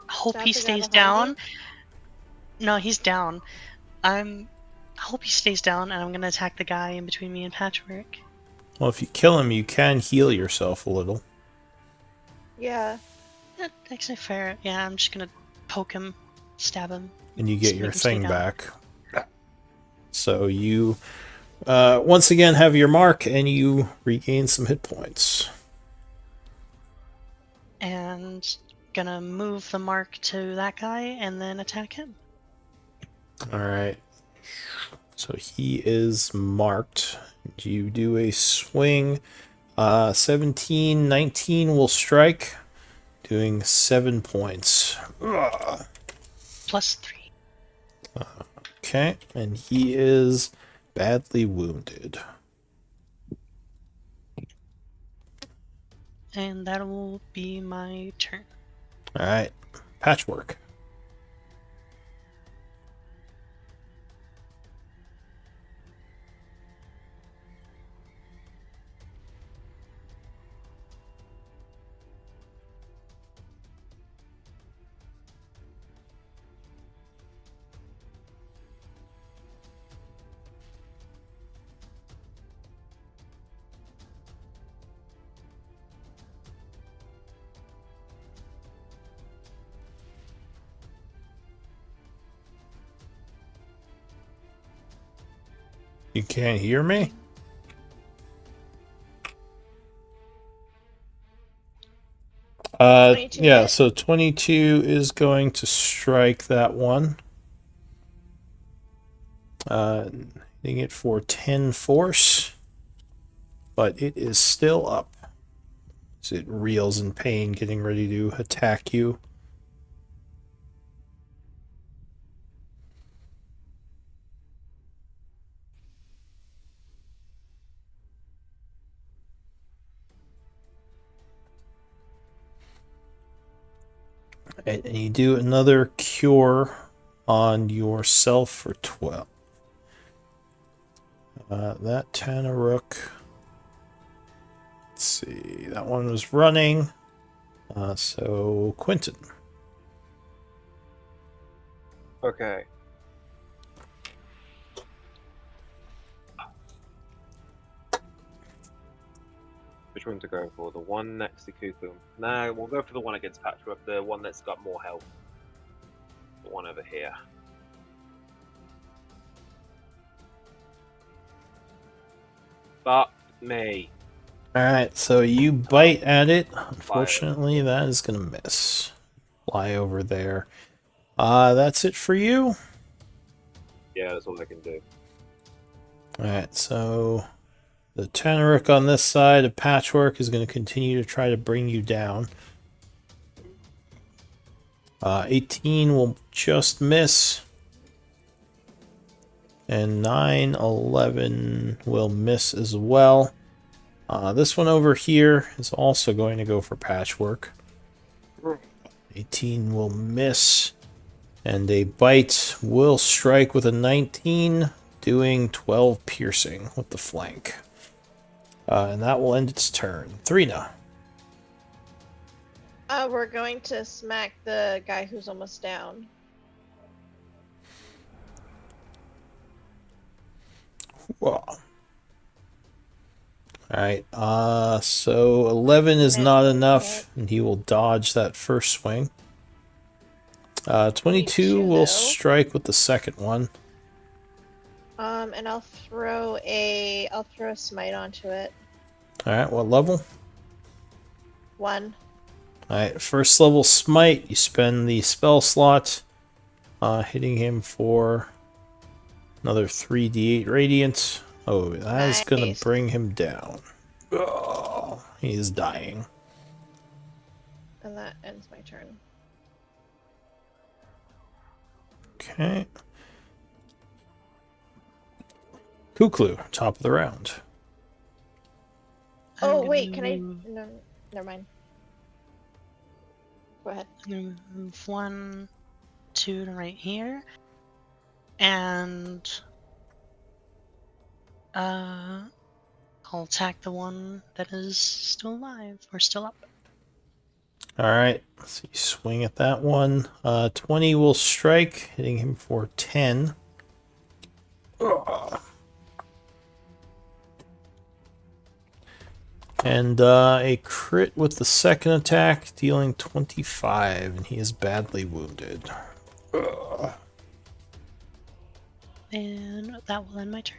hope Stab he the guy stays behind down. No, he's down. I hope he stays down, and I'm gonna attack the guy in between me and Patchwork. Well, if you kill him, you can heal yourself a little. Yeah. That's actually fair. Yeah, I'm just gonna poke him, stab him. And you Just get make your him stay thing down. back. So you once again have your mark, and you regain some hit points. And gonna move the mark to that guy and then attack him. All right. So he is marked. You do a swing. 17, 19 will strike, doing 7 points. Ugh. +3. Okay, and he is badly wounded. And that will be my turn. All right, Patchwork. You can't hear me? Uh, 22 yeah, hit? so 22 is going to strike that one. Hitting it for 10 force. But it is still up. So it reels in pain, getting ready to attack you. And you do another cure on yourself for 12. That Tanarook. Let's see. That one was running. So Quentin. Okay. Which one to go for? The one next to Cuckoo? No, we'll go for the one against Patchwork, the one that's got more health. The one over here. Fuck me. Alright, so you bite at it. Unfortunately, that is going to miss. Fly over there. That's it for you. Yeah, that's all I can do. Alright, so the Teneric on this side of Patchwork is going to continue to try to bring you down. 18 will just miss. And 9, 11 will miss as well. This one over here is also going to go for Patchwork. 18 will miss. And a bite will strike with a 19, doing 12 piercing with the flank. And that will end its turn. Thrina. We're going to smack the guy who's almost down. Whoa. Alright, so 11 is not enough, and he will dodge that first swing. 22 will though. strike with the second one. And I'll throw a smite onto it. Alright, what level? 1. Alright, first level smite, you spend the spell slot, hitting him for another 3d8 radiant. Oh, that is going to bring him down. Oh, he is dying. And that ends my turn. Okay. Kuklu, top of the round. Oh, wait, can I... No, never mind. Go ahead. I'm gonna move 1, 2 to right here. And I'll attack the one that is still alive or still up. Alright, so you swing at that one. 20 will strike, hitting him for 10. Ugh. And a crit with the second attack, dealing 25, and he is badly wounded. Ugh. And that will end my turn.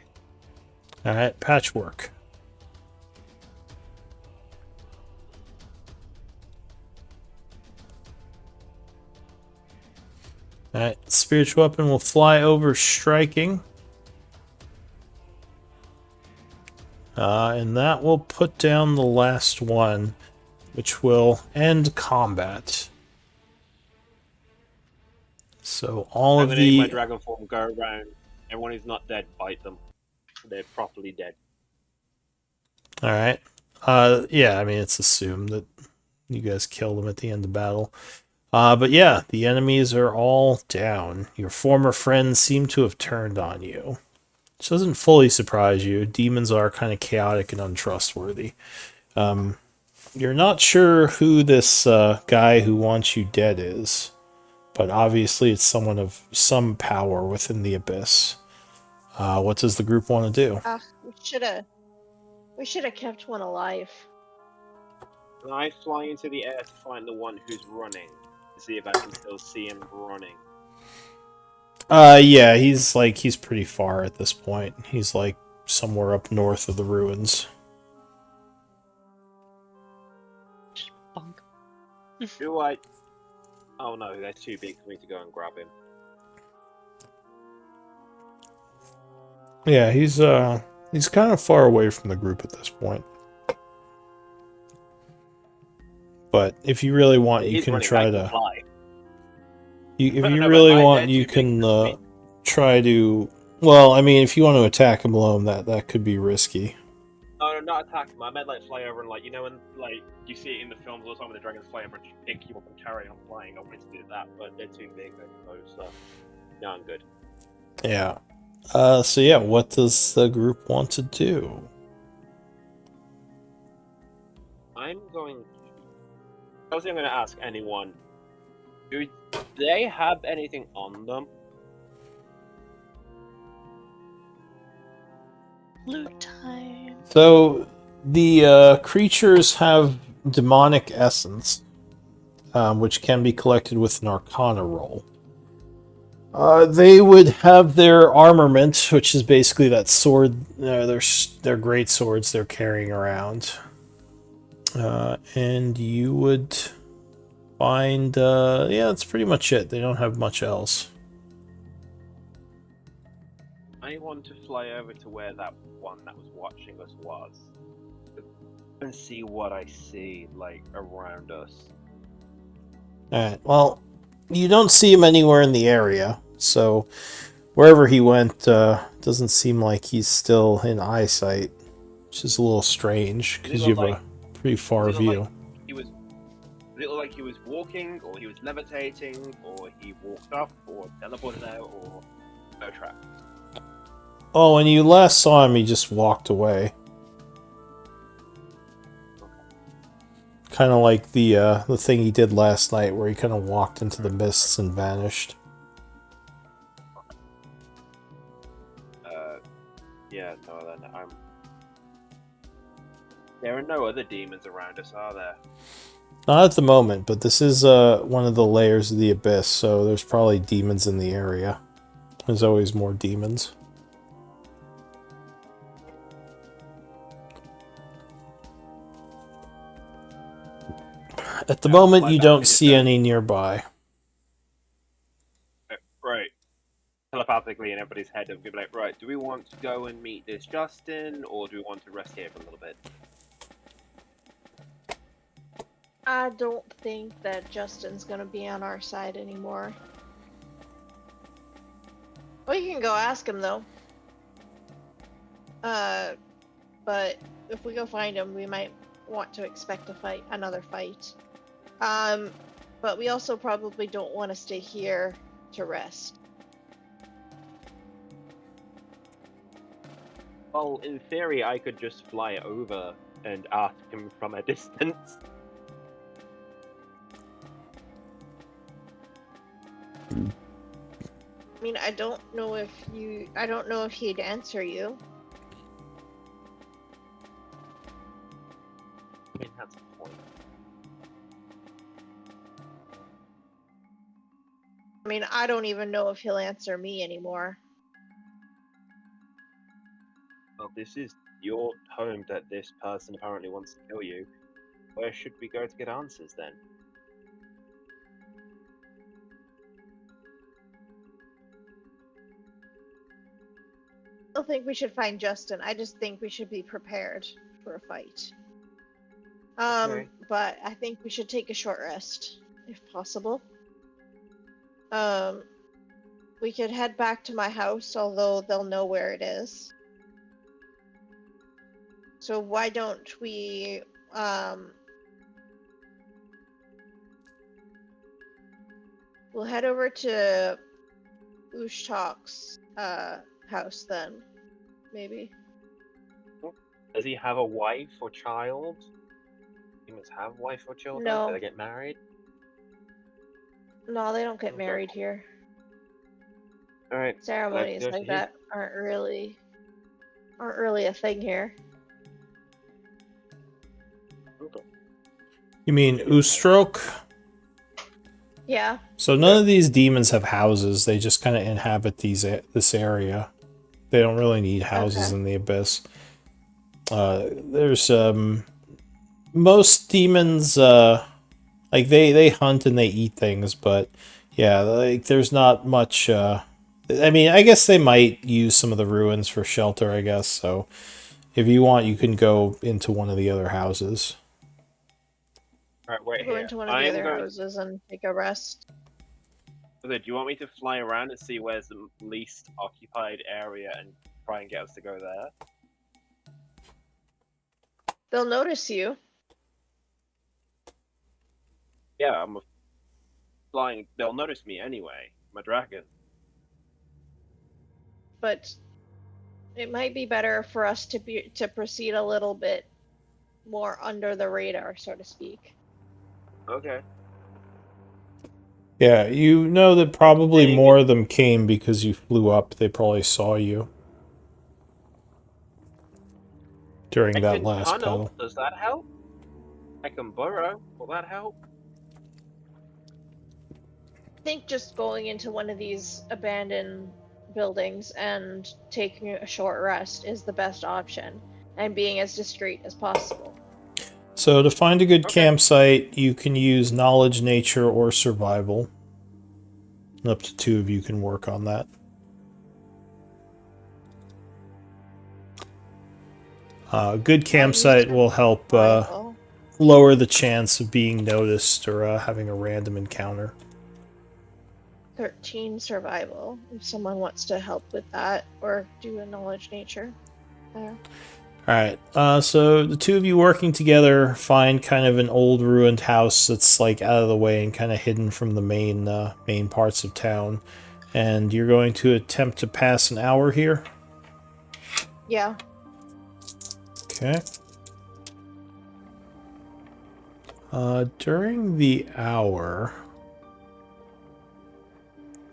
Alright, Patchwork. Alright, Spiritual Weapon will fly over, striking. And that will put down the last one, which will end combat. So all I'm of gonna make my the... dragon form go around. Everyone who's not dead, bite them. They're properly dead. Alright. Yeah, I mean, it's assumed that you guys kill them at the end of battle. But yeah, the enemies are all down. Your former friends seem to have turned on you. Which doesn't fully surprise you. Demons are kind of chaotic and untrustworthy. You're not sure who this guy who wants you dead is, but obviously it's someone of some power within the abyss. What does the group want to do? We should have kept one alive. And I fly into the air to find the one who's running, to see if I can still see him running. Yeah, he's pretty far at this point. He's like somewhere up north of the ruins. Just bonk. Do I... Oh no, they're too big for me to go and grab him. Yeah, he's kind of far away from the group at this point. But if you really want, you can try to... If you really want, you can try to... Well, I mean, if you want to attack him alone, that could be risky. No, not attack him. I meant like fly over and like, you know when like you see it in the films all the time when the dragons fly over and just pick you up and carry on flying. I wanted to do that, but they're too big, I suppose. So no, I'm good. Yeah. So yeah, what does the group want to do? I'm going to ask anyone, do they have anything on them? Loot time. So the creatures have demonic essence, which can be collected with an Arcana roll. They would have their armament, which is basically that sword, their great swords they're carrying around. And you would find, yeah, that's pretty much it. They don't have much else. I want to fly over to where that one that was watching us was, and see what I see, like, around us. Alright, well, you don't see him anywhere in the area, so wherever he went, doesn't seem like he's still in eyesight, which is a little strange, Does it because you look have a pretty far view. He was. Did it look like he was walking, or he was levitating, or he walked up, or teleported out, or no track? Oh, when you last saw him, he just walked away. Kind of like the thing he did last night, where he kind of walked into the mists and vanished. Yeah, no, then I'm. There are no other demons around us, are there? Not at the moment, but this is one of the layers of the abyss, so there's probably demons in the area. There's always more demons. At the moment, you don't see any nearby. Right. Telepathically in everybody's head, and be like, right, do we want to go and meet this Justin, or do we want to rest here for a little bit? I don't think that Justin's gonna be on our side anymore. We can go ask him though. But if we go find him, we might want to expect a fight, another fight. But we also probably don't want to stay here to rest. Well, in theory, I could just fly over and ask him from a distance. I mean, I don't know if he'd answer you. I mean, that's the point. I mean, I don't even know if he'll answer me anymore. Well, this is your home that this person apparently wants to kill you. Where should we go to get answers then? I don't think we should find Justin. I just think we should be prepared for a fight. Okay. But I think we should take a short rest, if possible. We could head back to my house, although they'll know where it is. So why don't we, we'll head over to Ushtalk's house then, maybe. Does he have a wife or child? He must have wife or children. No. Do they get married? No, they don't get Okay. married here. All right. Ceremonies go to like his- that aren't really a thing here. Okay. You mean Ustroke? Yeah. So none of these demons have houses. They just kind of inhabit this area. They don't really need houses in the abyss. There's most demons like they hunt and they eat things, but yeah, like there's not much. I mean, I guess they might use some of the ruins for shelter. I guess so. If you want, you can go into one of the other houses. All right, wait Go here. into one of the other houses and take a rest. So do you want me to fly around and see where's the least occupied area and try and get us to go there? They'll notice you. Yeah, I'm flying. They'll notice me anyway. I'm a dragon. But it might be better for us to proceed a little bit more under the radar, so to speak. Okay. Yeah, you know that probably more of them came because you flew up. They probably saw you during that last battle. Does that help? I can burrow. Will that help? I think just going into one of these abandoned buildings and taking a short rest is the best option, and being as discreet as possible. So to find a good Okay. campsite, you can use knowledge, nature, or survival. Up to 2 of you can work on that. A good I'll use campsite will help survival. lower the chance of being noticed or having a random encounter. 13 survival. If someone wants to help with that or do a knowledge nature. There. Alright, so the 2 of you working together find kind of an old ruined house that's like out of the way and kind of hidden from the main parts of town. And you're going to attempt to pass an hour here? Yeah. Okay. During the hour,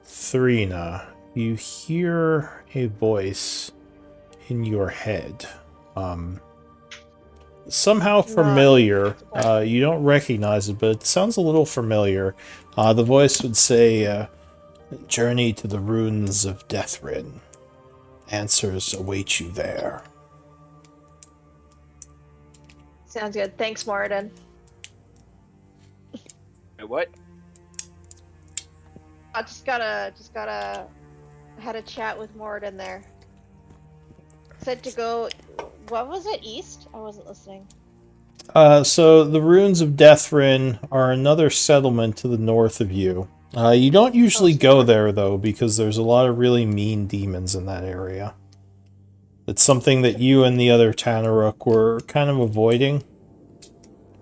Thrina, you hear a voice in your head. Somehow familiar. You don't recognize it, but it sounds a little familiar. The voice would say, "Journey to the ruins of Deathrin. Answers await you there." Sounds good. Thanks, Moradin. What? I just had a chat with Moradin there. Said to go, what was it, east? I wasn't listening. So the ruins of Deathrin are another settlement to the north of you. You don't usually go there, though, because there's a lot of really mean demons in that area. It's something that you and the other Tanaruk were kind of avoiding.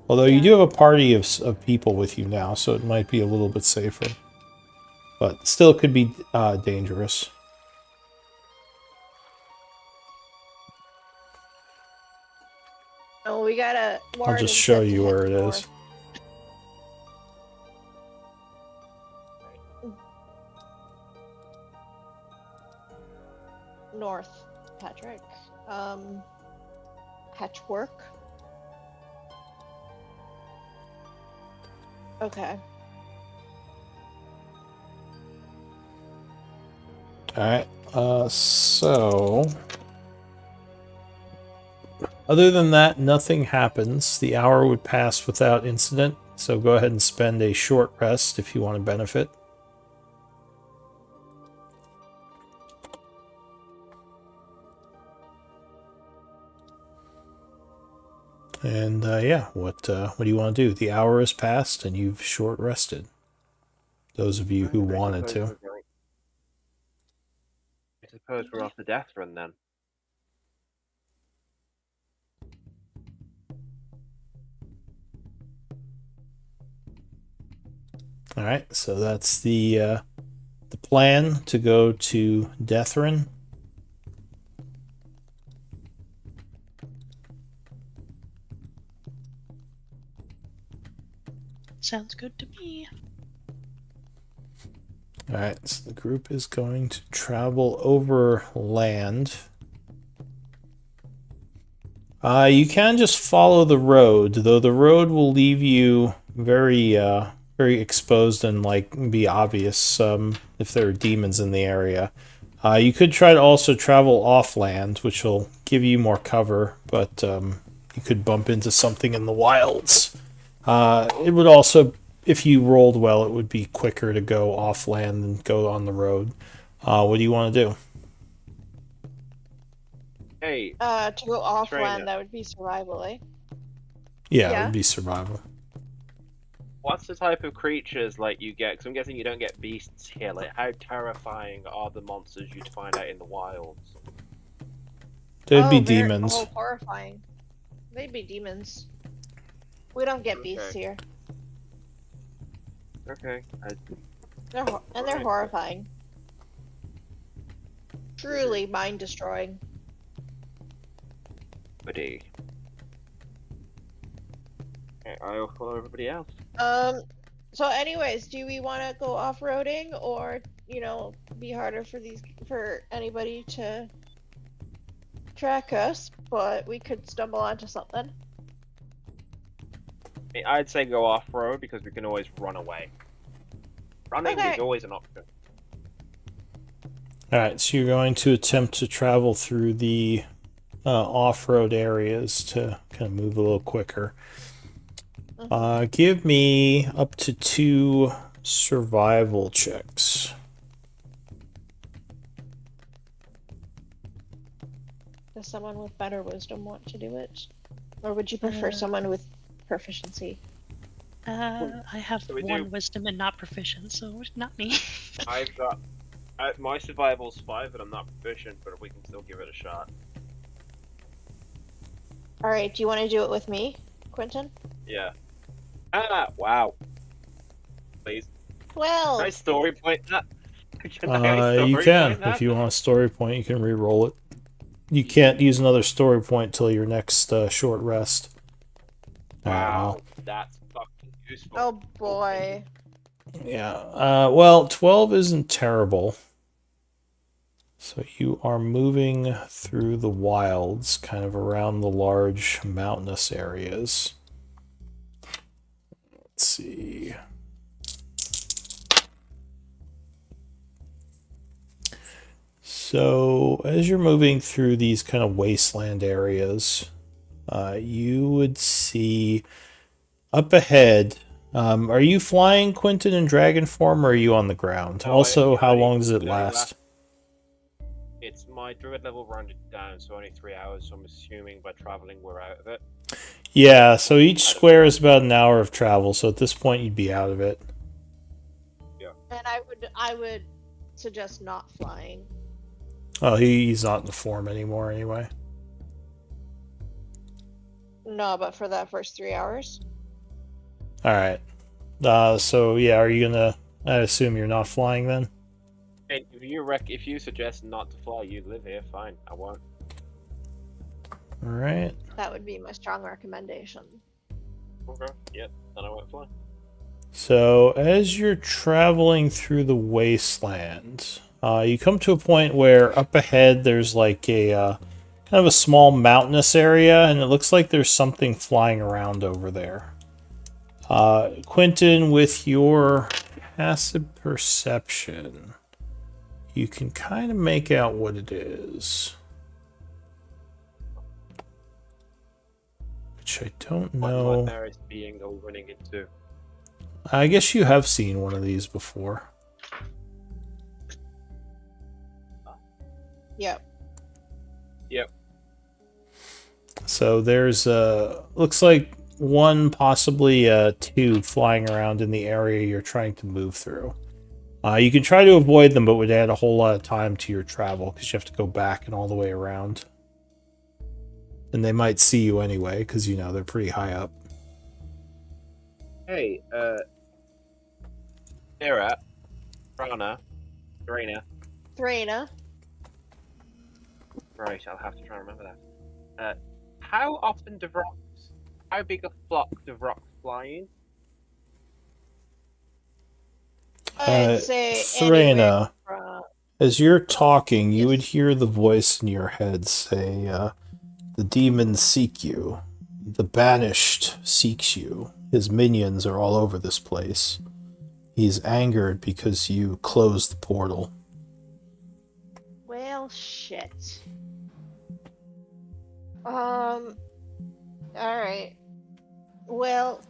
Although you do have a party of people with you now, so it might be a little bit safer. But still could be dangerous. Oh, we gotta. I'll just show you where it is. North, Patrick. Patchwork. Okay. Alright, so... Other than that, nothing happens. The hour would pass without incident, so go ahead and spend a short rest if you want to benefit. And yeah, what do you want to do? The hour has passed and you've short rested. Those of you who wanted to. I suppose we're off the death run then. All right, so that's the plan to go to Deathrin. Sounds good to me. Alright, so the group is going to travel over land. You can just follow the road, though the road will leave you very exposed and like be obvious if there are demons in the area. You could try to also travel off land, which will give you more cover, but you could bump into something in the wilds. It would also, if you rolled well, it would be quicker to go off land than go on the road. What do you want to do? Hey. To go off Trainer. land, that would be survival, eh? Yeah, it would be survival. What's the type of creatures like you get? Because I'm guessing you don't get beasts here. Like, how terrifying are the monsters you'd find out in the wilds? They'd be demons. Oh, horrifying. They'd be demons. We don't get beasts here. Okay. They're horrifying. Truly mind destroying. Buddy. Okay, I'll follow everybody else. So anyways, do we want to go off-roading or, you know, be harder for anybody to track us, but we could stumble onto something? I'd say go off-road because we can always run away. Running is always an option. Alright, so you're going to attempt to travel through the off-road areas to kind of move a little quicker. Give me up to 2 survival checks. Does someone with better wisdom want to do it? Or would you prefer Uh, someone with proficiency? I have So we 1 do- wisdom and not proficient, so not me. I've got my survival's 5, but I'm not proficient. But we can still give it a shot. Alright, do you want to do it with me, Quentin? Yeah. Wow. Please. Can I 12! story point that? Can I You story can. point that? If you want a story point, you can re-roll it. You can't use another story point till your next short rest. Alright, Wow, well. that's fucking useful. Oh boy. Yeah. Well, 12 isn't terrible. So you are moving through the wilds, kind of around the large mountainous areas. Let's see. So as you're moving through these kind of wasteland areas, you would see up ahead. Are you flying, Quentin, in dragon form, or are you on the ground? No, Also, how long does it only last? It's my druid level rounded down, so only 3 hours. So I'm assuming by traveling we're out of it. Yeah, so each square is about an hour of travel, so at this point you'd be out of it. And I would suggest not flying. Oh, he's not in the form anymore anyway. No, but for that first 3 hours. Alright. So yeah, are you gonna... I assume you're not flying then? And if you suggest not to fly, you live here. Fine, I won't. Alright. That would be my strong recommendation. Okay. Yep. Then I won't fly. So as you're traveling through the wasteland, you come to a point where up ahead there's like a kind of a small mountainous area, and it looks like there's something flying around over there. Quentin, with your passive perception, you can kind of make out what it is. Which I don't What know. nightmare is being or running into? I guess you have seen one of these before. Yep. Yep. So there's looks like 1, possibly 2 flying around in the area you're trying to move through. You can try to avoid them, but would add a whole lot of time to your travel because you have to go back and all the way around. And they might see you anyway because, you know, they're pretty high up. Hey, Sarah, Rana, Serena. Threna. Right, I'll have to try and remember that. How often do rocks? How big a flock do rocks fly in? I'd say Serena, from... as you're talking, you Yes. would hear the voice in your head say, the demons seek you. The banished seeks you. His minions are all over this place. He's angered because you closed the portal. Well, shit. Alright. Well,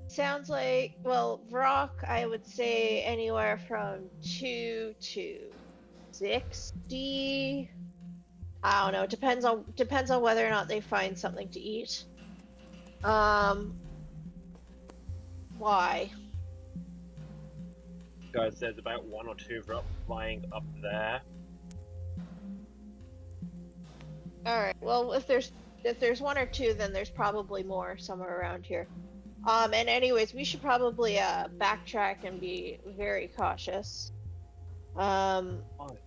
sounds like, well, Vrock, I would say anywhere from 2 to 60. I don't know. Depends on whether or not they find something to eat. Why? Guys, there's about 1 or 2 rocks flying up there. All right. Well, if there's 1 or 2, then there's probably more somewhere around here. And anyways, we should probably backtrack and be very cautious.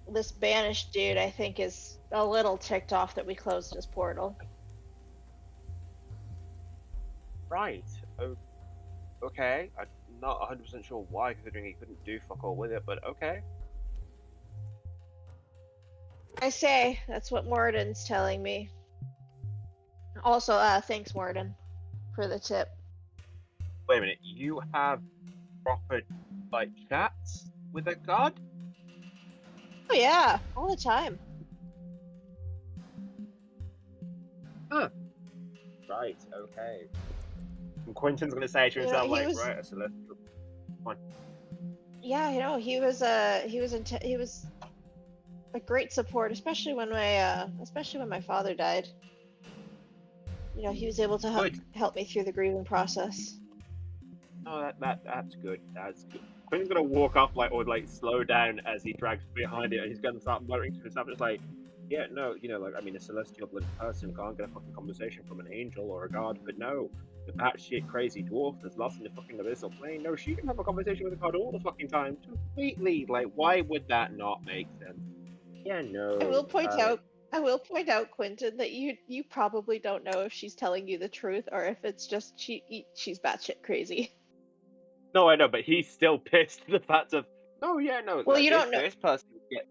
This banished dude, I think, is a little ticked off that we closed his portal. Right. Okay. I'm not 100% sure why, considering he couldn't do fuck all with it, but okay. I say, that's what Morden's telling me. Also, thanks, Morden, for the tip. Wait a minute. You have proper, like, chats with a god? Oh yeah, all the time. Huh. Right, okay. And Quentin's gonna say to You know, himself, he like, was. right, a celestial. Yeah, you know, he was a great support, especially when my father died. You know, he was able to Good. help me through the grieving process. Oh, that's good. That's good. Quentin's gonna walk up, like, or like slow down as he drags behind it, and he's gonna start muttering to himself, just like, yeah, no, you know, like, I mean, a celestial blooded person can't get a fucking conversation from an angel or a god, but no, the batshit crazy dwarf that's lost in the fucking abyssal plane, no, she can have a conversation with a god all the fucking time, completely. Like, why would that not make sense? Yeah, no. I will point out, Quentin, that you probably don't know if she's telling you the truth or if it's just she's batshit crazy. No, I know, but he's still pissed at the fact of, no, yeah, no, Well, like, you don't know. this person gets.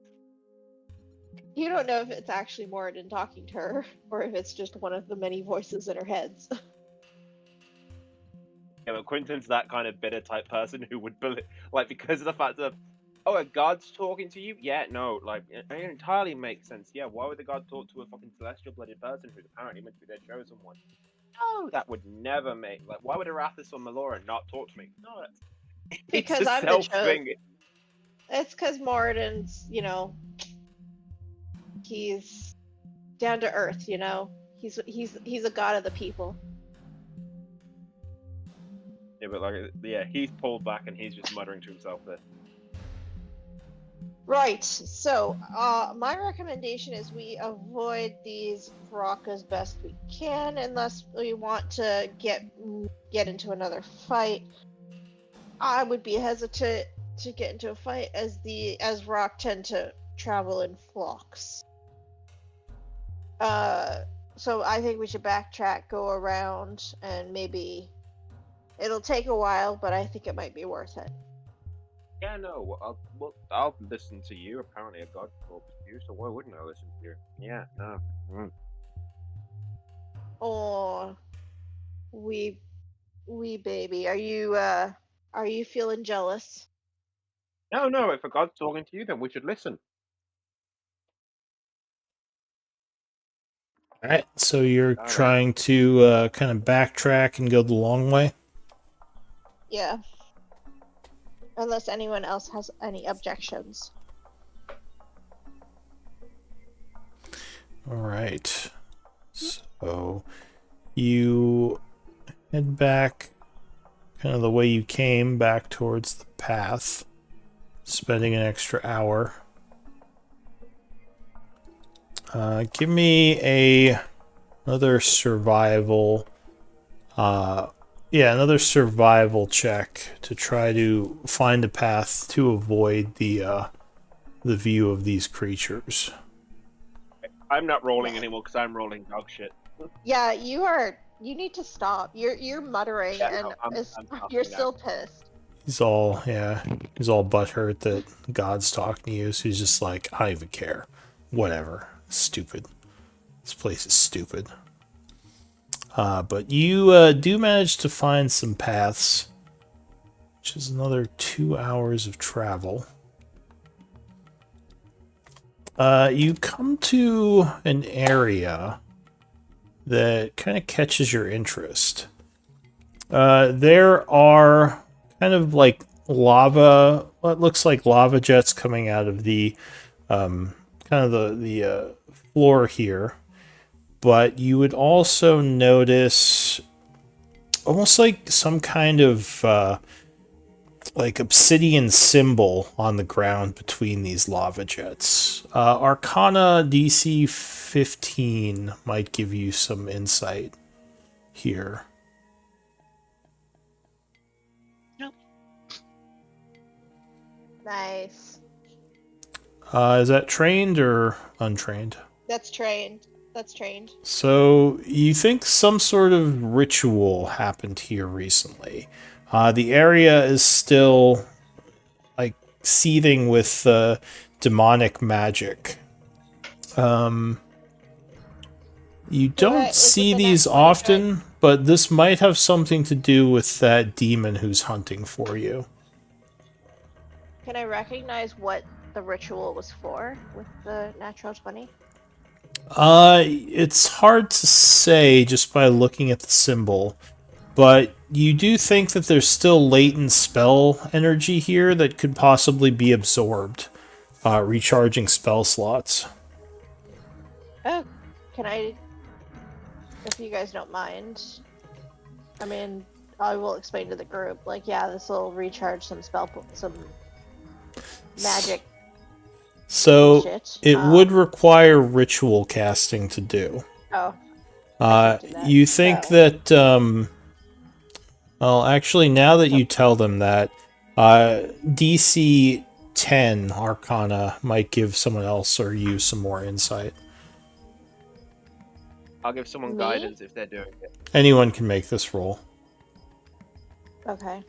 You don't know if it's actually Moradin talking to her or if it's just one of the many voices in her heads. Yeah, but Quentin's that kind of bitter type person who would believe, like, because of the fact of, oh, a god's talking to you? Yeah, no, like, it entirely makes sense. Yeah, why would the god talk to a fucking celestial blooded person who's apparently meant to be their chosen one? No, that would never make, like, why would Arathis or Melora not talk to me? No, it's Because a I'm the self thing. It's because Moradin's, you know, he's down to earth, you know. He's a god of the people. Yeah, but like, yeah, he's pulled back and he's just muttering to himself there. Right. So, my recommendation is we avoid these rock as best we can, unless we want to get into another fight. I would be hesitant to get into a fight as rock tend to travel in flocks. So I think we should backtrack, go around, and maybe it'll take a while, but I think it might be worth it. Yeah, no, I'll listen to you. Apparently, a god talks to you, so why wouldn't I listen to you? Yeah, no. Oh, wee baby, are you feeling jealous? No, no, if a god's talking to you, then we should listen. All right, so you're All right. trying to kind of backtrack and go the long way? Yeah. Unless anyone else has any objections. All right. So you head back kind of the way you came, back towards the path, spending an extra hour. Give me another survival. Another survival check to try to find a path to avoid the view of these creatures. I'm not rolling anymore because I'm rolling dog shit. Yeah, you need to stop. You're muttering Yeah, no, and I'm you're stopping still now. pissed. He's all butthurt that God's talking to you, so he's just like, I don't even care. Whatever. Stupid. This place is stupid. But you do manage to find some paths, which is another 2 hours of travel. You come to an area that kind of catches your interest. There are kind of like lava, what looks like lava jets coming out of the kind of the floor here. But you would also notice almost like some kind of like obsidian symbol on the ground between these lava jets. Arcana DC 15 might give you some insight here. Nope. Nice. Is that trained or untrained? That's trained. That's trained. So you think some sort of ritual happened here recently. The area is still like seething with demonic magic. You don't Was it see the these next one, often, but this might have something to do with that demon who's hunting for you. Can I recognize what the ritual was for with the natural 20? It's hard to say just by looking at the symbol, but you do think that there's still latent spell energy here that could possibly be absorbed, recharging spell slots. Oh, can I, if you guys don't mind, I mean, I will explain to the group, like, yeah, this will recharge some some magic So shit. it would require ritual casting to do. Oh, I can't do that. You think so. that, well, actually, now that you tell them that, DC 10 Arcana might give someone else or you some more insight. I'll give someone Me? guidance if they're doing it. Anyone can make this roll. Okay.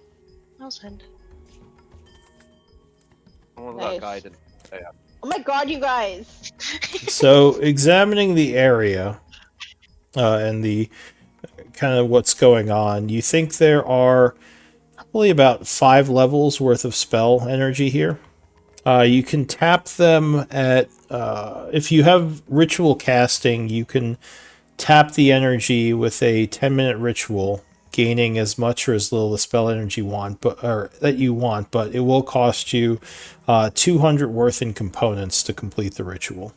I'll send. Someone's Nice. got guidance. Oh, yeah. Oh my god, you guys! So, examining the area and the kind of what's going on, you think there are probably about 5 levels worth of spell energy here. You can tap them at, if you have ritual casting, you can tap the energy with a 10-minute ritual, gaining as much or as little the spell energy that you want, but it will cost you 200 worth in components to complete the ritual.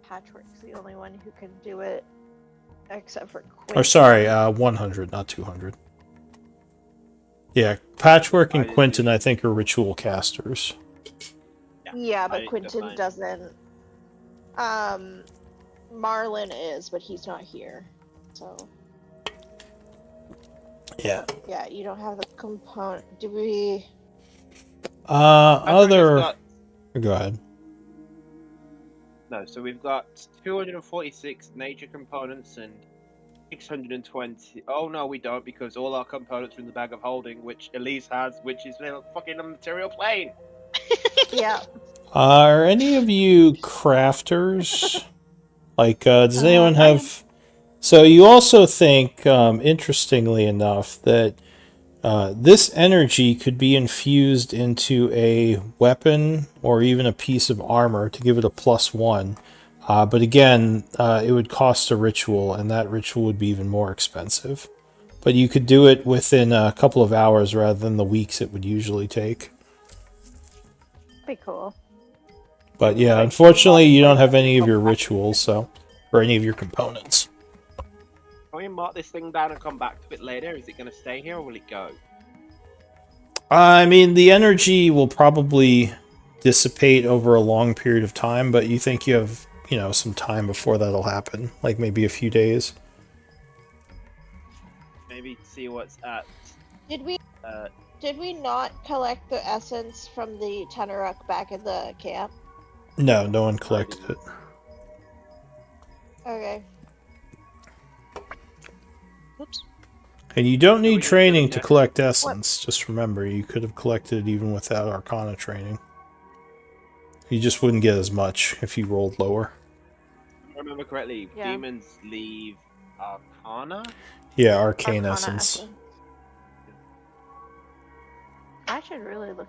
Patrick's the only one who can do it, except for Quinn. Or sorry, 100, not 200. Yeah, Patchwork and Quentin, I think, are ritual casters. Yeah, but I Quentin define- doesn't. Marlin is, but he's not here. So, Yeah. yeah, you don't have the component. Do we? Other... Go ahead. No, so we've got 246 nature components and 620. Oh no, we don't, because all our components are in the bag of holding, which Elise has, which is fucking a material plane. Yeah. Are any of you crafters? Like, does anyone I am. have... So you also think, interestingly enough, that this energy could be infused into a weapon or even a piece of armor to give it a +1. But again, it would cost a ritual, and that ritual would be even more expensive. But you could do it within a couple of hours rather than the weeks it would usually take. Be cool. But yeah, unfortunately, you don't have any of your rituals, so, or any of your components. Can we mark this thing down and come back to it later? Is it going to stay here or will it go? I mean, the energy will probably dissipate over a long period of time, but you think you have, some time before that'll happen, like maybe a few days. Maybe see what's at. Did we not collect the essence from the Tenoruk back in the camp? No, no one collected it. Okay. Whoops. And you don't we need just training did it to yet? collect essence. Just remember, you could have collected it even without Arcana training. You just wouldn't get as much if you rolled lower. If I remember correctly, Yeah. demons leave Arcana? Yeah, Arcane Arcana essence. I should really look.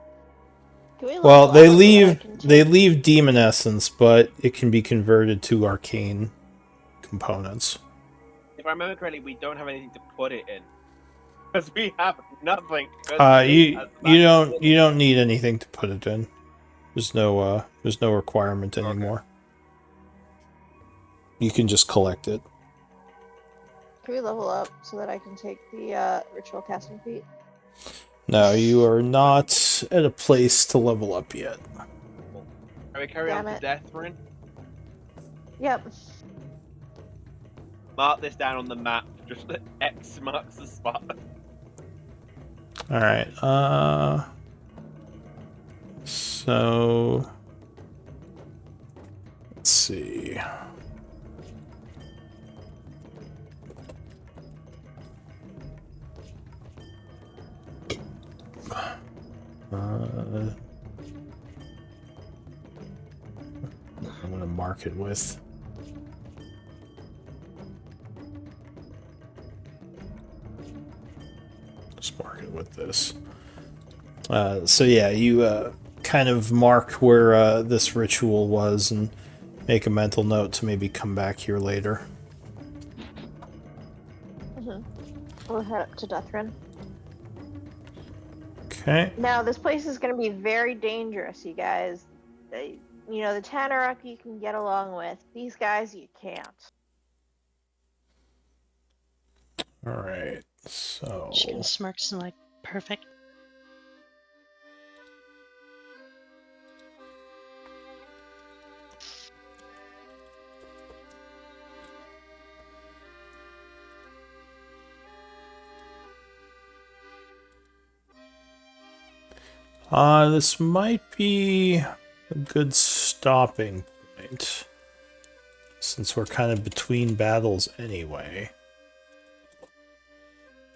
Can we Well, look they up so that I leave can they take- leave demon essence, but it can be converted to arcane components. If I remember correctly, we don't have anything to put it in. Because we have nothing. 'Cause Elise You has you that- don't need anything to put it in. There's no requirement anymore. You can just collect it. Can we level up so that I can take the ritual casting feat? No, you are not at a place to level up yet. Can we carry on Damn to it. Death Run? Yep. Mark this down on the map. Just X marks the spot. All right. So let's see. I'm gonna mark it with. Just mark it with this. So yeah, you kind of mark where this ritual was and make a mental note to maybe come back here later. We'll head up to Duthrin. Okay. Now, this place is going to be very dangerous, you guys. You know, the Tanaruk you can get along with. These guys you can't. All right. She kind So of smirks and like, perfect. this might be a good stopping point, since we're kind of between battles anyway.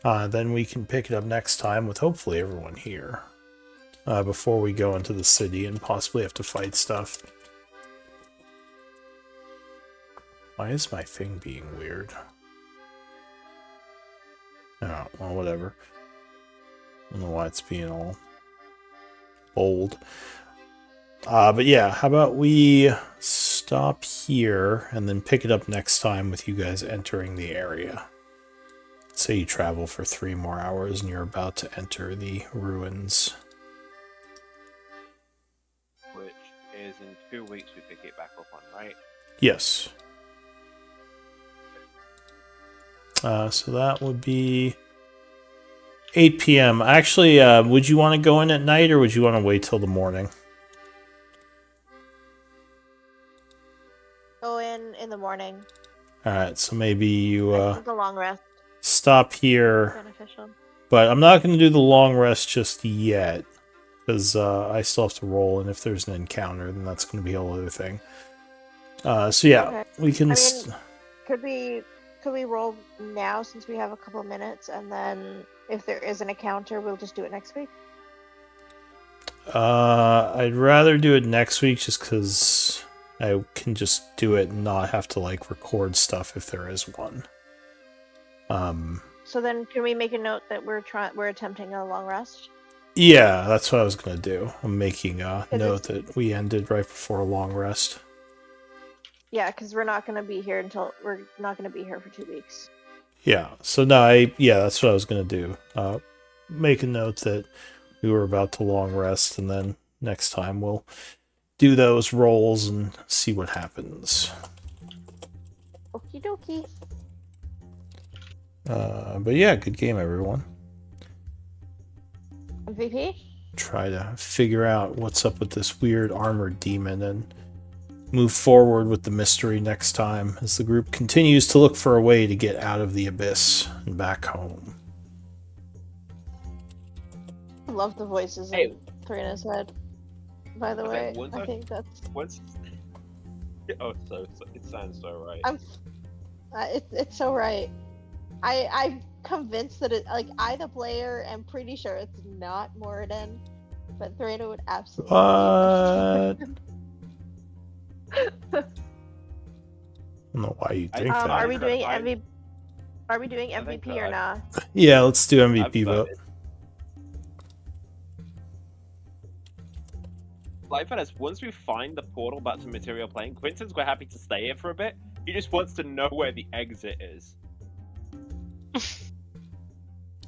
Then we can pick it up next time with hopefully everyone here. Before we go into the city and possibly have to fight stuff. Why is my thing being weird? Oh, well, whatever. I don't know why it's being all bold. But yeah, how about we stop here and then pick it up next time with you guys entering the area. Say you travel for 3 more hours and you're about to enter the ruins. Which is in 2 weeks we pick it back up on, right? Yes. So that would be 8 p.m. Actually, would you want to go in at night or would you want to wait till the morning? Go in the morning. Alright, so maybe you I think the long rest stop is here. beneficial. But I'm not going to do the long rest just yet. Because I still have to roll, and if there's an encounter, then that's going to be a whole other thing. So yeah, Okay. we can... I mean, could we roll now since we have a couple minutes, and then if there is an encounter, we'll just do it next week? I'd rather do it next week just because I can just do it and not have to like record stuff if there is one. So then, can we make a note that we're attempting a long rest? Yeah, that's what I was gonna do. I'm making a Is note it- that we ended right before a long rest. Yeah, because we're not going to be here for 2 weeks. Yeah. So no, that's what I was gonna do. Make a note that we were about to long rest, and then next time we'll do those rolls and see what happens. Okie dokie. But yeah, good game, everyone. MVP? Try to figure out what's up with this weird armored demon and move forward with the mystery next time as the group continues to look for a way to get out of the abyss and back home. I love the voices Hey. in Karina's head. By the Okay, way, once I I- think that's Once. Oh, so it sounds so right. it's so right. I'm convinced that the player, am pretty sure it's not Moradin, but Thorina would absolutely. What? I don't know why you think that. Are we doing I- MVP? Are we doing I think MVP that or I- not? Yeah, let's do I've MVP vote. voted. Like for this, once we find the portal back to Material Plane, Quinton's quite happy to stay here for a bit. He just wants to know where the exit is.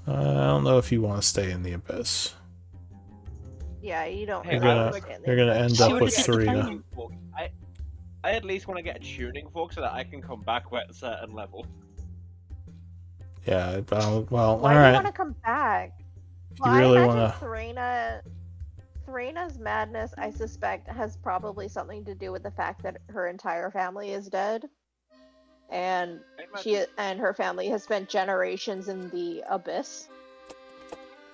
I don't know if you want to stay in the abyss. Yeah, you don't. Hey, You're really gonna- understand the you're gonna impact. end See up what with it's like to Serena. find. I at least want to get a tuning fork so that I can come back at a certain level. Yeah, well, Why do you want alright. to come back? You really I wanna- imagine Serena's madness, I suspect, has probably something to do with the fact that her entire family is dead, and she and her family has spent generations in the abyss,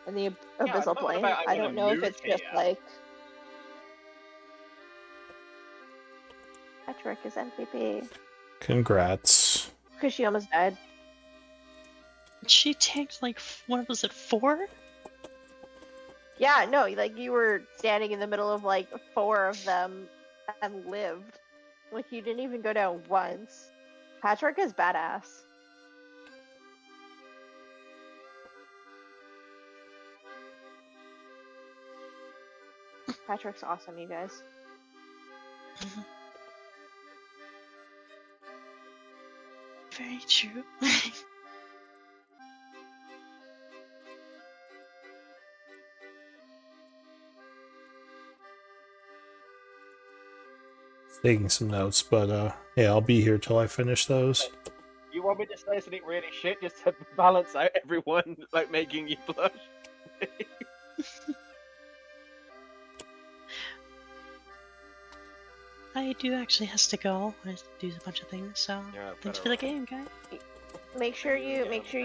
in the abyssal not plane. about I I don't wanna know if move it's just here. like Patrick is MVP Congrats. because she almost died. She tanked like, what was it, 4? Yeah, no, like you were standing in the middle of like 4 of them and lived. Like you didn't even go down once. Patrick is badass. Patrick's awesome, you guys. Very true. taking some notes, but yeah, I'll be here till I finish those. You want me to say something really shit just to balance out everyone, like making you blush? I do actually has to go. I have to do a bunch of things, so Yeah, thanks better for the off. game, guys. Make sure you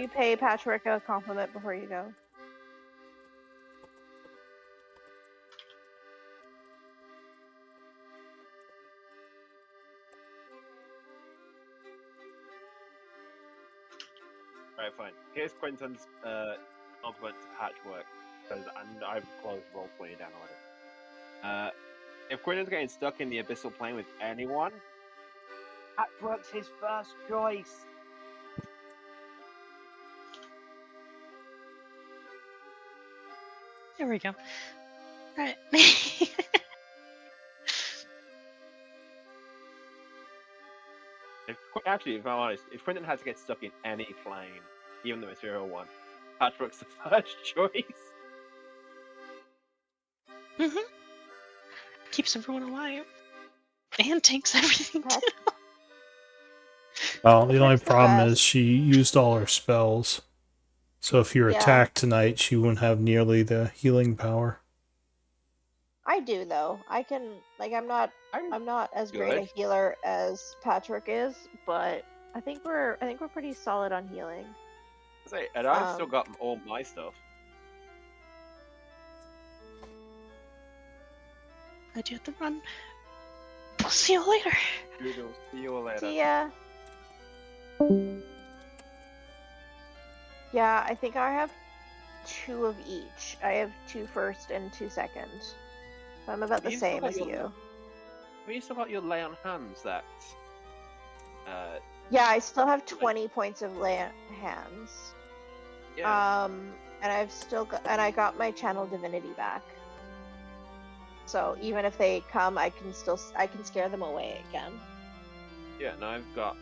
pay Patchwork a compliment before you go. Right, fine. Here's Quentin's compliment to Patchwork, because I've closed roleplay down already. If Quentin's getting stuck in the abyssal plane with anyone, Patchwork's his first choice. There we go. Alright. Actually, if I'm honest, if Quentin had to get stuck in any plane, even the material one, Patchwork's the first choice. Keeps everyone alive. And takes everything Patch- too. Well, the only Patchwork's the problem is best. she used all her spells. So if you're Yeah. attacked tonight, she wouldn't have nearly the healing power. I do though. I can I'm not as great a Good. healer as Patchwork is, but I think we're pretty solid on healing. And I've still Um, got all my stuff. I do have to run. We'll see you later. Doodles. See you all later. See ya. Yeah, I think I have 2 of each. I have 2 first and 2 second. So I'm about the You still same got as your- you. Have you still got your lay on hands that Yeah, I still have 20 points of hands. yeah. And I got my channel divinity back. So even if they come, I can scare them away again. Yeah, and I've got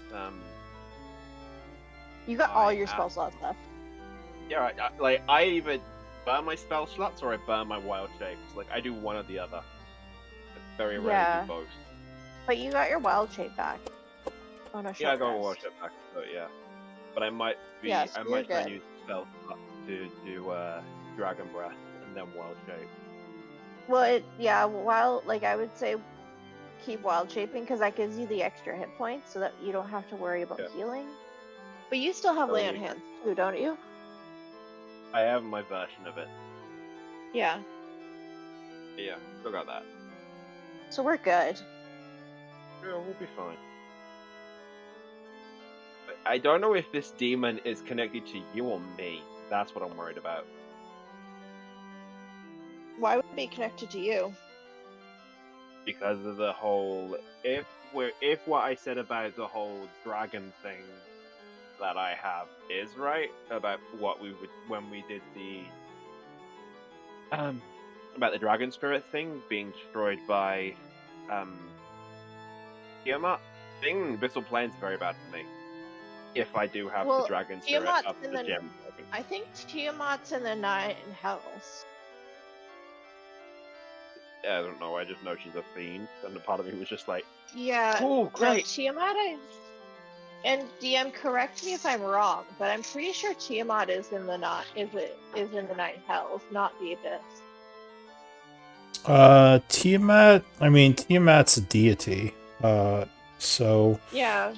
You got all I your have- spell slots left. yeah, I either burn my spell slots or I burn my wild shapes. Like I do one or the other. I very rarely Yeah. do both. But you got your wild shape back. On a Yeah, I short got a rest. wild shape back, so yeah. But I might be Yeah, so I you're might try and good. use spell slots to do dragon breath and then wild shape. Well, I would say keep wild shaping because that gives you the extra hit points so that you don't have to worry about Yeah. healing. But you still have Oh, lay on yeah. hands too, don't you? I have my version of it. Yeah. But yeah, still got that. So we're good. Yeah, we'll be fine. But I don't know if this demon is connected to you or me. That's what I'm worried about. Why would it be connected to you? Because of the whole if what I said about the whole dragon thing that I have is right about what we would when we did the about the dragon spirit thing being destroyed by Tiamat thing, Abyssal Plane's very bad for me. If I do have the Well, dragon spirit Tiamat's up in the the- gem. I think Tiamat's in the 9 hells. Yeah, I don't know, I just know she's a fiend, and a part of me was just like, Yeah. oh No, great. Tiamat. And DM, correct me if I'm wrong, but I'm pretty sure Tiamat is in the 9 hells, not the abyss. Tiamat. I mean, Tiamat's a deity. So Yeah.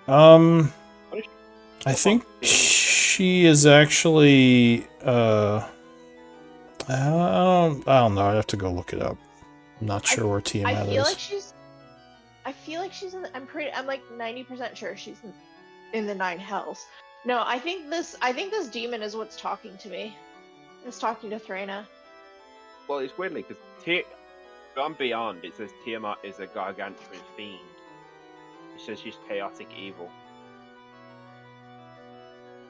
I think she is actually I don't know. I have to go look it up. I'm not sure where I Tiamat feel is. like she's. I feel like she's in. I'm like 90% sure she's in the 9 hells. No, I think this demon is what's talking to me. It's talking to Threna. Well, it's weirdly because on Beyond it says Tiamat is a gargantuan fiend. It says she's chaotic evil.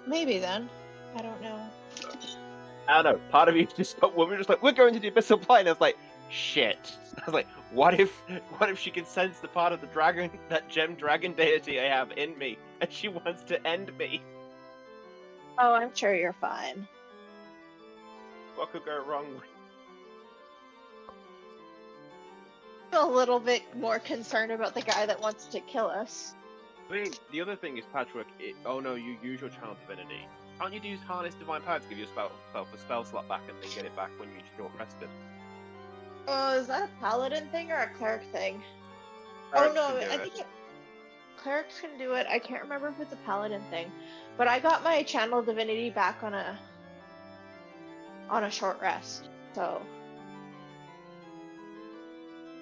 Maybe then. I don't know. I don't know. Part of me just when we were just like, we're going to the abyssal plane. I was like, shit. I was like, what if she can sense the part of the dragon, that gem dragon deity I have in me, and she wants to end me? Oh, I'm sure you're fine. What could go wrong? a little bit more concerned about the guy that wants to kill us. I mean, the other thing is, Patchwork. Oh no, you use your channel divinity. Can't you use harness divine power to give you a spell slot back and then get it back when you short rested? Oh, is that a paladin thing or a cleric thing? Clerics oh can no, do I it. think clerics can do it. I can't remember if it's a paladin thing, but I got my channel divinity back on a short rest, so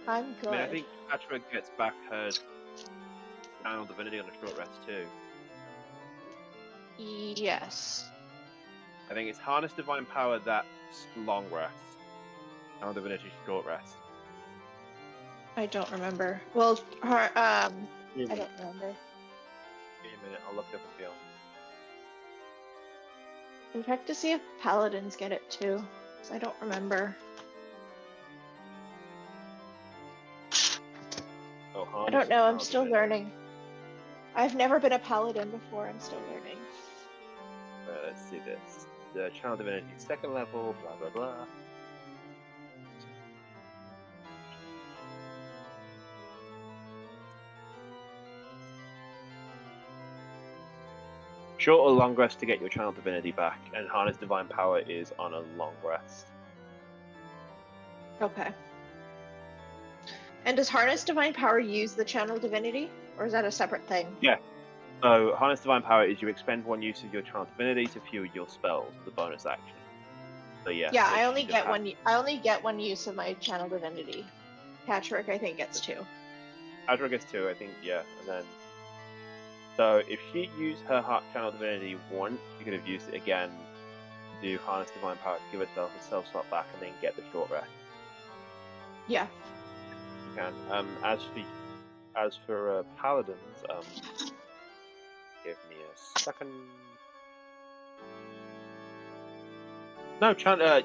I'm good. I mean, I think Patchwork gets back her channel divinity on a short rest too. Yes. I think it's harness divine power that's long rest. Channel divinity short rest. I don't remember. Well, I Yeah. don't remember. Give me a minute, I'll look it up and feel. In fact, to see if paladins get it too, 'cause I don't remember. Oh, I harness don't know. I'm channel still divinity. learning. I've never been a paladin before. I'm still learning. Let's see this. The channel divinity second level, blah blah blah. Short or long rest to get your channel divinity back, and harness divine power is on a long rest. Okay. And does harness divine power use the channel divinity, or is that a separate thing? Yeah. So harness divine power is you expend one use of your channel divinity to fuel your spells as a bonus action. So yeah. Yeah, so I she only does get have- one. I only get one use of my channel divinity. Patrick, I think, gets two. Adra gets two, I think. Yeah, and then. So if she used her channel divinity once, she could have used it again to do harness divine power to give herself a self slot back and then get the short rest. Yeah. You can. As for paladins, give me a second. No,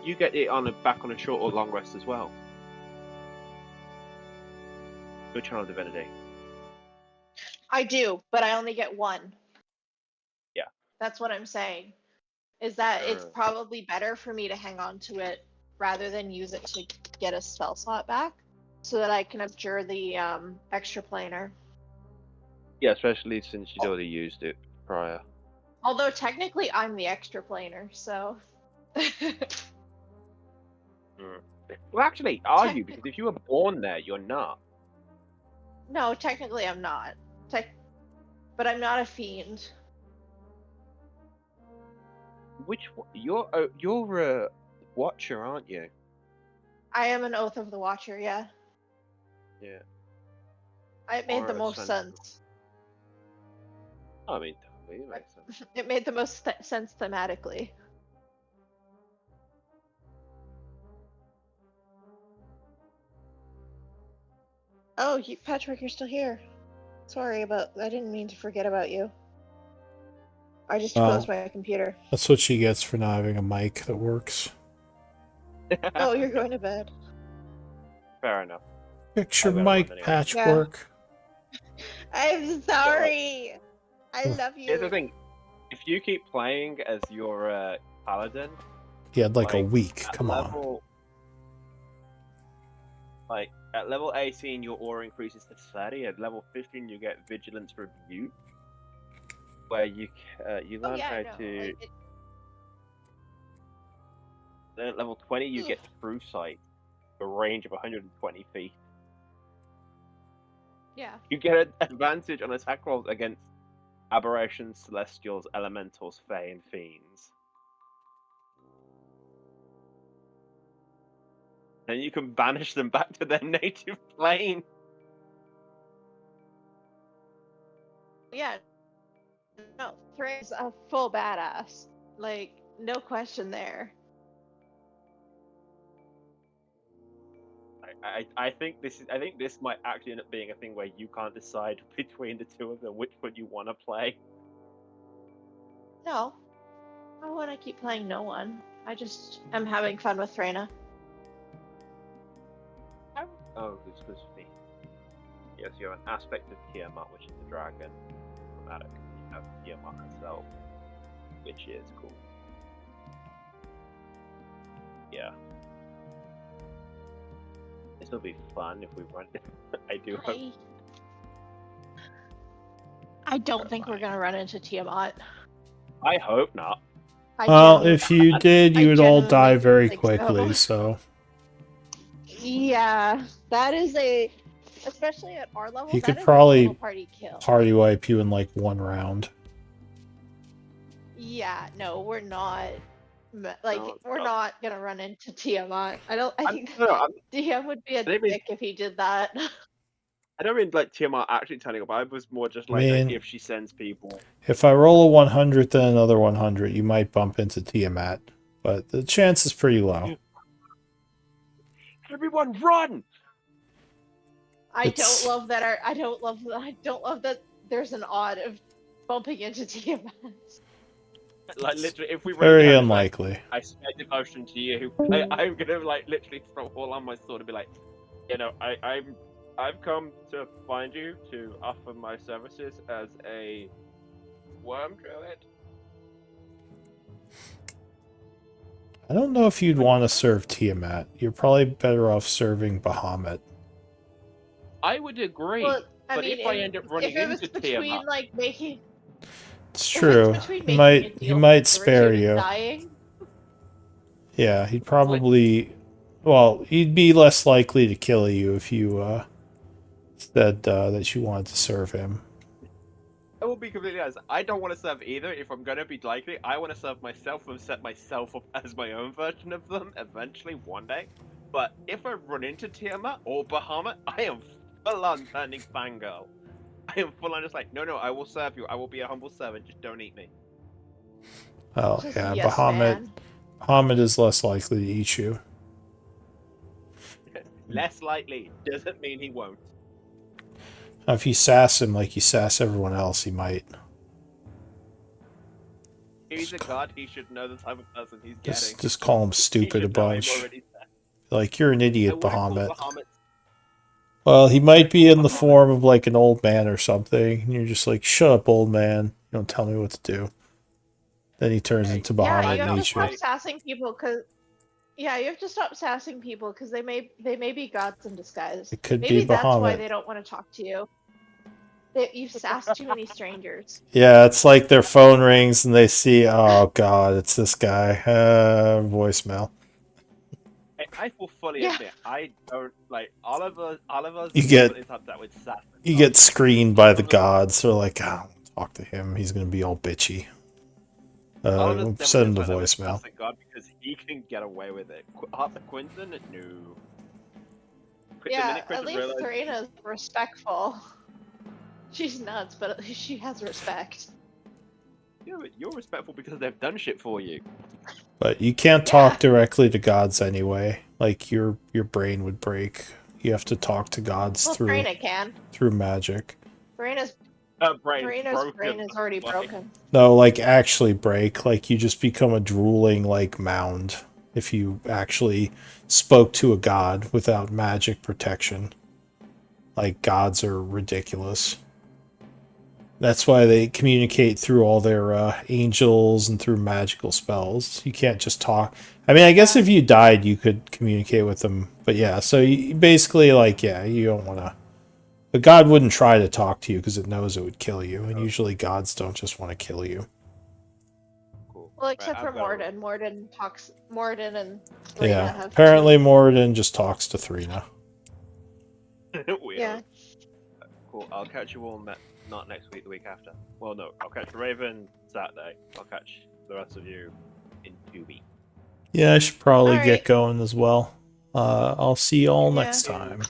you get it back on a short or long rest as well. Your channel divinity. I do, but I only get one. Yeah. That's what I'm saying. Is that it's Uh. probably better for me to hang on to it rather than use it to get a spell slot back, so that I can abjure the extra planar. Yeah, especially since you'd already used it prior. Although technically I'm the extra planar, so. Well, actually, are you? Because if you were born there, you're not. No, technically I'm not. But I'm not a fiend. Which one? You're a watcher, aren't you? I am an Oath of the Watcher, yeah. Yeah. It made Or the a most sentinel. sense. I mean, totally, it makes sense. It made the most sense thematically. Oh, Patrick, you're still here. Sorry I didn't mean to forget about you. I just closed my computer. That's what she gets for not having a mic that works. Oh, you're going to bed. Fair enough. Fix your I better run mic, anyway. Patchwork. I'm sorry. I love you. Here's the thing: if you keep playing as your paladin, He had like a week. at Come on. level, like at level 18, your aura increases to 30. At level 15, you get Vigilance Rebuke, where you learn how to. Like, Then at level 20, you get True Sight, a range of 120 feet. yeah. You get an advantage on attack rolls against aberrations, celestials, elementals, fae, and fiends. And you can banish them back to their native plane. Yeah. No, Thrain's a full badass. Like, no question there. I think this might actually end up being a thing where you can't decide between the two of them which one you want to play. No. I want to keep playing no one. I just am having fun with Thraina. Oh, this was me. Yes, you have an aspect of Tiamat, which is the dragon. Dramatic. You have Tiamat herself, which is cool. Yeah. This will be fun if we run. I do hope. I don't think we're gonna run into Tiamat. I hope not. Well, if you did, you I would all die genuinely very think quickly, so. so Yeah, that is especially at our level, he that could is a probably single party kill. party wipe you in like 1 round. Yeah, no, we're not. No, we're no. not gonna run into Tiamat. I think No, DM would be a I didn't mean- dick if he did that. I don't mean like Tiamat actually turning up. I was more just I like mean- if she sends people. If I roll a 100, then another 100, you might bump into Tiamat, but the chance is pretty low. Everyone run! I It's- don't love that. I don't love that. There's an odd of bumping into Tiamat. Like literally, if we run Very into unlikely. I swear devotion to you. I'm gonna like literally throw all on my sword and be like, you know, I've come to find you to offer my services as a worm druid. I don't know if you'd want to serve Tiamat. You're probably better off serving Bahamut. I would agree. Well, I But mean, if I end up running if it was into between Tiamat, like making, It's if true. it's between He making a might deal with spare Richard and you. dying, Yeah, he'd probably. Well, he'd be less likely to kill you if you said that you wanted to serve him. I will be completely honest. I don't want to serve either. If I'm gonna be likely, I want to serve myself and set myself up as my own version of them eventually one day. But if I run into Tiamat or Bahamut, I am full on turning fangirl. I am full on just like, no, I will serve you. I will be a humble servant. Just don't eat me. Oh just yeah, yes, man. Bahamut is less likely to eat you. Less likely doesn't mean he won't. Now, if you sass him like you sass everyone else, he might. He's a god. He should know the type of person he's Just getting. just call him He stupid a should know I'm bunch. already set. Like, you're an I idiot, wouldn't call Bahamut. Bahamut. Well, he might be in the Bahamut. form of like an old man or something, and you're just like, shut up, old man. You don't tell me what to do. Then he turns Hey, into Yeah, Bahamut you and have to eats you. stop sassing people because they may be gods in disguise. It could Maybe be that's why Bahamut. they don't want to talk to you. You've sassed too many strangers. Yeah, it's like their phone rings and they see, oh god, it's this guy. Voicemail. I will fully Yeah. admit, I don't like Oliver's You get- definitely tapped that with Sass. You get screened by the gods. They're like, oh, talk to him. He's gonna be all bitchy. Oliver's Send him definitely the tapped that with voicemail. Sass, God, because he can get away with it. Quinton, no. Yeah, at least Serena's respectful. She's nuts, but at least she has respect. Yeah, but you're respectful because they've done shit for you. But you can't Yeah. talk directly to gods anyway. Like, your brain would break. You have to talk to gods Well, through Serena can. magic. Serena's Brain's brain is already Like, broken. No, like, actually break. Like, you just become a drooling, like, mound if you actually spoke to a god without magic protection. Like, gods are ridiculous. That's why they communicate through all their angels and through magical spells. You can't just talk. I mean, I guess if you died, you could communicate with them. But yeah, so you basically, like, yeah, you don't want to... A god wouldn't try to talk to you because it knows it would kill you. And usually gods don't just want to kill you. cool. Well, except Right, for I've got Morden and Serena Yeah, have apparently Moradin just talks to Thrina. Weird. Yeah. Cool. I'll catch you all not next week, the week after. Well, no, I'll catch Raven Saturday. I'll catch the rest of you in 2 weeks. Yeah, I should probably Alright. get going as well. I'll see you all Yeah. next time.